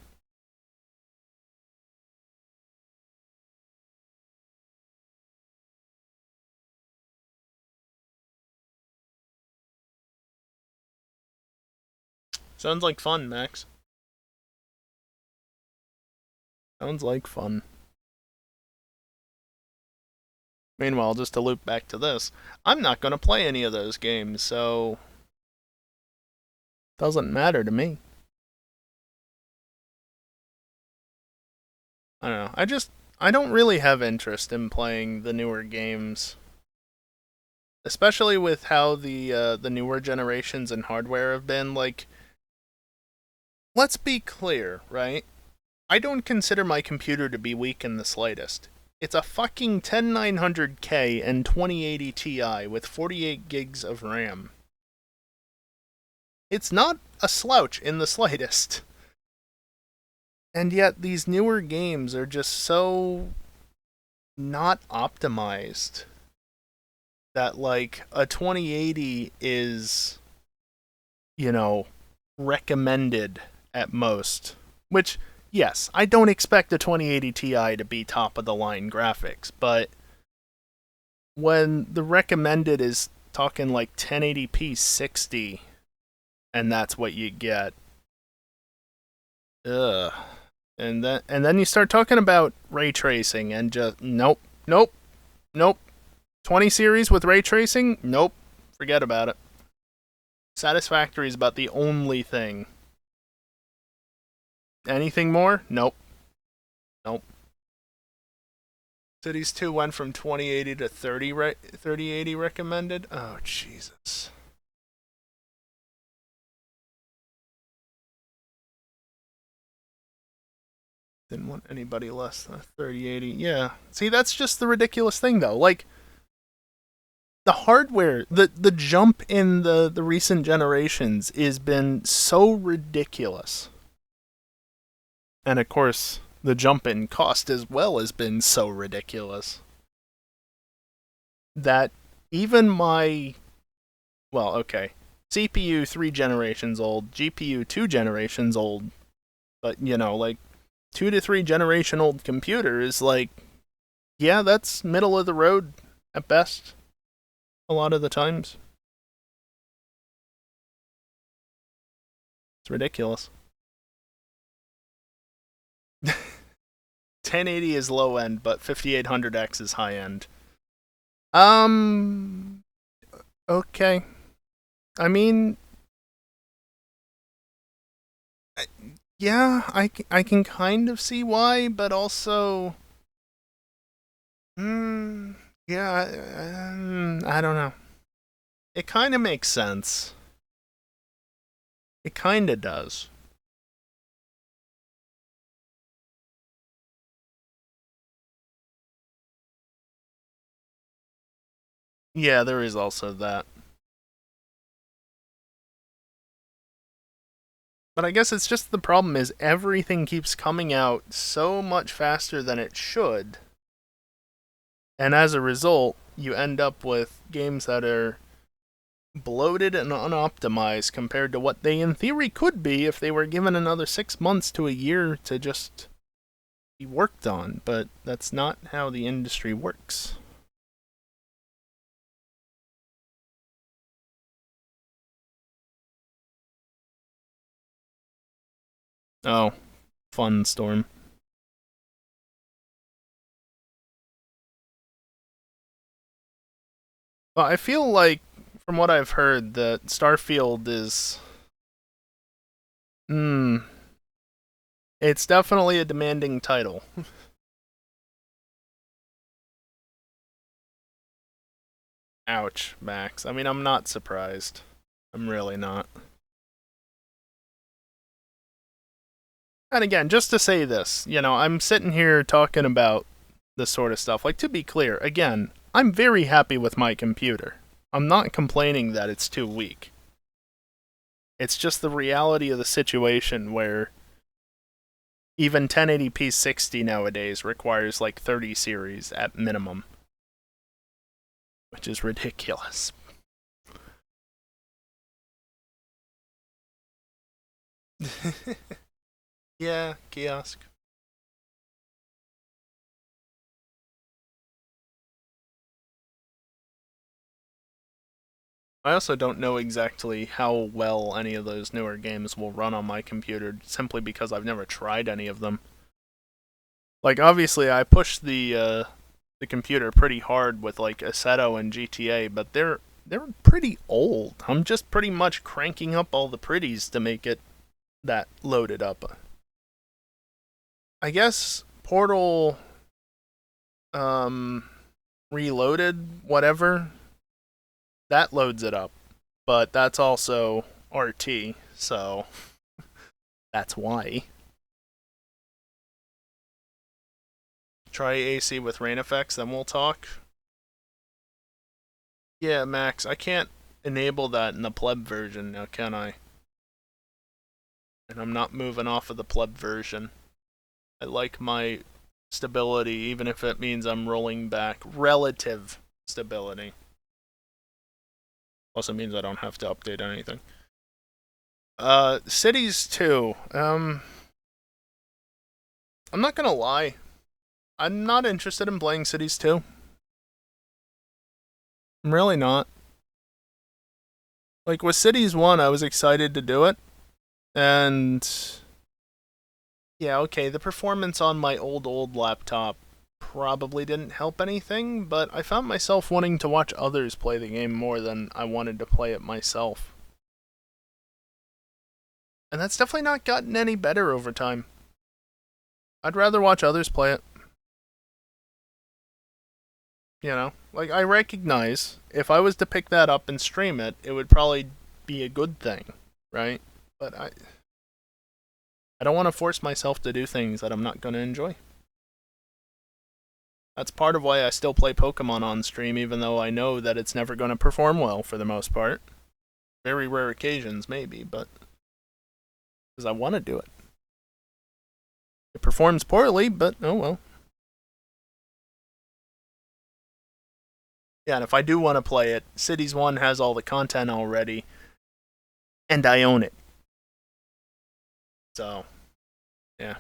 Sounds like fun, Max. Sounds like fun. Meanwhile, just to loop back to this, I'm not going to play any of those games, so doesn't matter to me. I don't know. I don't really have interest in playing the newer games. Especially with how the newer generations in hardware have been. Like, let's be clear, right? I don't consider my computer to be weak in the slightest. It's a fucking 10900K and 2080 Ti with 48 gigs of RAM. It's not a slouch in the slightest. And yet these newer games are just so not optimized that, like, a 2080 is, recommended at most. Which, yes, I don't expect a 2080 Ti to be top of the line graphics, but when the recommended is talking like 1080p 60, and that's what you get. Ugh. And then you start talking about ray tracing and just nope. 20 series with ray tracing? Nope. Forget about it. Satisfactory is about the only thing. Anything more? Nope. Nope. Cities 2 went from 2080 to 3080 recommended. Oh, Jesus. Didn't want anybody less than 3080. Yeah. See, that's just the ridiculous thing, though. Like, the hardware, the jump in the recent generations has been so ridiculous. And of course, the jump in cost as well has been so ridiculous that even my, well, okay, CPU 3 generations old, GPU 2 generations old, but, you know, like, 2 to 3 generation old computer is like, yeah, that's middle of the road at best. A lot of the times. It's ridiculous. 1080 is low end, but 5800X is high end. Okay. I mean, yeah, I can kind of see why, but also, yeah, I don't know. It kind of makes sense. It kind of does. Yeah, there is also that. But I guess it's just the problem is everything keeps coming out so much faster than it should. And as a result, you end up with games that are bloated and unoptimized compared to what they in theory could be if they were given another 6 months to a year to just be worked on. But that's not how the industry works. Oh, fun storm. Well, I feel like, from what I've heard, that Starfield is... It's definitely a demanding title. Ouch, Max. I mean, I'm not surprised. I'm really not. And again, just to say this, you know, I'm sitting here talking about this sort of stuff. Like, to be clear, again, I'm very happy with my computer. I'm not complaining that it's too weak. It's just the reality of the situation where even 1080p 60 nowadays requires like 30 series at minimum. Which is ridiculous. Yeah, kiosk. I also don't know exactly how well any of those newer games will run on my computer, simply because I've never tried any of them. Like, obviously, I pushed the computer pretty hard with like Assetto and GTA, but they're pretty old. I'm just pretty much cranking up all the pretties to make it that loaded up. I guess Portal Reloaded, whatever, that loads it up. But that's also RT, so that's why. Try AC with rain effects, then we'll talk. Yeah, Max, I can't enable that in the pleb version now, can I? And I'm not moving off of the pleb version. I like my stability, even if it means I'm rolling back. Relative stability. Also means I don't have to update anything. Cities 2. I'm not gonna lie. I'm not interested in playing Cities 2. I'm really not. Like, with Cities 1, I was excited to do it. And... yeah, okay, the performance on my old laptop probably didn't help anything, but I found myself wanting to watch others play the game more than I wanted to play it myself. And that's definitely not gotten any better over time. I'd rather watch others play it. You know, like, I recognize if I was to pick that up and stream it, it would probably be a good thing, right? But I don't want to force myself to do things that I'm not going to enjoy. That's part of why I still play Pokemon on stream, even though I know that it's never going to perform well for the most part. Very rare occasions, maybe, but because I want to do it. It performs poorly, but oh well. Yeah, and if I do want to play it, Cities 1 has all the content already, and I own it. So, yeah.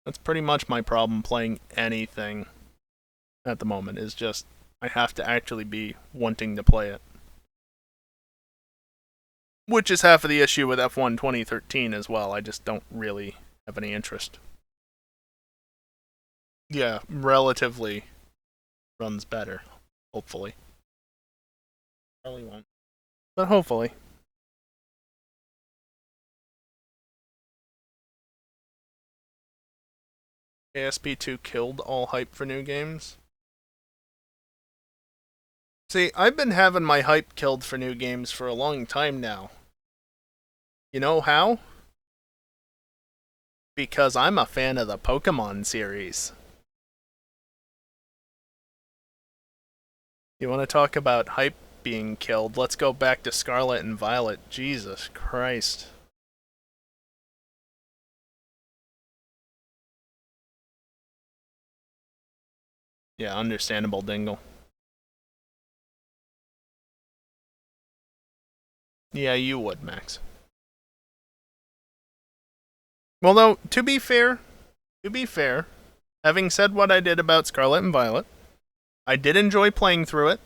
That's pretty much my problem playing anything at the moment, is just I have to actually be wanting to play it. Which is half of the issue with F1 2013 as well. I just don't really have any interest. Yeah, relatively runs better, hopefully. Probably won't. But hopefully. ASP2 killed all hype for new games. See, I've been having my hype killed for new games for a long time now. You know how? Because I'm a fan of the Pokemon series. You want to talk about hype being killed? Let's go back to Scarlet and Violet. Jesus Christ. Yeah, understandable, Dingle. Yeah, you would, Max. Well, though, to be fair, having said what I did about Scarlet and Violet, I did enjoy playing through it.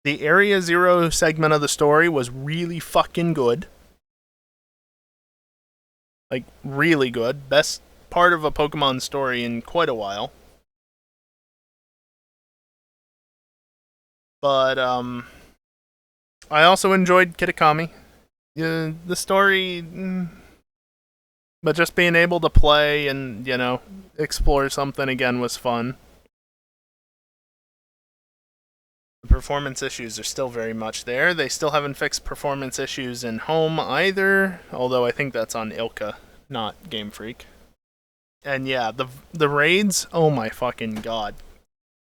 The Area Zero segment of the story was really fucking good. Like, really good. Best part of a Pokemon story in quite a while. But, I also enjoyed Kitakami. The story... But just being able to play and, you know, explore something again was fun. The performance issues are still very much there. They still haven't fixed performance issues in Home either, although I think that's on Ilka, not Game Freak. And yeah, the raids, oh my fucking god.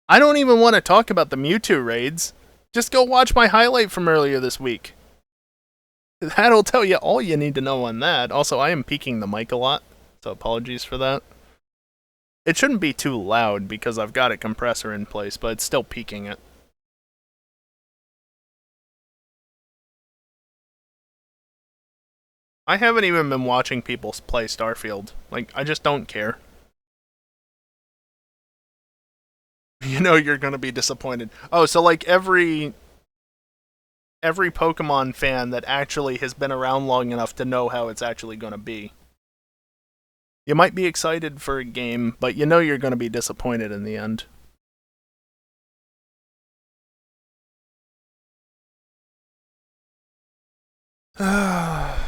I don't even want to talk about the Mewtwo raids. Just go watch my highlight from earlier this week. That'll tell you all you need to know on that. Also, I am peaking the mic a lot, so apologies for that. It shouldn't be too loud because I've got a compressor in place, but it's still peaking it. I haven't even been watching people play Starfield. Like, I just don't care. You know you're gonna be disappointed. Oh, so like every Pokemon fan that actually has been around long enough to know how it's actually gonna be. You might be excited for a game, but you know you're gonna be disappointed in the end.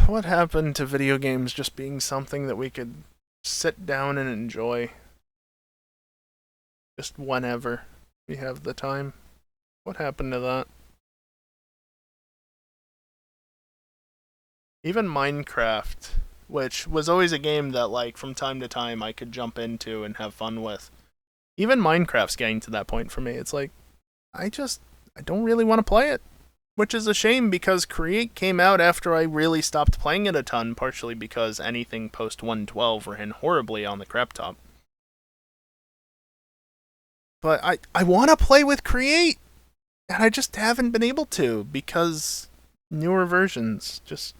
What happened to video games just being something that we could sit down and enjoy? Just whenever we have the time. What happened to that? Even Minecraft, which was always a game that, like, from time to time I could jump into and have fun with. Even Minecraft's getting to that point for me. It's like, I don't really want to play it. Which is a shame because Create came out after I really stopped playing it a ton, partially because anything post 1.12 ran horribly on the crap top. But I want to play with Create, and I just haven't been able to because newer versions just...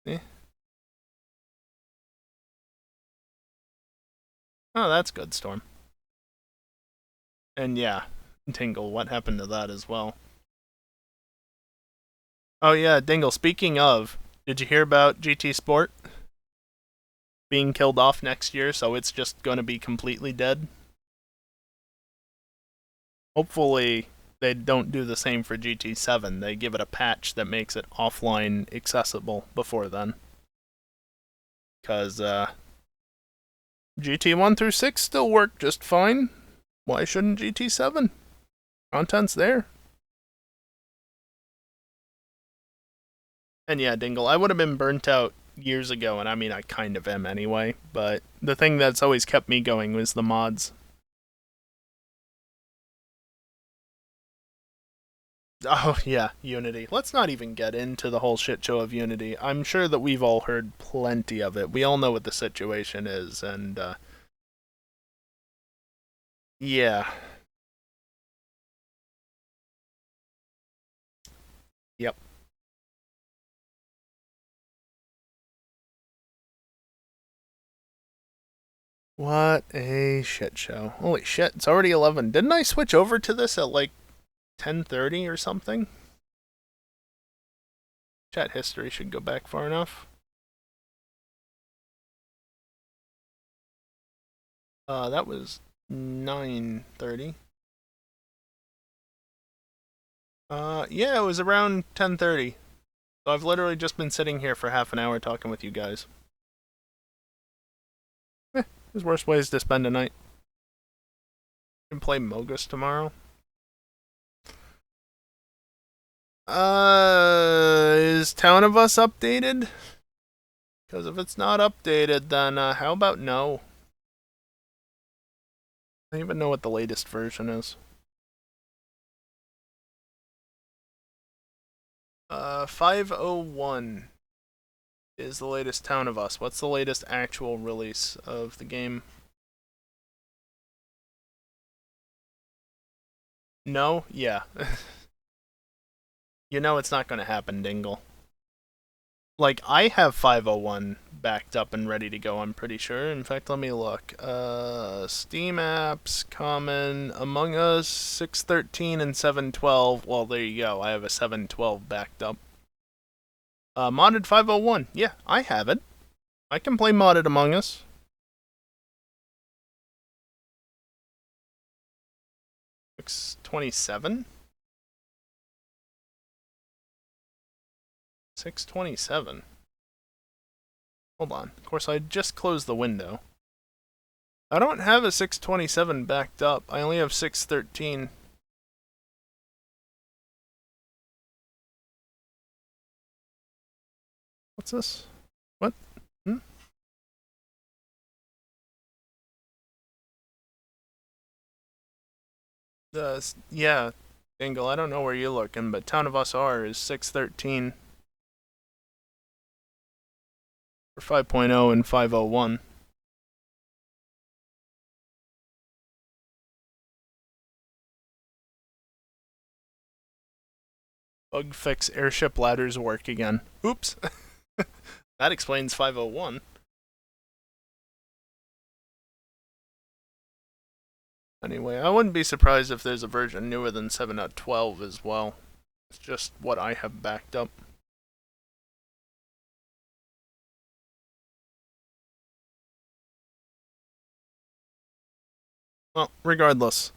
eh. Oh, that's good, Storm. And yeah, Dingle, what happened to that as well? Oh yeah, Dingle, speaking of, did you hear about GT Sport? being killed off next year, so it's just going to be completely dead. Hopefully, they don't do the same for GT7. They give it a patch that makes it offline accessible before then. Because GT1 through 6 still work just fine. Why shouldn't GT7? Content's there. And yeah, Dingle, I would have been burnt out years ago, and I mean, I kind of am anyway, but the thing that's always kept me going was the mods. Oh, yeah, Unity. Let's not even get into the whole shit show of Unity. I'm sure that we've all heard plenty of it. We all know what the situation is, and, yeah. Yep. What a shit show. Holy shit, it's already 11. Didn't I switch over to this at like 10:30 or something? Chat history should go back far enough. That was 9:30. Yeah, it was around 10:30. So I've literally just been sitting here for half an hour talking with you guys. There's worse ways to spend a night. Can play Mogus tomorrow. Is Town of Us updated? Because if it's not updated, then how about no? I don't even know what the latest version is. 501 is the latest Town of Us. What's the latest actual release of the game? No? Yeah. You know it's not going to happen, Dingle. Like, I have 501 backed up and ready to go, I'm pretty sure. In fact, let me look. Steam apps, common, Among Us, 613 and 712. Well, there you go. I have a 712 backed up. Modded 501. Yeah, I have it. I can play modded Among Us. $627? 627. Hold on. Of course, I just closed the window. I don't have a 627 backed up. I only have 613. What's this? What? Yeah, Dingle, I don't know where you're looking, but Town of Us R is 613 for 5.0 and 501. Bug fix airship ladders work again. Oops. That explains 501. Anyway, I wouldn't be surprised if there's a version newer than 7.12 as well. It's just what I have backed up. Well, regardless.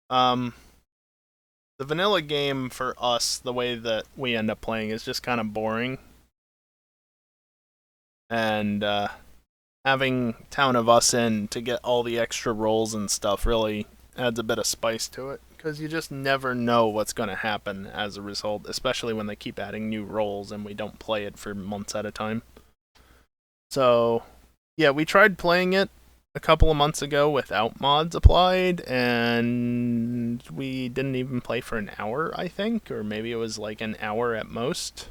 The vanilla game for us, the way that we end up playing, is just kind of boring. And having Town of Us in to get all the extra rolls and stuff really adds a bit of spice to it. Because you just never know what's going to happen as a result, especially when they keep adding new roles and we don't play it for months at a time. So, yeah, we tried playing it a couple of months ago without mods applied, and we didn't even play for an hour, I think, or maybe it was like an hour at most.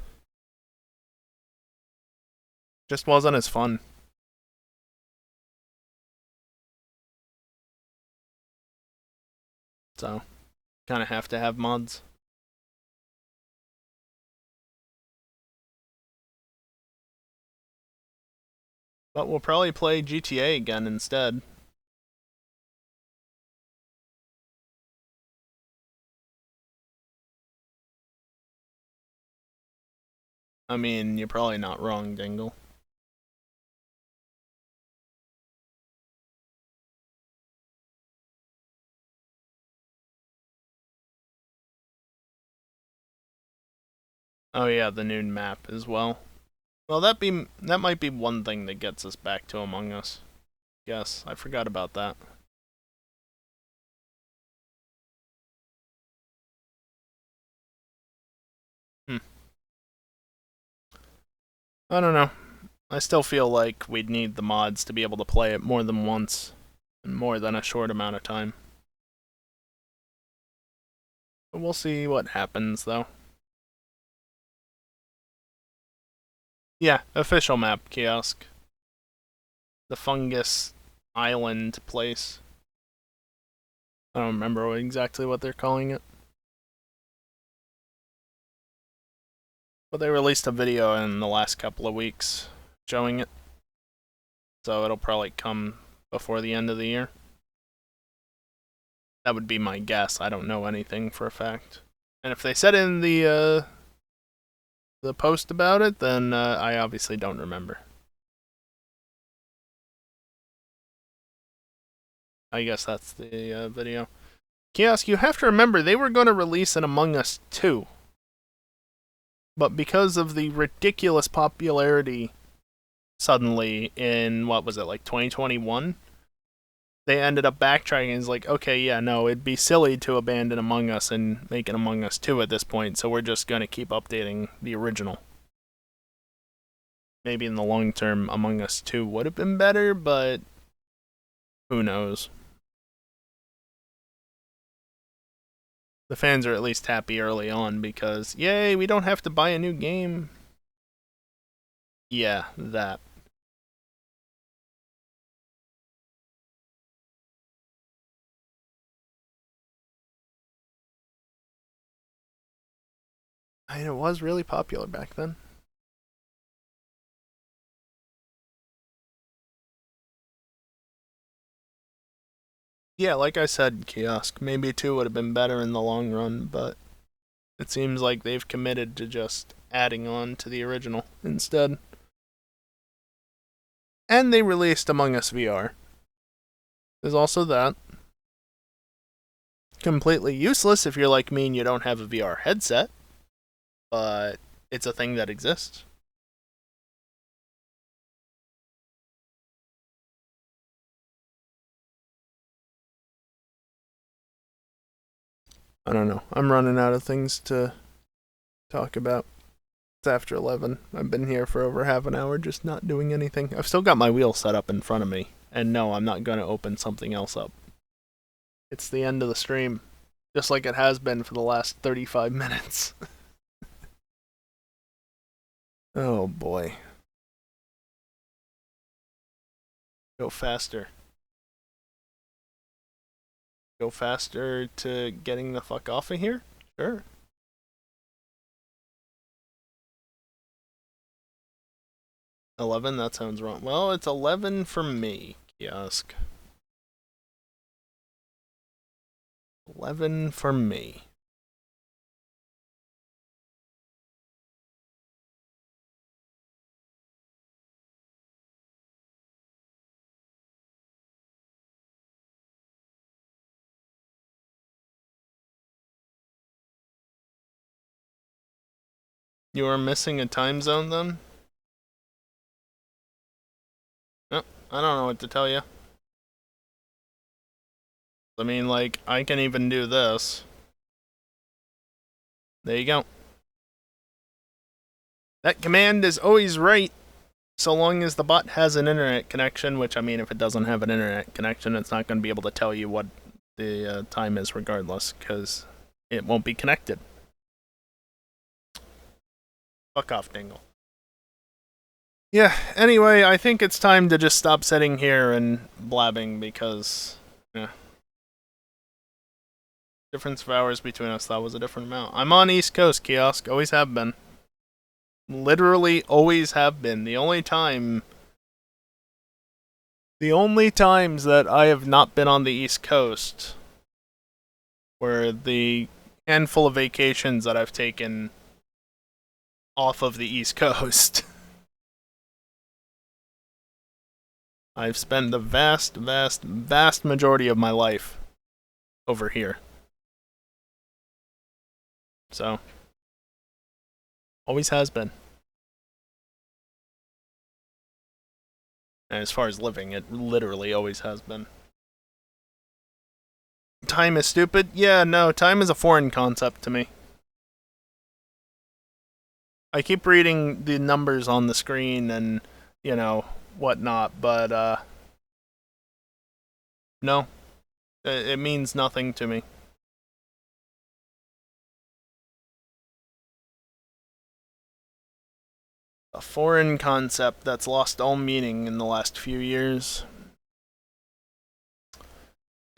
Just wasn't as fun. So, kind of have to have mods. But we'll probably play GTA again instead. I mean, you're probably not wrong, Dingle. Oh yeah, the noon map as well. Well, that might be one thing that gets us back to Among Us. Yes, I forgot about that. I don't know. I still feel like we'd need the mods to be able to play it more than once, and more than a short amount of time. But we'll see what happens, though. Yeah, official map kiosk. The fungus island place. I don't remember exactly what they're calling it. But they released a video in the last couple of weeks showing it. So it'll probably come before the end of the year. That would be my guess. I don't know anything for a fact. And if they said in the post about it, then I obviously don't remember. I guess that's the video. Kiosk, you have to remember, they were going to release an Among Us 2. But because of the ridiculous popularity suddenly in, what was it, like 2021? They ended up backtracking and it's like, okay, yeah, no, it'd be silly to abandon Among Us and make an Among Us 2 at this point, so we're just going to keep updating the original. Maybe in the long term, Among Us 2 would have been better, but who knows. The fans are at least happy early on because, yay, we don't have to buy a new game. Yeah, that. I mean, it was really popular back then. Yeah, like I said, Kiosk, maybe 2 would have been better in the long run, but it seems like they've committed to just adding on to the original instead. And they released Among Us VR. There's also that. Completely useless if you're like me and you don't have a VR headset, but it's a thing that exists. I don't know. I'm running out of things to talk about. It's after 11. I've been here for over half an hour just not doing anything. I've still got my wheel set up in front of me. And no, I'm not going to open something else up. It's the end of the stream. Just like it has been for the last 35 minutes. Oh boy. Go faster. Go faster to getting the fuck off of here? Sure. $11? That sounds wrong. Well, it's 11 for me, Kiosk. 11 for me. You are missing a time zone then? No, I don't know what to tell you. I mean, like, I can even do this. There you go. That command is always right, so long as the bot has an internet connection, which, I mean, if it doesn't have an internet connection, it's not going to be able to tell you what the time is regardless, because it won't be connected. Fuck off, Dingle. Yeah, anyway, I think it's time to just stop sitting here and blabbing because, yeah. Difference of hours between us, that was a different amount. I'm on East Coast, Kiosk, always have been. Literally always have been. The only times that I have not been on the East Coast were the handful of vacations that I've taken off of the East Coast. I've spent the vast majority of my life over here. So, Always has been. And as far as living, it literally always has been. Time is stupid? Yeah, no, time is a foreign concept to me. I keep reading the numbers on the screen and, you know, whatnot, but, no. It means nothing to me. A foreign concept that's lost all meaning in the last few years.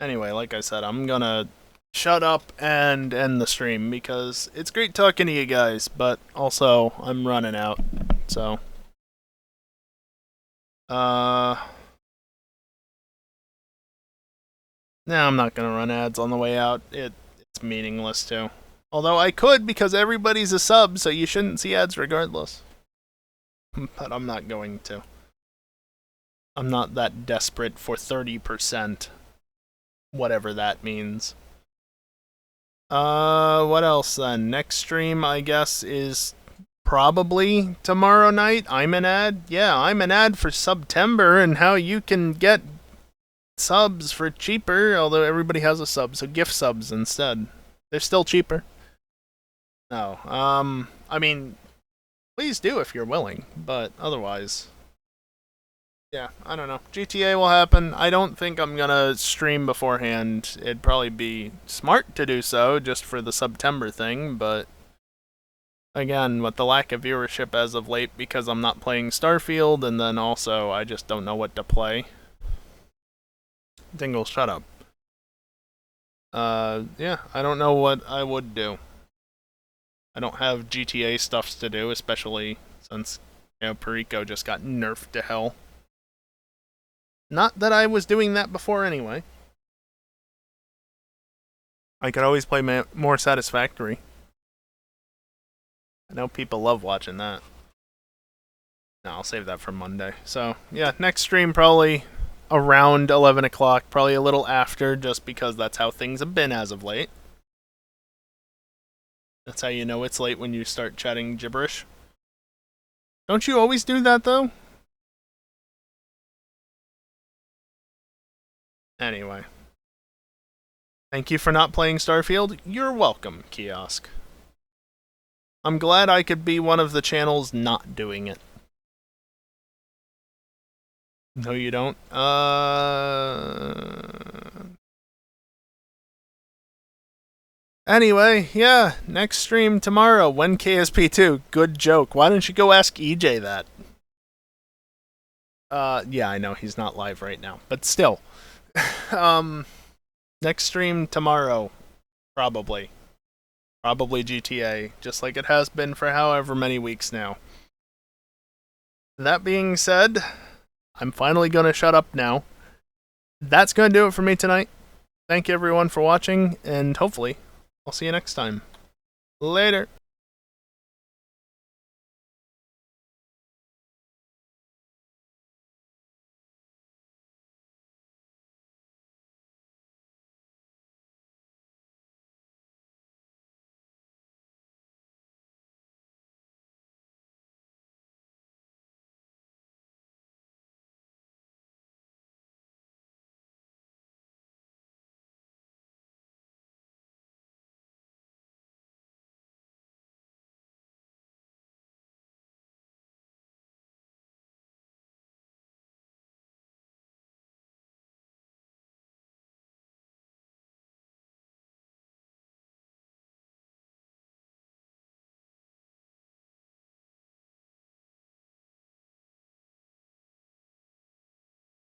Anyway, like I said, I'm gonna shut up and end the stream because it's great talking to you guys, but also I'm running out. So, no, I'm not gonna run ads on the way out. It's meaningless too. Although I could because everybody's a sub, so you shouldn't see ads regardless. But I'm not going to. I'm not that desperate for 30%. Whatever that means. What else then? Next stream, I guess, is probably tomorrow night. I'm an ad? Yeah, I'm an ad for September and how you can get subs for cheaper, although everybody has a sub, so gift subs instead. They're still cheaper. No, I mean, please do if you're willing, but otherwise, yeah, I don't know. GTA will happen. I don't think I'm gonna stream beforehand. It'd probably be smart to do so, just for the September thing, but again, with the lack of viewership as of late, because I'm not playing Starfield, and then also I just don't know what to play. Dingle, shut up. Yeah, I don't know what I would do. I don't have GTA stuffs to do, especially since, you know, Perico just got nerfed to hell. Not that I was doing that before anyway. I could always play more Satisfactory. I know people love watching that. No, I'll save that for Monday. So, yeah, next stream probably around 11 o'clock, probably a little after, just because that's how things have been as of late. That's how you know it's late when you start chatting gibberish. Don't you always do that, though? Anyway. Thank you for not playing Starfield. You're welcome, Kiosk. I'm glad I could be one of the channels not doing it. No, you don't? Anyway, yeah, next stream tomorrow, when KSP2. Good joke. Why don't you go ask EJ that? Yeah, I know he's not live right now, but still. Next stream tomorrow, probably. Probably GTA, just like it has been for however many weeks now. That being said, I'm finally gonna shut up now. That's gonna do it for me tonight. Thank you everyone for watching, and hopefully, I'll see you next time. Later.